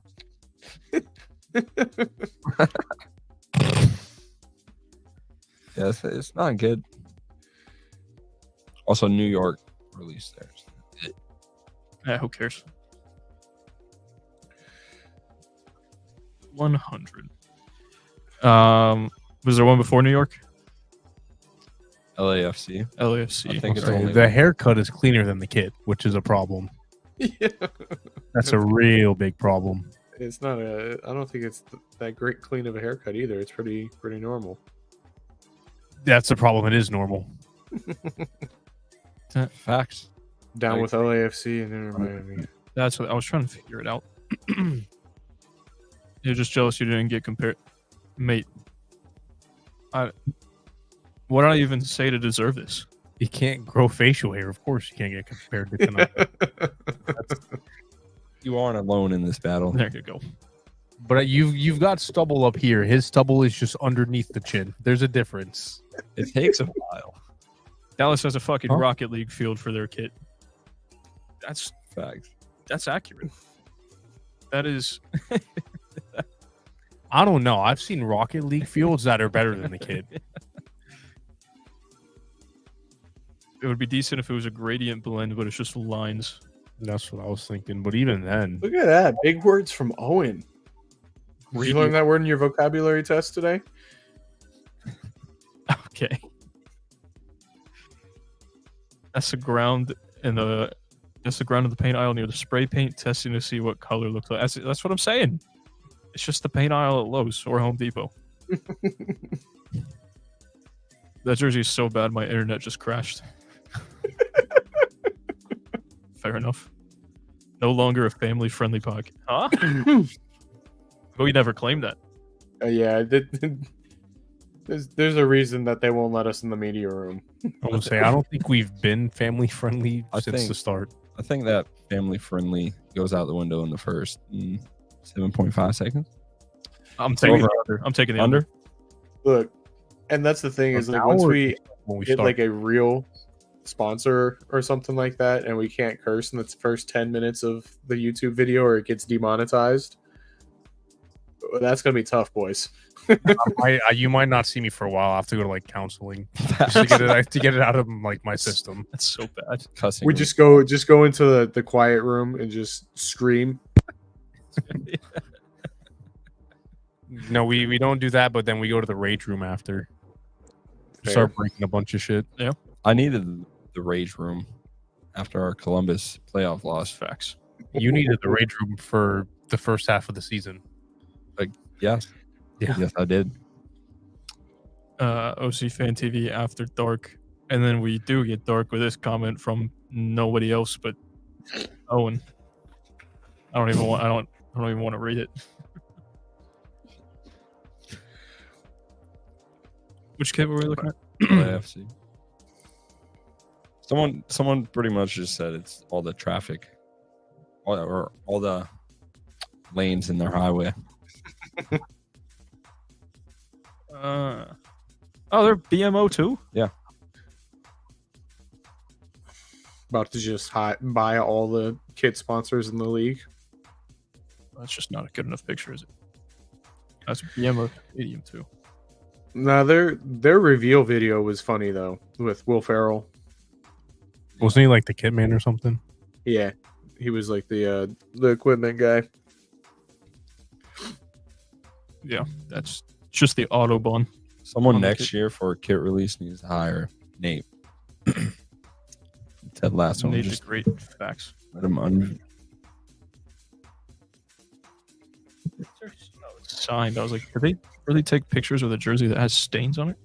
Yeah, it's not good. Also, New York released theirs. Yeah, who cares? 100. Was there one before New York? LAFC. LAFC. I think it's Okay, only the haircut is cleaner than the kit, which is a problem. Yeah. That's a real big problem. It's not a. I don't think it's that great clean of a haircut either. It's pretty normal. That's the problem. It is normal. facts. Down I with LAFC and Inter Miami. That's what I was trying to figure it out. You're just jealous you didn't get compared, mate. What did I even say to deserve this? You can't grow facial hair. Of course, you can't get compared to Canelo. You aren't alone in this battle. There you go. But you've got stubble up here. His stubble is just underneath the chin. There's a difference. It takes a while. Dallas has a fucking Huh? Rocket League field for their kit. Facts. That's accurate. That is. I don't know. I've seen Rocket League fields that are better than the kid. It would be decent if it was a gradient blend, but it's just lines. That's what I was thinking. But even then, Look at that. Big words from Owen. Did you learn that word in your vocabulary test today? Okay. That's the ground in the. That's the ground of the paint aisle near the spray paint, testing to see what color looks like. That's what I'm saying. It's just the paint aisle at Lowe's or Home Depot. That jersey is so bad, my internet just crashed. Fair enough. No longer a family-friendly podcast. Huh? But we never claimed that. Yeah. There's a reason that they won't let us in the media room. I will say I don't think we've been family friendly I since think- the start. I think that family friendly goes out the window in the first 7.5 seconds. I'm taking Over. the under. I'm taking the Under? under. Look, and that's the thing is like Now once or we When we get start, like a real sponsor or something like that, and we can't curse in the first 10 minutes of the YouTube video, or it gets demonetized. That's gonna be tough, boys. you might not see me for a while. I have to go to like counseling just to get it out of like my system. That's so bad. Cussing. We just go into the quiet room and just scream. No, we don't do that. But then we go to the rage room after. Fair. Start breaking a bunch of shit. I needed the rage room after our Columbus playoff loss. Facts. You needed the rage room for the first half of the season. Yes. Yeah. Yes, I did. OC Fan TV after dark, and then we do get dark with this comment from nobody else but Owen. I don't even want to read it. Which kid were we looking at? LAFC. Someone pretty much just said it's all the traffic, or all the lanes in their highway. They're BMO too. About to just buy all the kit sponsors in the league. That's just not a good enough picture, is it? That's BMO Stadium too. No, their reveal video was funny though, with Will Ferrell. Wasn't he like the kit man or something? Yeah, he was like the equipment guy. Yeah, that's just the Autobahn. Someone On the next kit. year for a kit release needs to hire Nate. Ted Lasso. Made Just the great facts. let him Signed. I was like, did they really take pictures of the jersey that has stains on it?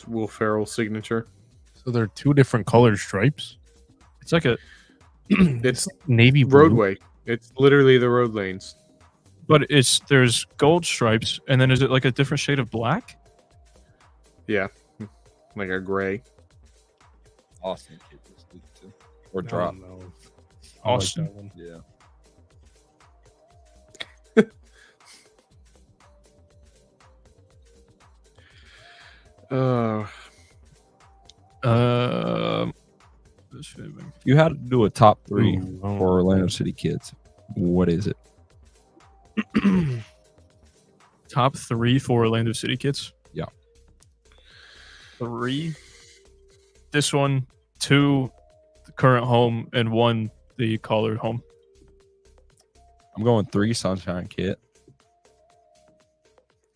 Will Ferrell signature. So they're two different colored stripes. It's like a, It's Navy blue. roadway. It's literally the road lanes. but there's gold stripes, and then is it like a different shade of black? Yeah, like a gray. Austin kit this week too. Or I drop. don't know. Austin. I like that one. Yeah. Uh, If you had to do a top 3 Ooh, oh. for Orlando City kids, what is it? Top 3 for Orlando City kids. Yeah. 3. This one, 2, the current home, and 1, the collared home. I'm going 3 Sunshine kit.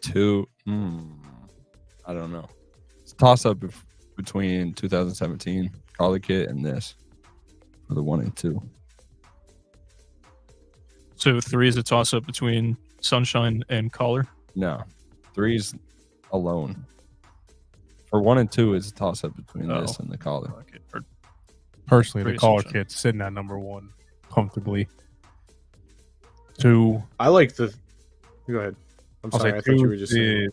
2, I don't know. It's a toss up between 2017 collar kit and this for the 1 and 2. So 3 is a toss up between Sunshine and collar. No, 3's alone. For 1 and 2 is a toss up between this and the collar. Okay. Or Personally, the Pretty collar sunshine. kit's sitting at number 1 comfortably. 2. I like the. Go ahead. I'm I'll sorry. say I thought you 2 were just saying.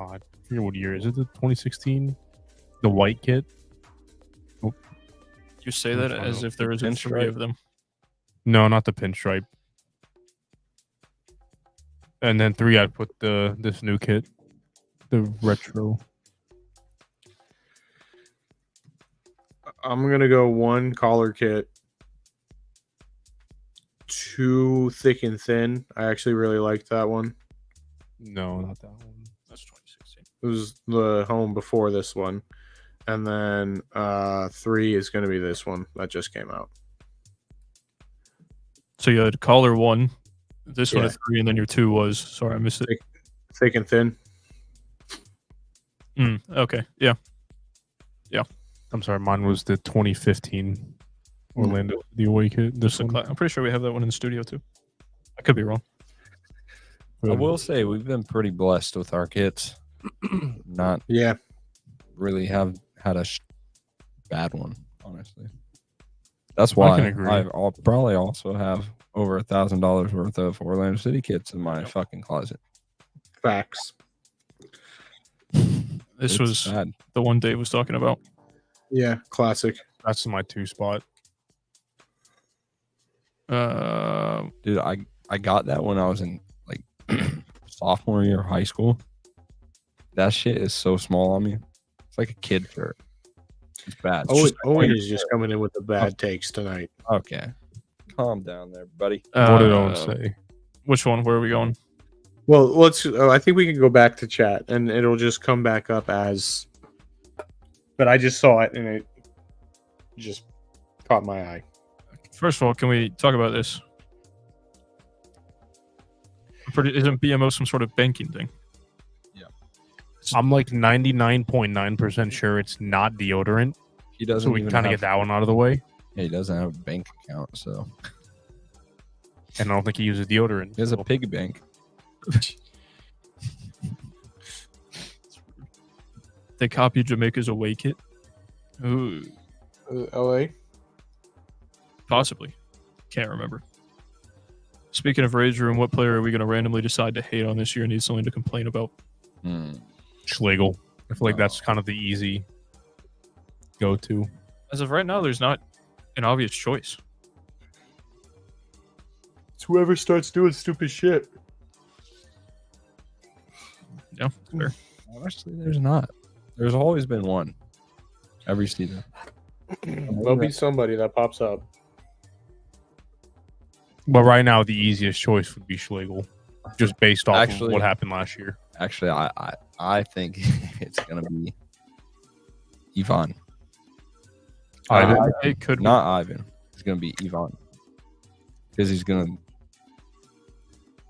I forget what year is it? The 2016, the white kit. you say that Which one? as if there isn't 3 Pinstripe? of them. No, not the pinstripe. And then 3, I'd put this new kit, the retro. I'm gonna go 1 collar kit, 2 thick and thin. I actually really liked that one. No, not that one. That's 2016. It was the home before this one, and then 3 is gonna be this one that just came out. So you had collar 1, this one Yeah. a 3, and then your 2 was. Sorry, I missed it. Thick and thin. Okay. Yeah. I'm sorry, mine was the 2015 Orlando the away kit. This one. I'm pretty sure we have that one in the studio too. I could be wrong. I will say we've been pretty blessed with our kits. Not Yeah. really have had a bad one, honestly. That's I why can agree. I'll probably also have over $1,000 worth of Orlando City kits in my fucking closet. Facts. This It's was sad. the one Dave was talking about. Yeah. Classic. That's my 2 spot. Dude, I got that when I was in like sophomore year of high school. That shit is so small on me. It's like a kid shirt. It's bad. It's just- Owen is just coming in with the bad takes tonight. okay. Calm down there, buddy. What did Owen say? Which one? Where are we going? Well, let's. I think we can go back to chat, and it'll just come back up as. But I just saw it, and it just caught my eye. First of all, can we talk about this? Isn't BMO some sort of banking thing? I'm like 99.9% sure it's not deodorant. He doesn't So we can even kind of have, get that one out of the way. Yeah, he doesn't have a bank account, so And I don't think he uses deodorant. he has a so- piggy bank. They copied Jamaica's away kit. Ooh, LA. possibly. Can't remember. Speaking of Rage Room, what player are we going to randomly decide to hate on this year and need something to complain about? Schlegel. I feel like that's kind of the easy go-to. As of right now, there's not an obvious choice. It's whoever starts doing stupid shit. Yeah, fair. Honestly, there's not. There's always been one every season. There'll be somebody that pops up. But right now, the easiest choice would be Schlegel, just based off Actually- of what happened last year. Actually, I think it's gonna be Ivan. It could Not Ivan. It's gonna be Ivan because he's gonna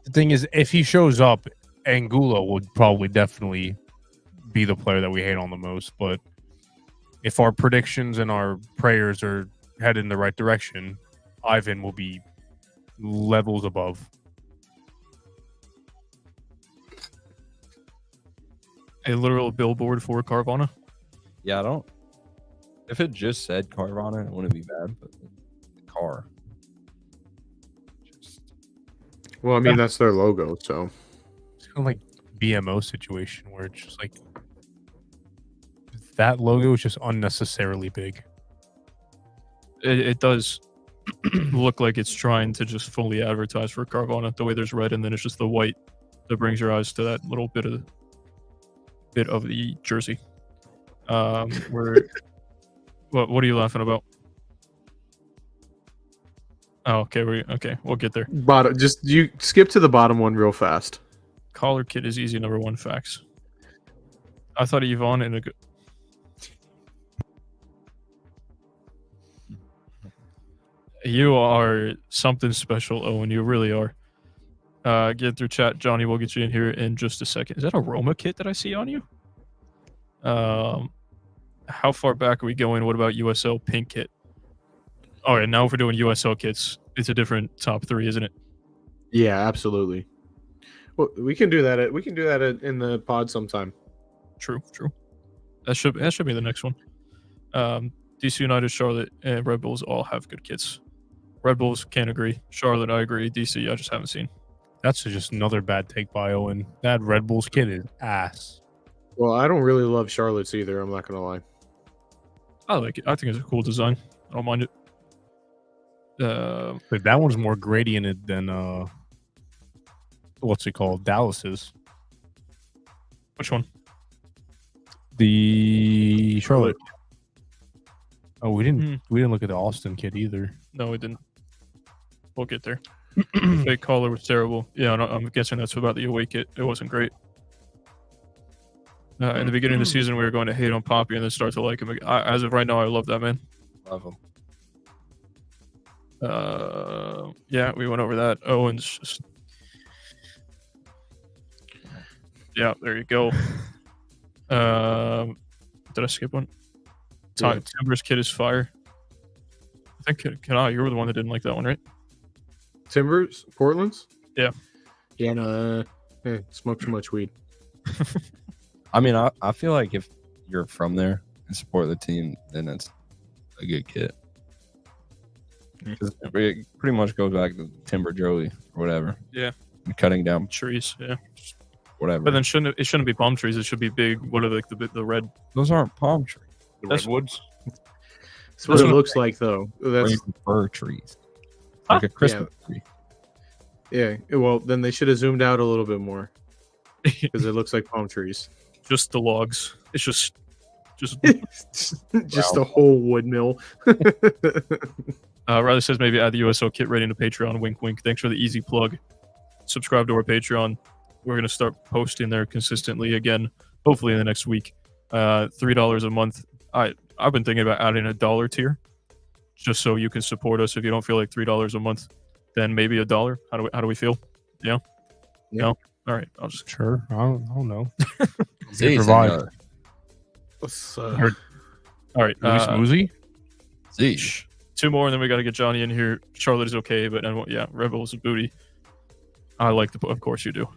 The thing is, if he shows up, Angulo would probably definitely be the player that we hate on the most. But if our predictions and our prayers are headed in the right direction, Ivan will be levels above. A literal billboard for Carvana. Yeah, I don't. If it just said Carvana, it wouldn't be bad. But the car. Well, I mean, that's their logo, so. It's kind of like BMO situation where it's just like that logo is just unnecessarily big. It does look like it's trying to just fully advertise for Carvana. The way there's red and then it's just the white that brings your eyes to that little bit of the jersey. Where what are you laughing about? Oh, okay. We'll get there. Bottom, just you skip to the bottom one real fast. Collar kit is easy. Number 1 facts. I thought Yvonne in a good. You are something special, Owen. You really are. Get through chat, Johnny. We'll get you in here in just a second. Is that a Roma kit that I see on you? How far back are we going? What about USL pink kit? All right, now if we're doing USL kits, it's a different top 3, isn't it? Yeah, absolutely. Well, we can do that. We can do that in the pod sometime. True. That should be the next one. DC United, Charlotte, and Red Bulls all have good kits. Red Bulls can't agree. Charlotte, I agree. DC, I just haven't seen. That's just another bad take by Owen. That Red Bulls kid is ass. Well, I don't really love Charlotte's either. I'm not gonna lie. I like it. I think it's a cool design. I don't mind it. But that one's more gradient than what's it called? Dallas's. Which one? The Charlotte. Oh, we didn't look at the Austin kid either. No, we didn't. We'll get there. Fake collar was terrible. Yeah, I'm guessing that's about the away kit. It wasn't great. In the beginning of the season, we were going to hate on Poppy and then start to like him. As of right now, I love that man. Love him. Yeah, we went over that. Owen's just. Yeah, there you go. Did I skip one? Yeah. Timbers kid is fire. I think you were the one that didn't like that one, right? Timbers, Portland's. Yeah. Yeah, no, smoke too much weed. I mean, I feel like if you're from there and support the team, then it's a good kit. 'Cause it pretty much goes back to Timber Joey or whatever. Yeah. And cutting down Trees, yeah. whatever. But then it shouldn't be palm trees. It should be big. What are the red? Those aren't palm trees. The That's- redwoods. That's what it looks like, though. Or That's even fir trees. Like a Christmas tree. yeah. Well, then they should have zoomed out a little bit more because it looks like palm trees. Just the logs. It's just Just a whole wood mill. Riley says maybe add the USO kit rating to Patreon. Wink, wink. Thanks for the easy plug. Subscribe to our Patreon. We're going to start posting there consistently again, hopefully in the next week. $3 a month. I've been thinking about adding a $1 tier just so you can support us. If you don't feel like $3 a month, then maybe $1. How do we feel? Yeah? Yeah. No? All right. I'll just. Sure. I don't know. Sí, provide. señor. All right. Louis Smoothie? Zeesh. 2 more, and then we got to get Johnny in here. Charlotte is okay, but yeah, Rebels and Booty. I like of course you do.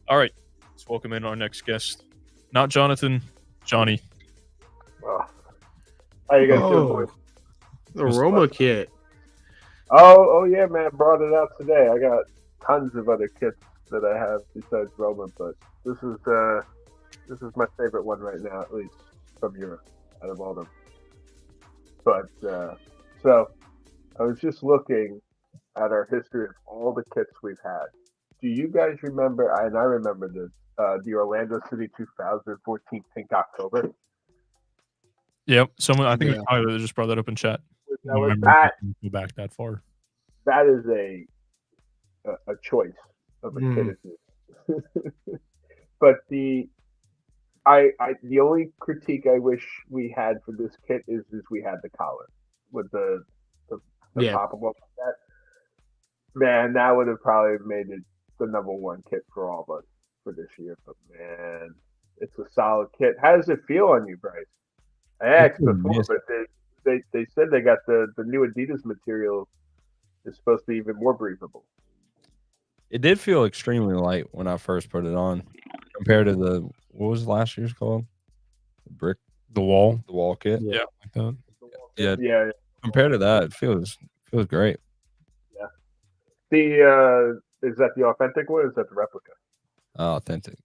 All right, let's welcome in our next guest. Not Jonathan, Johnny. Oh. How you guys doing, boys? The Roma kit. Oh yeah, man, brought it out today. I got tons of other kits that I have besides Roma, but this is my favorite one right now, at least from Europe, out of all of them. But so I was just looking at our history of all the kits we've had. Do you guys remember? And I remember this. The Orlando City 2014 Pink October. Yep. Someone, I think it was Tyler that just brought that up in chat. Now, Remember that go back that far. that is a choice of a kit. But the only critique I wish we had for this kit is we had the collar with the Yeah. pop-up like that. Man, that would have probably made it the number one kit for all of us for this year. But man, it's a solid kit. How does it feel on you, Bryce? I asked before, but they said they got the new Adidas material is supposed to be even more breathable. It did feel extremely light when I first put it on, compared to the what was last year's called, the wall kit. Yeah. like that. Yeah. Compared to that, it feels great. Yeah. The is that the authentic one? Or is that the replica? Authentic.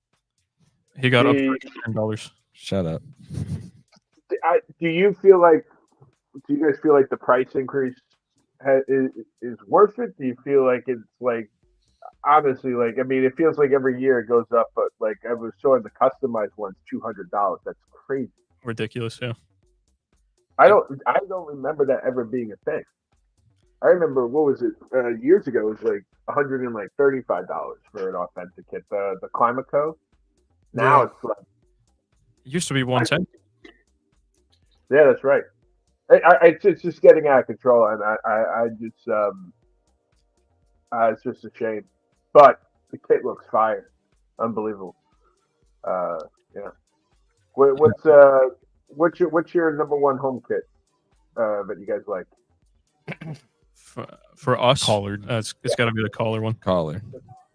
He got up for $10. Shut up. Do you feel like? Do you guys feel like the price increase is worth it? Do you feel like it's like honestly, like I mean, it feels like every year it goes up, but like I was showing the customized ones $200. That's crazy. Ridiculous, yeah. I don't remember that ever being a thing. I remember what was it years ago? It was like $135 for an authentic kit, the Climaco. Now it's like It used to be 110. yeah, that's right. It's just getting out of control, and I just it's just a shame. But the kit looks fire, unbelievable. Yeah. What's your number one home kit that you guys like? For us, Collared. it's got to be the collar one. Collar.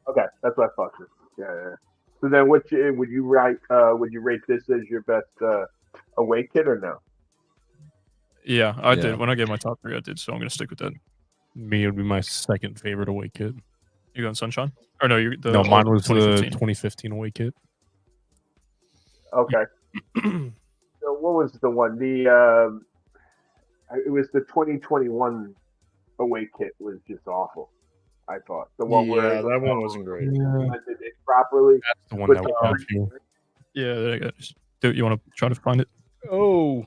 Okay, that's what I thought. Yeah. So then, would you rate this as your best away kit or no? Yeah, I did. When I gave my top 3, I did. So I'm gonna stick with that. Me, it would be my second favorite away kit. You going Sunshine? Or no, no, mine was the 2015. 2015 away kit. Okay. So what was the one? It was the 2021 away kit was just awful. I thought the one where that one wasn't great. blended it properly. That's the one with that the would you. Yeah, there you go. Do you want to try to find it? Oh,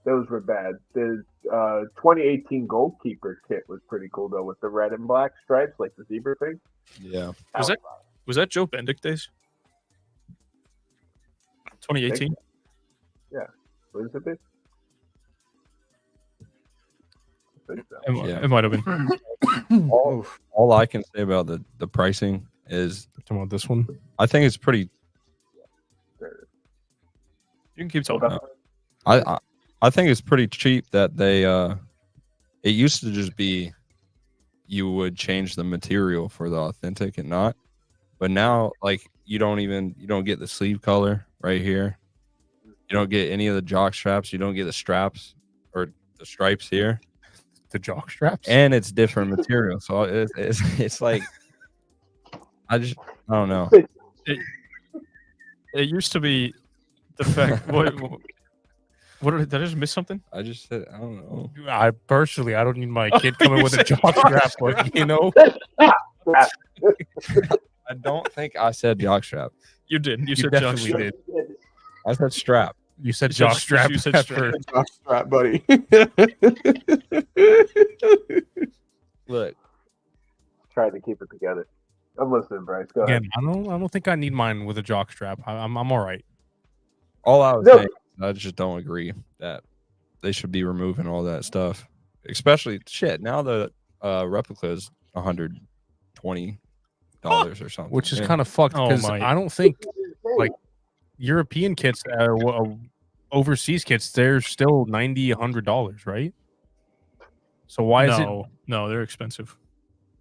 those were bad. The 2018 Goalkeeper kit was pretty cool though, with the red and black stripes, like the zebra thing. Yeah. Was that Joe Bendick days? 2018. Yeah. What is it? Be? I think so. It might have been. All I can say about the pricing is talking about this one. I think it's pretty. You can keep talking. I think it's pretty cheap that they it used to just be you would change the material for the authentic and not, but now like you don't get the sleeve color right here, you don't get any of the jock straps, you don't get the straps or the stripes here, the jock straps, and it's different material, so it's like I don't know. It used to be the fact what did I just miss something? I just said I don't know. I don't need my kid coming with a jock strap, but you know. I don't think I said jock strap. You did. You said definitely jock strap. did. I said strap. You said jock strap. You said at strap. first. Jock strap, buddy. Look, Trying to keep it together. I'm listening, Bryce. Go ahead. Again, I don't think I need mine with a jock strap. I'm all right. all I was No. saying, I just don't agree that they should be removing all that stuff. Especially shit. Now the replica is $120 or something, Which is Yeah. kind of fucked Oh because my. I don't think like European kits, overseas kits, they're still $90, $100, right? So why is it No, they're expensive.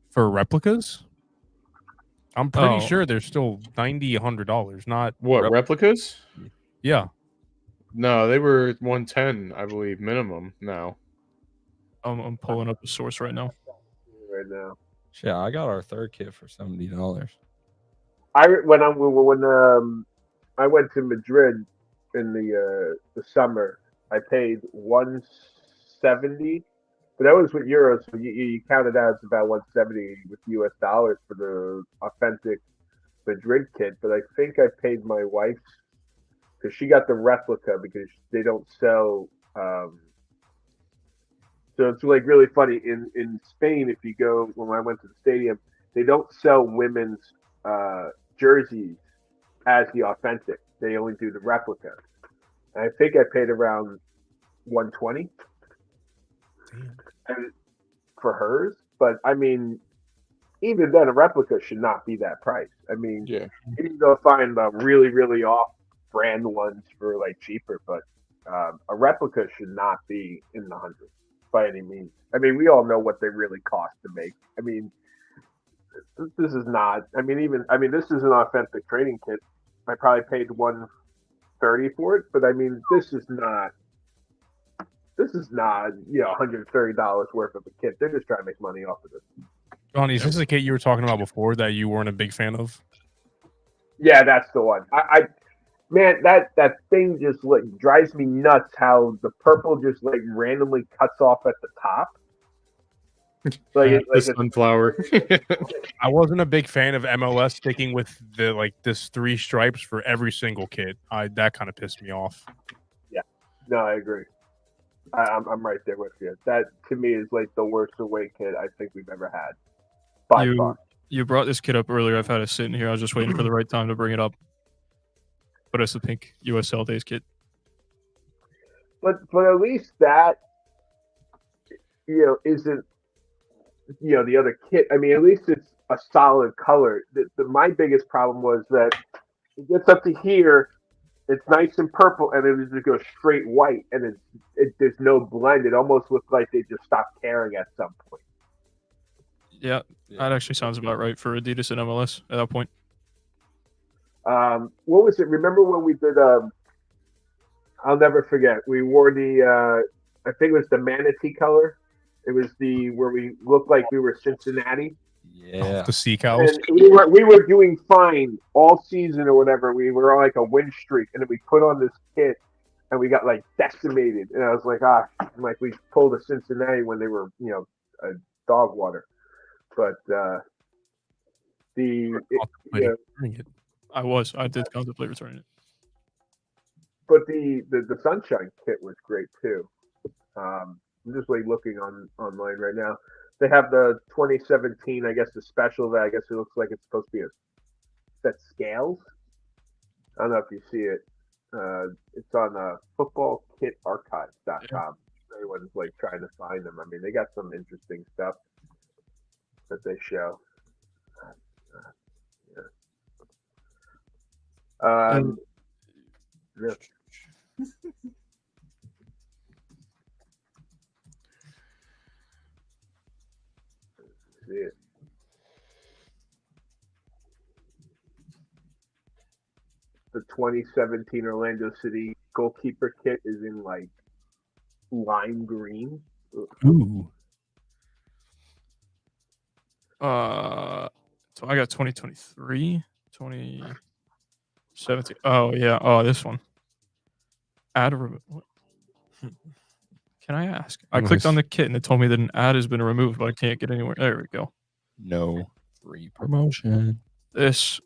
for replicas? I'm pretty Oh. sure they're still $90, $100. Not What, replicas? yeah. No, they were 110, I believe, minimum now. I'm pulling up the source right now. Right now. Shit, I got our third kit for $70. When I went to Madrid in the summer, I paid 170, but that was with euros. So you count it out as about 170 with US dollars for the authentic Madrid kit. But I think I paid my wife's because she got the replica because they don't sell. So it's like really funny in Spain. If you go when I went to the stadium, they don't sell women's jerseys as the authentic. They only do the replica. And I think I paid around 120. And for hers. But I mean, even then, a replica should not be that price. I mean, Yeah. you can go find really, really off-brand ones for like cheaper, but a replica should not be in the hundreds by any means. I mean, we all know what they really cost to make. I mean, this is not. I mean, this is an authentic training kit. I probably paid $130 for it, but I mean, this is not. $130 worth of a kit. They're just trying to make money off of this. Johnny, is this the kit you were talking about before that you weren't a big fan of? Yeah, that's the one. Man, that thing just like drives me nuts. How the purple just like randomly cuts off at the top. The sunflower. I wasn't a big fan of MLS sticking with this 3 stripes for every single kit. That kind of pissed me off. Yeah, no, I agree. I'm right there with you. That to me is like the worst away kit I think we've ever had. By far. You brought this kit up earlier. I've had it sitting here. I was just waiting for the right time to bring it up. But it's the pink USL Days kit. But at least that isn't the other kit. I mean, at least it's a solid color. My biggest problem was that it gets up to here, it's nice and purple, and then it just goes straight white, and there's no blend. It almost looks like they just stopped caring at some point. Yeah, that actually sounds about right for Adidas and MLS at that point. What was it? Remember when we did? I'll never forget. We wore the. I think it was the manatee color. It was where we looked like we were Cincinnati. Yeah, the sea cows. And we were doing fine all season or whatever. We were on like a win streak, and then we put on this kit, and we got like decimated. And I was like, like we pulled a Cincinnati when they were, dog water. But I did contemplate returning it. But the Sunshine kit was great too. I'm just like looking online right now. They have the 2017, I guess the special that I guess it looks like it's supposed to be a set scales. I don't know if you see it. It's on footballkitarchives.com. Everyone's like trying to find them. I mean, they got some interesting stuff that they show. Yeah. See it. The 2017 Orlando City goalkeeper kit is in like lime green. Ooh. So I got 2023, 2017. Oh yeah. Oh, this one. Add a what? Can I ask? I clicked on the kit and it told me that an ad has been removed, but I can't get anywhere. There we go. No free promotion. This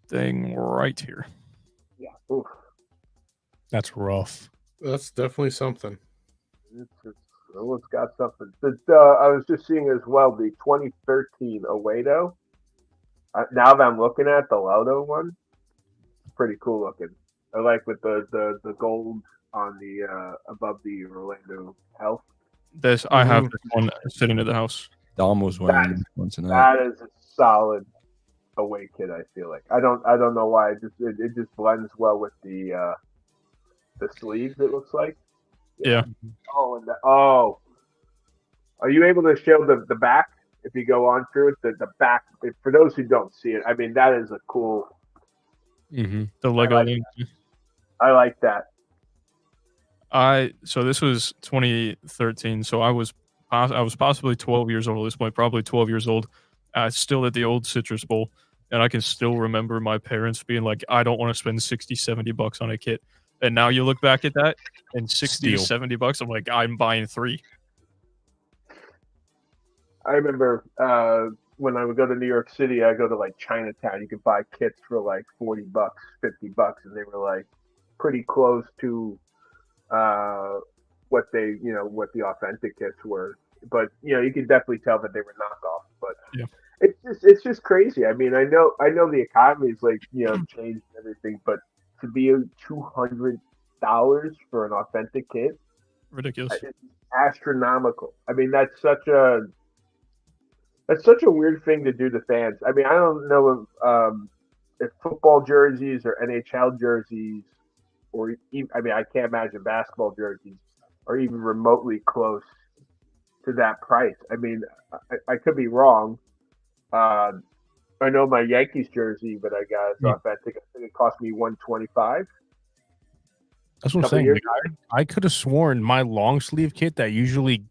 thing right here. Yeah. Oof. That's rough. That's definitely something. It's got something. I was just seeing as well the 2013 Awedo. Now that I'm looking at the Laudo one, pretty cool looking. I like with the gold on the above the Orlando Health. I have this one sitting at the house. Dom was wearing this one tonight. That is a solid away kit. I feel like I don't know why it just blends well with the sleeves. It looks like. Yeah. Are you able to show the back if you go on through it? The back, for those who don't see it, I mean that is a cool. Mm-hmm. The Lego link. I like that. So this was 2013. So I was possibly 12 years old at this point, probably 12 years old, still at the old Citrus Bowl. And I can still remember my parents being like, I don't want to spend $60-$70 on a kit. And now you look back at that and $60 to $70, I'm like, I'm buying 3. I remember when I would go to New York City, I go to like Chinatown. You could buy kits for like $40, $50, and they were like pretty close to what the authentic kits were. But you could definitely tell that they were knockoff. But yeah, it's just crazy. I mean, I know the economy is like changed and everything, but to be $200 for an authentic kit, ridiculous. astronomical. I mean, that's such a weird thing to do to fans. I mean, I don't know if football jerseys or NHL jerseys, or even, I mean, I can't imagine basketball jerseys are even remotely close to that price. I mean, I could be wrong. I know my Yankees jersey, but I got it authentic. I think it cost me $125. That's what I'm saying. Like, I could have sworn my long sleeve kit that usually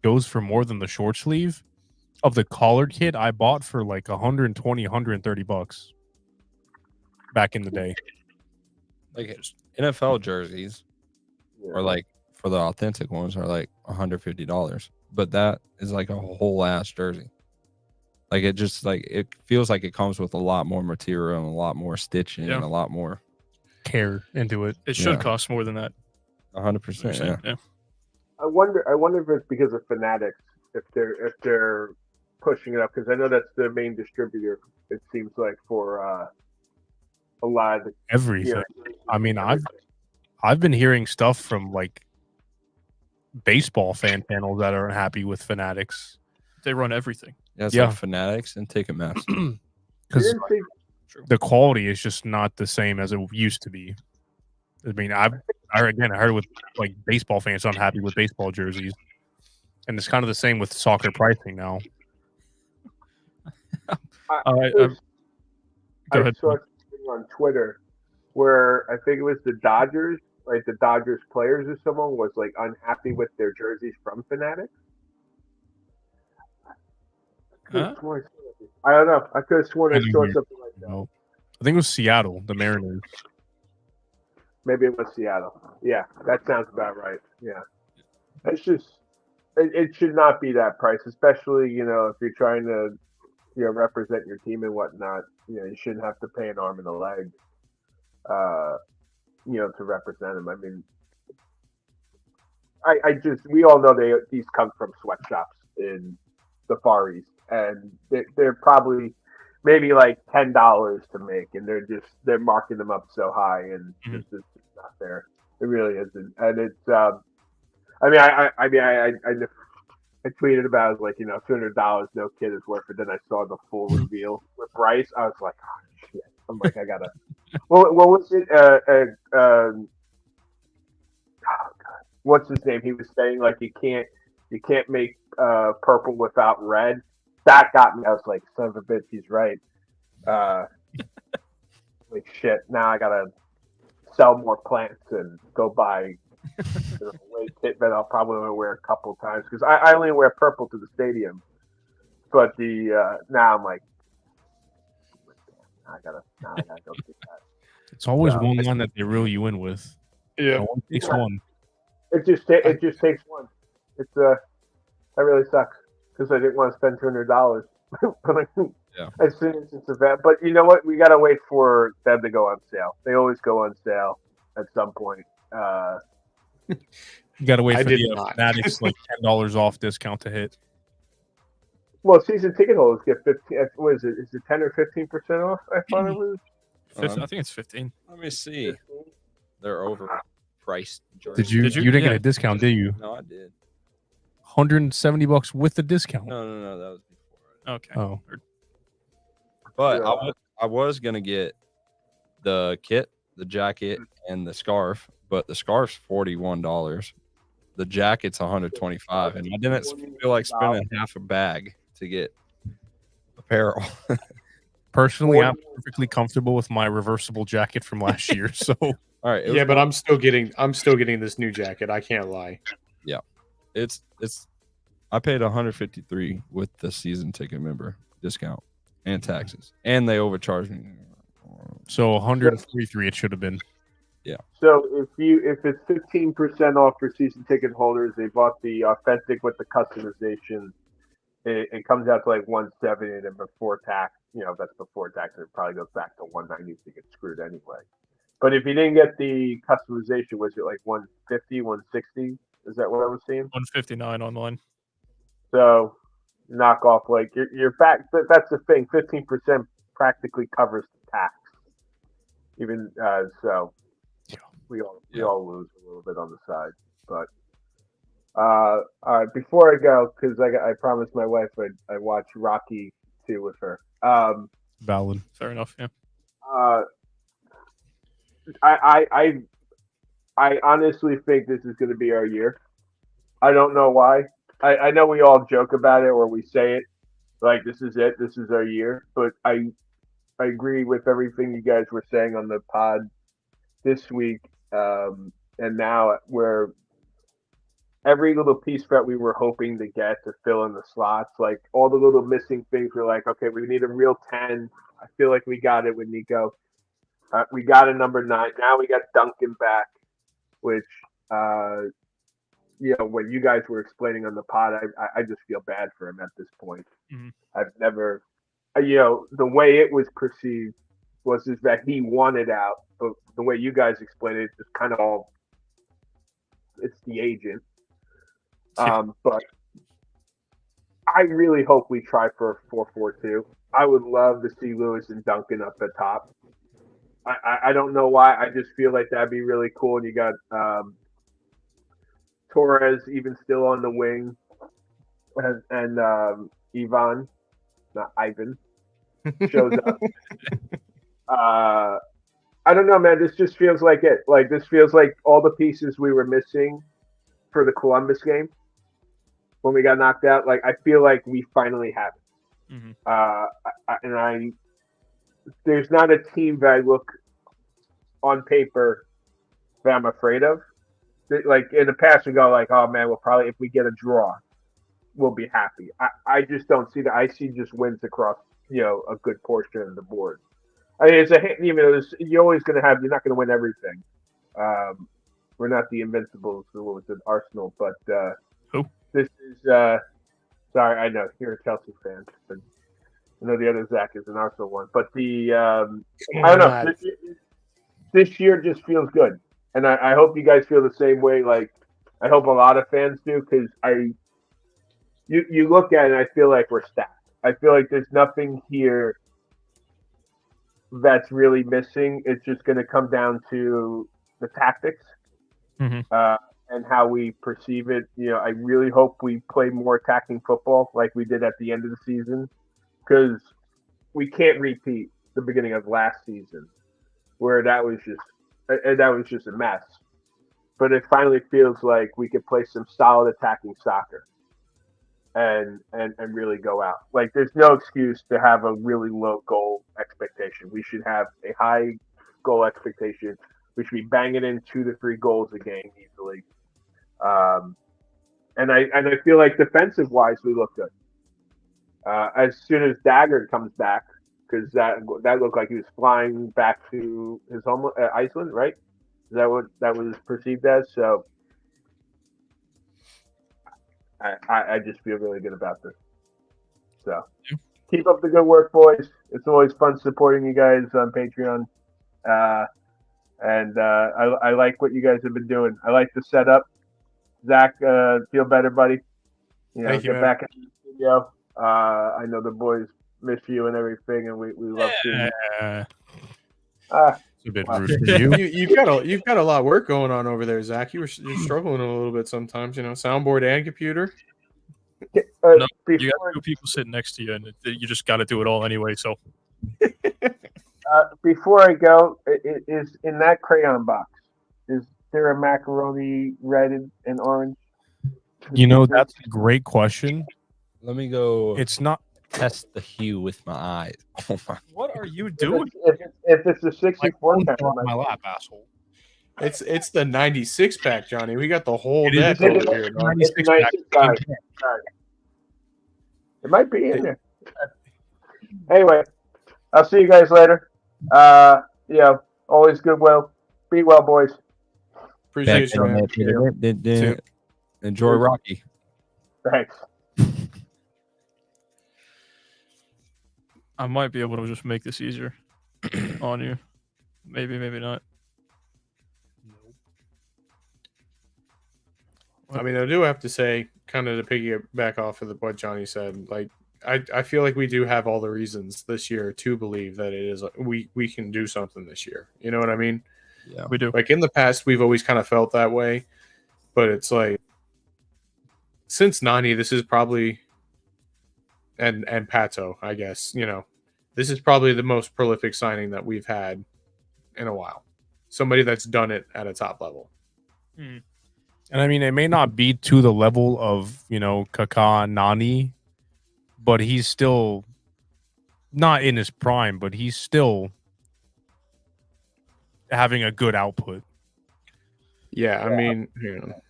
goes for more than the short sleeve of the collared kit I bought for like $120, $130 back in the day. Like NFL jerseys are like, for the authentic ones, are like $150, but that is like a whole ass jersey. Like it just like it feels like it comes with a lot more material and a lot more stitching and a lot more care into it. It should cost more than that. 100%. Yeah. I wonder if it's because of Fanatics, if they're pushing it up, because I know that's their main distributor. It seems like for a lot of the everything. I mean, I've been hearing stuff from like baseball fan panels that aren't happy with Fanatics. They run everything. Yeah, it's like Fanatics and Ticketmaster. Because the quality is just not the same as it used to be. I mean, I heard with like baseball fans unhappy with baseball jerseys, and it's kind of the same with soccer pricing now. Go ahead. I saw something on Twitter where I think it was the Dodgers, like the Dodgers players or someone was like unhappy with their jerseys from Fanatics. I don't know. I could have sworn I saw something like that. No. I think it was Seattle, the Mariners. Maybe it was Seattle. Yeah, that sounds about right. Yeah. It's just, it should not be that price, especially, if you're trying to, represent your team and whatnot. You shouldn't have to pay an arm and a leg, to represent them. I mean, we all know these come from sweatshops in the Far East, and they're probably maybe like $10 to make, and they're marking them up so high, and it's just not there. It really isn't, and it's. I tweeted about it, like, $200 no kid is worth it. Then I saw the full reveal with Bryce. I was like, oh shit! I'm like, I gotta. What was it? Oh God, what's his name? He was saying like you can't make purple without red. That got me. I was like, son of a bitch, he's right. Like shit. Now I gotta sell more plants and go buy weight kit that I'll probably only wear a couple times, because I only wear purple to the stadium. But now I'm like, I gotta go get that. It's always one line that they reel you in with. Yeah, one takes one. It just takes one. It's that really sucks, because I didn't want to spend $200. As soon as it's event, but you know what? We gotta wait for them to go on sale. They always go on sale at some point. You gotta wait for the Fanatics like $10 off discount to hit. Well, season ticket holders get 15. What is it? Is it 10 or 15% off? I thought it was. I think it's 15. Let me see. They're overpriced. Did you didn't get a discount, did you? No, I did. $170 with the discount. No, that was before. Okay. Oh. But I was gonna get the kit, the jacket, and the scarf, but the scarf's $41. The jacket's $125, and I didn't feel like spending half a bag to get apparel. Personally, I'm perfectly comfortable with my reversible jacket from last year. So all right, yeah, but I'm still getting this new jacket. I can't lie. Yeah, it's. I paid $153 with the season ticket member discount and taxes, and they overcharged me. So $143 it should have been. Yeah. So if it's 15% off for season ticket holders, they bought the authentic with the customization. It comes out to like $170, and before tax, that's before tax, it probably goes back to $190 to get screwed anyway. But if you didn't get the customization, was it like $150, $160? Is that what I was seeing? $159 online. So knock off like your back. That's the thing. 15% practically covers the tax. Even so, we all lose a little bit on the side, but All right, before I go, because I promised my wife I'd watch Rocky 2 with her. Valid. Fair enough. Yeah. I honestly think this is going to be our year. I don't know why. I know we all joke about it or we say it like this is it, this is our year. But I agree with everything you guys were saying on the pod this week, and now where every little piece that we were hoping to get to fill in the slots, like all the little missing things, we're like, okay, we need a real 10. I feel like we got it with Nico. We got a number 9. Now we got Duncan back, which, when you guys were explaining on the pod, I just feel bad for him at this point. Mhm. I've never, the way it was perceived was that he wanted out, but the way you guys explained it, it's kind of all, it's the agent. But I really hope we try for a 4-4-2. I would love to see Lewis and Duncan up at top. I don't know why. I just feel like that'd be really cool. And you got Torres even still on the wing, and Ivan, not Ivan, shows up. I don't know, man. This just feels like it. Like this feels like all the pieces we were missing for the Columbus game when we got knocked out. Like I feel like we finally have it. Mm-hmm. There's not a team that I look on paper that I'm afraid of. Like in the past, we go like, oh man, we'll probably, if we get a draw, we'll be happy. I just don't see that. I see just wins across, a good portion of the board. I mean, you're always going to have, you're not going to win everything. We're not the Invincibles, what was it, Arsenal, but who? This is, sorry, I know, you're a Chelsea fan, but I know the other Zach is an Arsenal one, but I don't know. This year just feels good, and I hope you guys feel the same way. Like I hope a lot of fans do, because you look at it, and I feel like we're stacked. I feel like there's nothing here that's really missing. It's just going to come down to the tactics and how we perceive it. I really hope we play more attacking football like we did at the end of the season, because we can't repeat the beginning of last season where that was just a mess. But it finally feels like we could play some solid attacking soccer and really go out. Like there's no excuse to have a really low goal expectation. We should have a high goal expectation. We should be banging in 2 to 3 goals a game easily. And I feel like defensive wise we look good. As soon as Dagger comes back, because that looked like he was flying back to his home, Iceland, right? Is that what that was perceived as? So I just feel really good about this. So keep up the good work, boys. It's always fun supporting you guys on Patreon. And I like what you guys have been doing. I like the setup. Zach, feel better, buddy. Thank you, get back in the studio. I know the boys miss you and everything, and we love seeing you. It's a bit rude for you. You've got a lot of work going on over there, Zach. You're struggling a little bit sometimes, soundboard and computer. No, you got 2 people sitting next to you, and you just got to do it all anyway. So, before I go, is in that crayon box, is there a macaroni red and orange? That's a great question. Let me go. It's not. Test the hue with my eyes. Oh my! what are you doing? If it's a 64 on pack, my lap, asshole. It's the 96 pack, Johnny. We got the whole It deck is over here. Man. 96 pack. It might be in there. Anyway, I'll see you guys later. Always goodwill. Be well, boys. Appreciate you, man. Enjoy Rocky. Thanks. I might be able to just make this easier on you. Maybe not. I mean, I do have to say, kind of to piggyback off of what Johnny said, like I feel like we do have all the reasons this year to believe that it is we can do something this year. You know what I mean? Yeah, we do. Like in the past, we've always kind of felt that way, but it's like since Nani, this is probably and Pato, I guess, this is probably the most prolific signing that we've had in a while. Somebody that's done it at a top level. And I mean, it may not be to the level of, Kaká and Nani, but he's still not in his prime, but he's still having a good output. Yeah, I mean,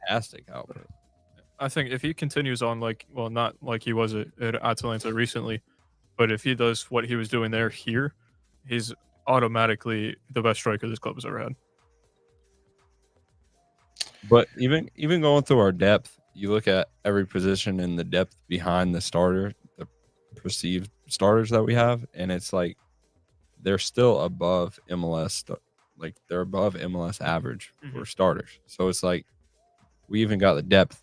Fantastic output. I think if he continues on not like he was at Atalanta recently, but if he does what he was doing there here, he's automatically the best striker this club has ever had. But even going through our depth, you look at every position and the depth behind the starter, the perceived starters that we have, and it's like they're still above MLS. Like they're above MLS average for starters. So it's like we even got the depth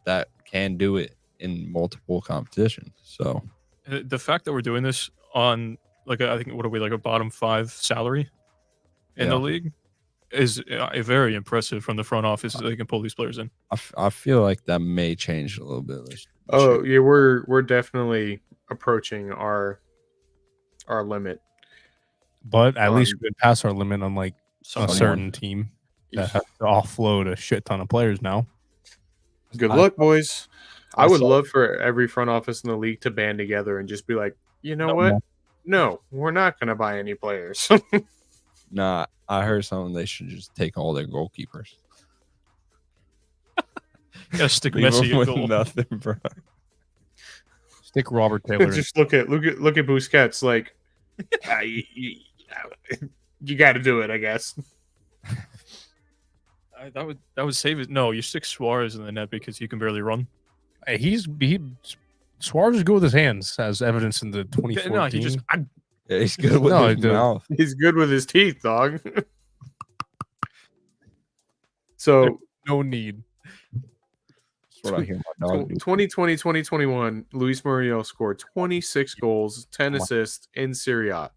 that can do it in multiple competitions. So the fact that we're doing this on I think what are we, like a bottom 5 salary in the league is very impressive from the front office. They can pull these players in. I feel like that may change a little bit. Yeah, we're definitely approaching our limit. But at least we could pass our limit on a Someone. certain team that has to offload a shit ton of players now. Good luck, boys. I would love for every front office in the league to band together and just be like, you know what? No, we're not going to buy any players. Nah, I heard something they should just take all their goalkeepers. Gotta stick Leave Messi them in with goal. nothing, bro. Stick Robert Taylor. Just look at Busquets. Like, you got to do it, I guess. That would save it. No, you stick Suarez in the net because he can barely run. Hey, Suarez is good with his hands, as evidenced in the 2014. No, he just Yeah, he's good with his mouth. He's good with his teeth, dog. So no need. That's what I hear my dog do. 2020, 2021, Luis Muriel scored 26 goals, 10 assists in Serie A.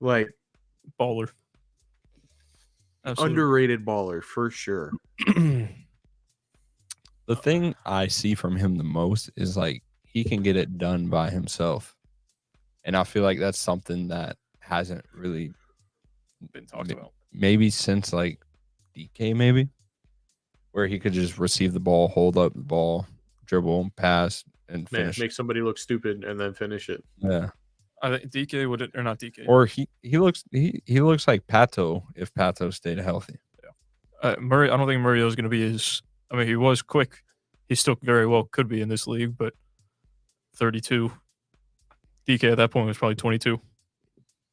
Like, baller. Absolutely. Underrated baller for sure. The thing I see from him the most is like he can get it done by himself. And I feel like that's something that hasn't really been talked about. Maybe since like DK, maybe, where he could just receive the ball, hold up the ball, dribble, pass, and finish. Make somebody look stupid and then finish it. Yeah. I think DK would, or not DK. Or he looks like Pato if Pato stayed healthy. Yeah. Murray. I don't think Muriel is going to be as. I mean, he was quick. He still very well could be in this league, but 32. DK at that point was probably 22.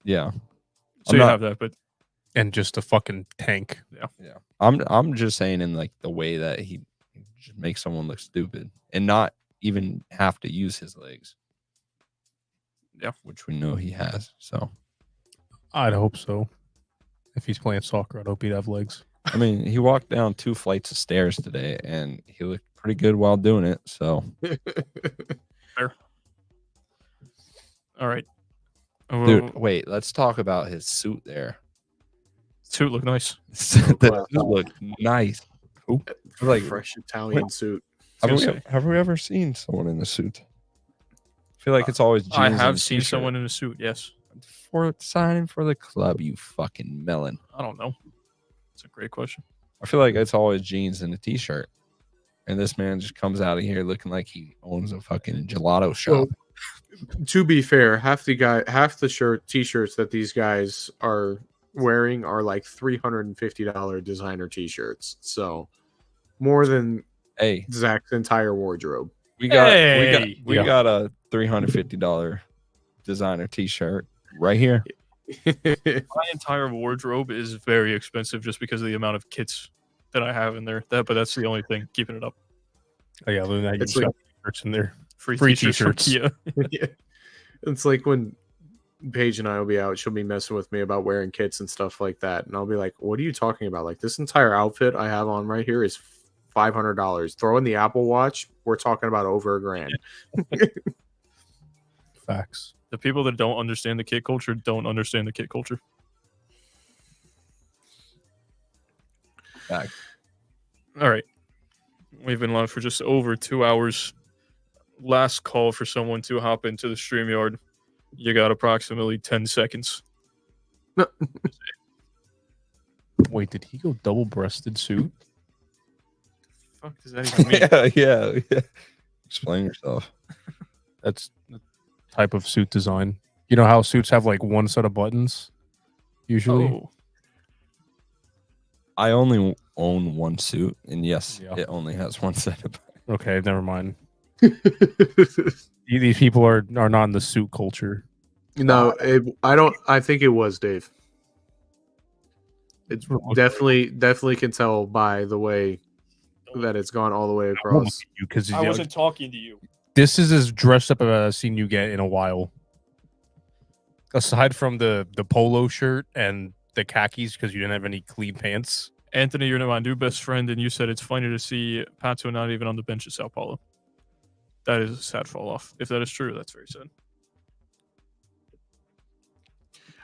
Yeah. So you have that, but and just a fucking tank. Yeah. I'm just saying in like the way that he just makes someone look stupid and not even have to use his legs. Yeah, which we know he has. So I'd hope so. If he's playing soccer, I'd hope he'd have legs. I mean, he walked down 2 flights of stairs today, and he looked pretty good while doing it. So, fair. All right, dude. Wait, let's talk about his suit there. Suit look nice. That suit look nice. Like fresh Italian suit. Have we ever seen someone in a suit? I feel like it's always jeans. I have seen someone in a suit. Yes, for signing for the club. You fucking melon. I don't know. It's a great question. I feel like it's always jeans and a t-shirt, and this man just comes out of here looking like he owns a fucking gelato shop. Well, to be fair, half the t-shirts that these guys are wearing are like $350 designer t-shirts. So more than Zach's entire wardrobe. We got a $350 designer t-shirt right here. My entire wardrobe is very expensive just because of the amount of kits that I have in there. But that's the only thing keeping it up. Oh yeah, look at that. You got t-shirts in there. Free t-shirts. Yeah. It's like when Paige and I will be out, she'll be messing with me about wearing kits and stuff like that, and I'll be like, "What are you talking about? Like this entire outfit I have on right here is $500. Throw in the Apple Watch, we're talking about over $1,000." Facts. The people that don't understand the kit culture don't understand the kit culture. Facts. All right. We've been live for just over 2 hours. Last call for someone to hop into the StreamYard. You got approximately 10 seconds. Wait, did he go double-breasted suit? Fuck does that even mean? yeah. Explain yourself. That's the type of suit design. You know how suits have like one set of buttons? Usually. Oh, I only own one suit, and yes, Yeah. it only has one set of. Okay, never mind. These people are not in the suit culture. No, I don't. I think it was Dave. It's definitely can tell by the way that it's gone all the way across. Because I wasn't talking to you. this is as dressed up as I've seen you get in a while. Aside from the polo shirt and the khakis, because you didn't have any clean pants. Anthony, you're my new best friend, and you said it's funny to see Pato not even on the bench at Sao Paulo. That is a sad fall off. If that is true, that's very sad.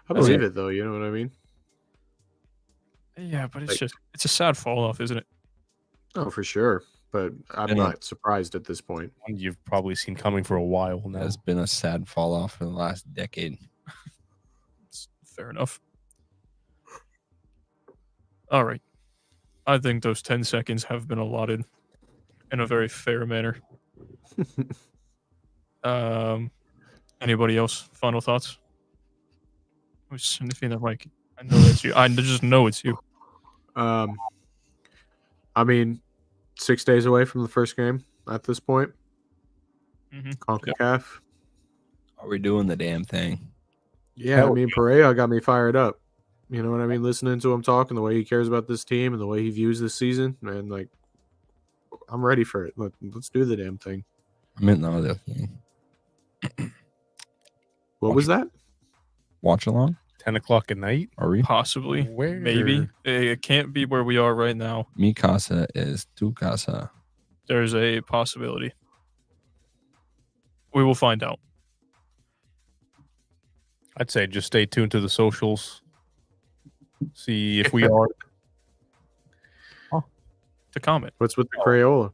I believe it though. You know what I mean? Yeah, but it's a sad fall off, isn't it? Oh, for sure. But I'm not surprised at this point. One you've probably seen coming for a while now. Has been a sad fall off for the last decade. Fair enough. All right. I think those 10 seconds have been allotted in a very fair manner. Anybody else? Final thoughts? Who's sniffing the mic? I know that's you. I just know it's you. I mean, 6 days away from the first game at this point. CONCACAF. Are we doing the damn thing? Yeah, I mean, Pereira got me fired up. You know what I mean? Listening to him talk and the way he cares about this team and the way he views this season, man, like, I'm ready for it. Let's do the damn thing. I meant the other thing. What was that? Watch along? 10 o'clock at night? Are we? Possibly. Where? Maybe. It can't be where we are right now. Mi casa is tu casa. There's a possibility. We will find out. I'd say just stay tuned to the socials. See if we are. To comment. What's with the Crayola?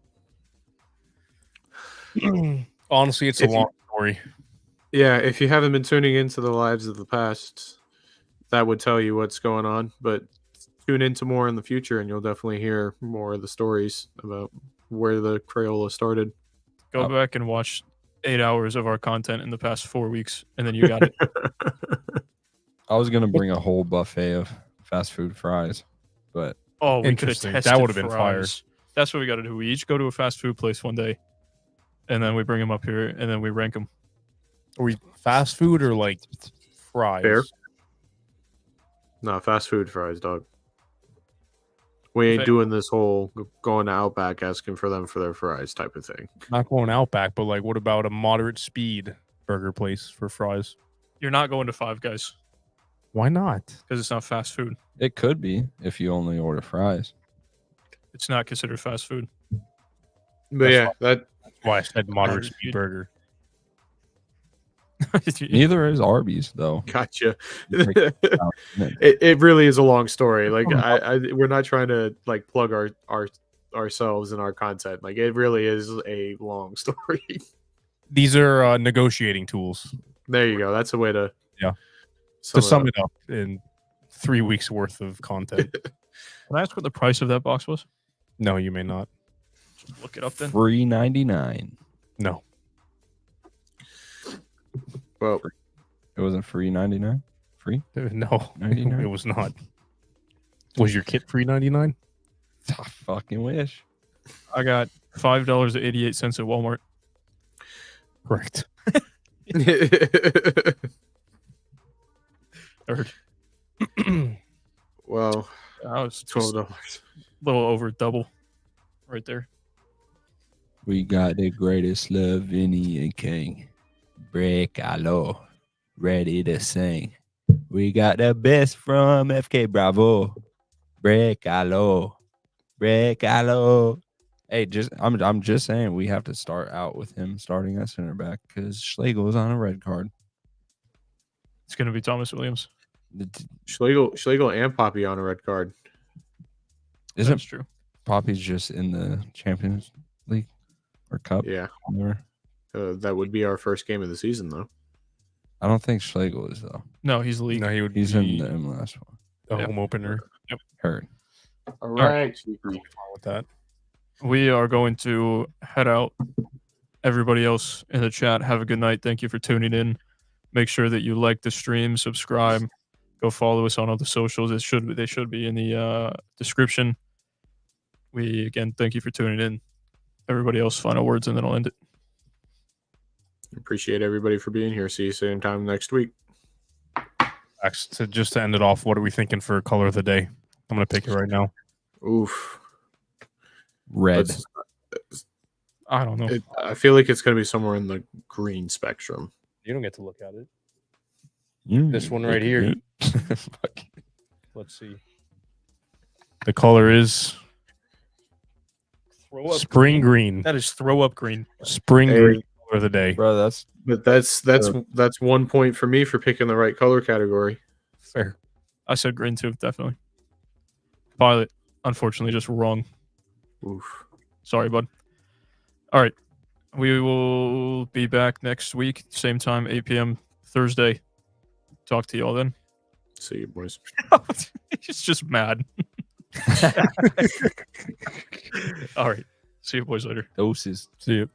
Honestly, it's a long story. Yeah, if you haven't been tuning into the lives of the past, that would tell you what's going on. But tune into more in the future, and you'll definitely hear more of the stories about where the Crayola started. Go back and watch 8 hours of our content in the past 4 weeks, and then you got it. I was gonna bring a whole buffet of fast food fries, but Oh, we could have Interesting. tested That would have been fries. That's what we got to do. We each go to a fast food place one day, and then we bring them up here, and then we rank them. Are we fast food or like fries? Fair. No, fast food fries, dog. We ain't doing this whole going to Outback asking for them for their fries type of thing. Not going Outback, but like, what about a moderate speed burger place for fries? You're not going to Five Guys Why not? because it's not fast food. it could be if you only order fries. It's not considered fast food. But yeah, that's Why I said moderate speed burger. Neither is Arby's though. gotcha. It really is a long story. Like we're not trying to like plug ourselves and our content. Like it really is a long story. These are negotiating tools. There you go. That's a way to Sum it up in 3 weeks worth of content. Can I ask what the price of that box was? No, you may not. Just look it up then. $3.99. No. Well, It wasn't $3.99. Free? No, 99? it was not. Was your kit $3.99? I fucking wish. I got $5.88 at Walmart. Correct. Third. well, I was $12. a little over double right there. We got the greatest Slovenian king. Brekalo. Ready to sing. We got the best from FK Bravo. Brekalo. Brekalo. Hey, I'm just saying we have to start out with him starting at center back because Schlegel's on a red card. It's going to be Thomas Williams. Schlegel and Poppy on a red card. Isn't That's true. Poppy's just in the Champions League or Cup. Yeah, Whatever. that would be our first game of the season, though. I don't think Schlegel is though. No, he's league. No, he would He's be in the MLS one. the Yep. home opener. Heard. All right. right. Fine with that. We are going to head out. Everybody else in the chat, have a good night. Thank you for tuning in. Make sure that you like the stream, subscribe, go follow us on all the socials. They should be in the description. We again thank you for tuning in. Everybody else, final words, and then I'll end it. Appreciate everybody for being here. See you same time next week. Max, just to end it off, what are we thinking for color of the day? I'm gonna pick it right now. Oof. Red. Let's- I don't know. I feel like it's going to be somewhere in the green spectrum. You don't get to look at it. Mm, This one right here. Fuck. Let's see. The color is spring green. That is throw up green. Spring Hey. green color of the day. Bro, that's But that's 1 point for me for picking the right color category. Fair. I said green too, definitely. Violet, unfortunately, just wrong. Oof. Sorry, bud. All right. We will be back next week, same time, 8 p.m. Thursday. Talk to y'all then. See you, boys. He's just mad. All right. See you boys later. doses. See you.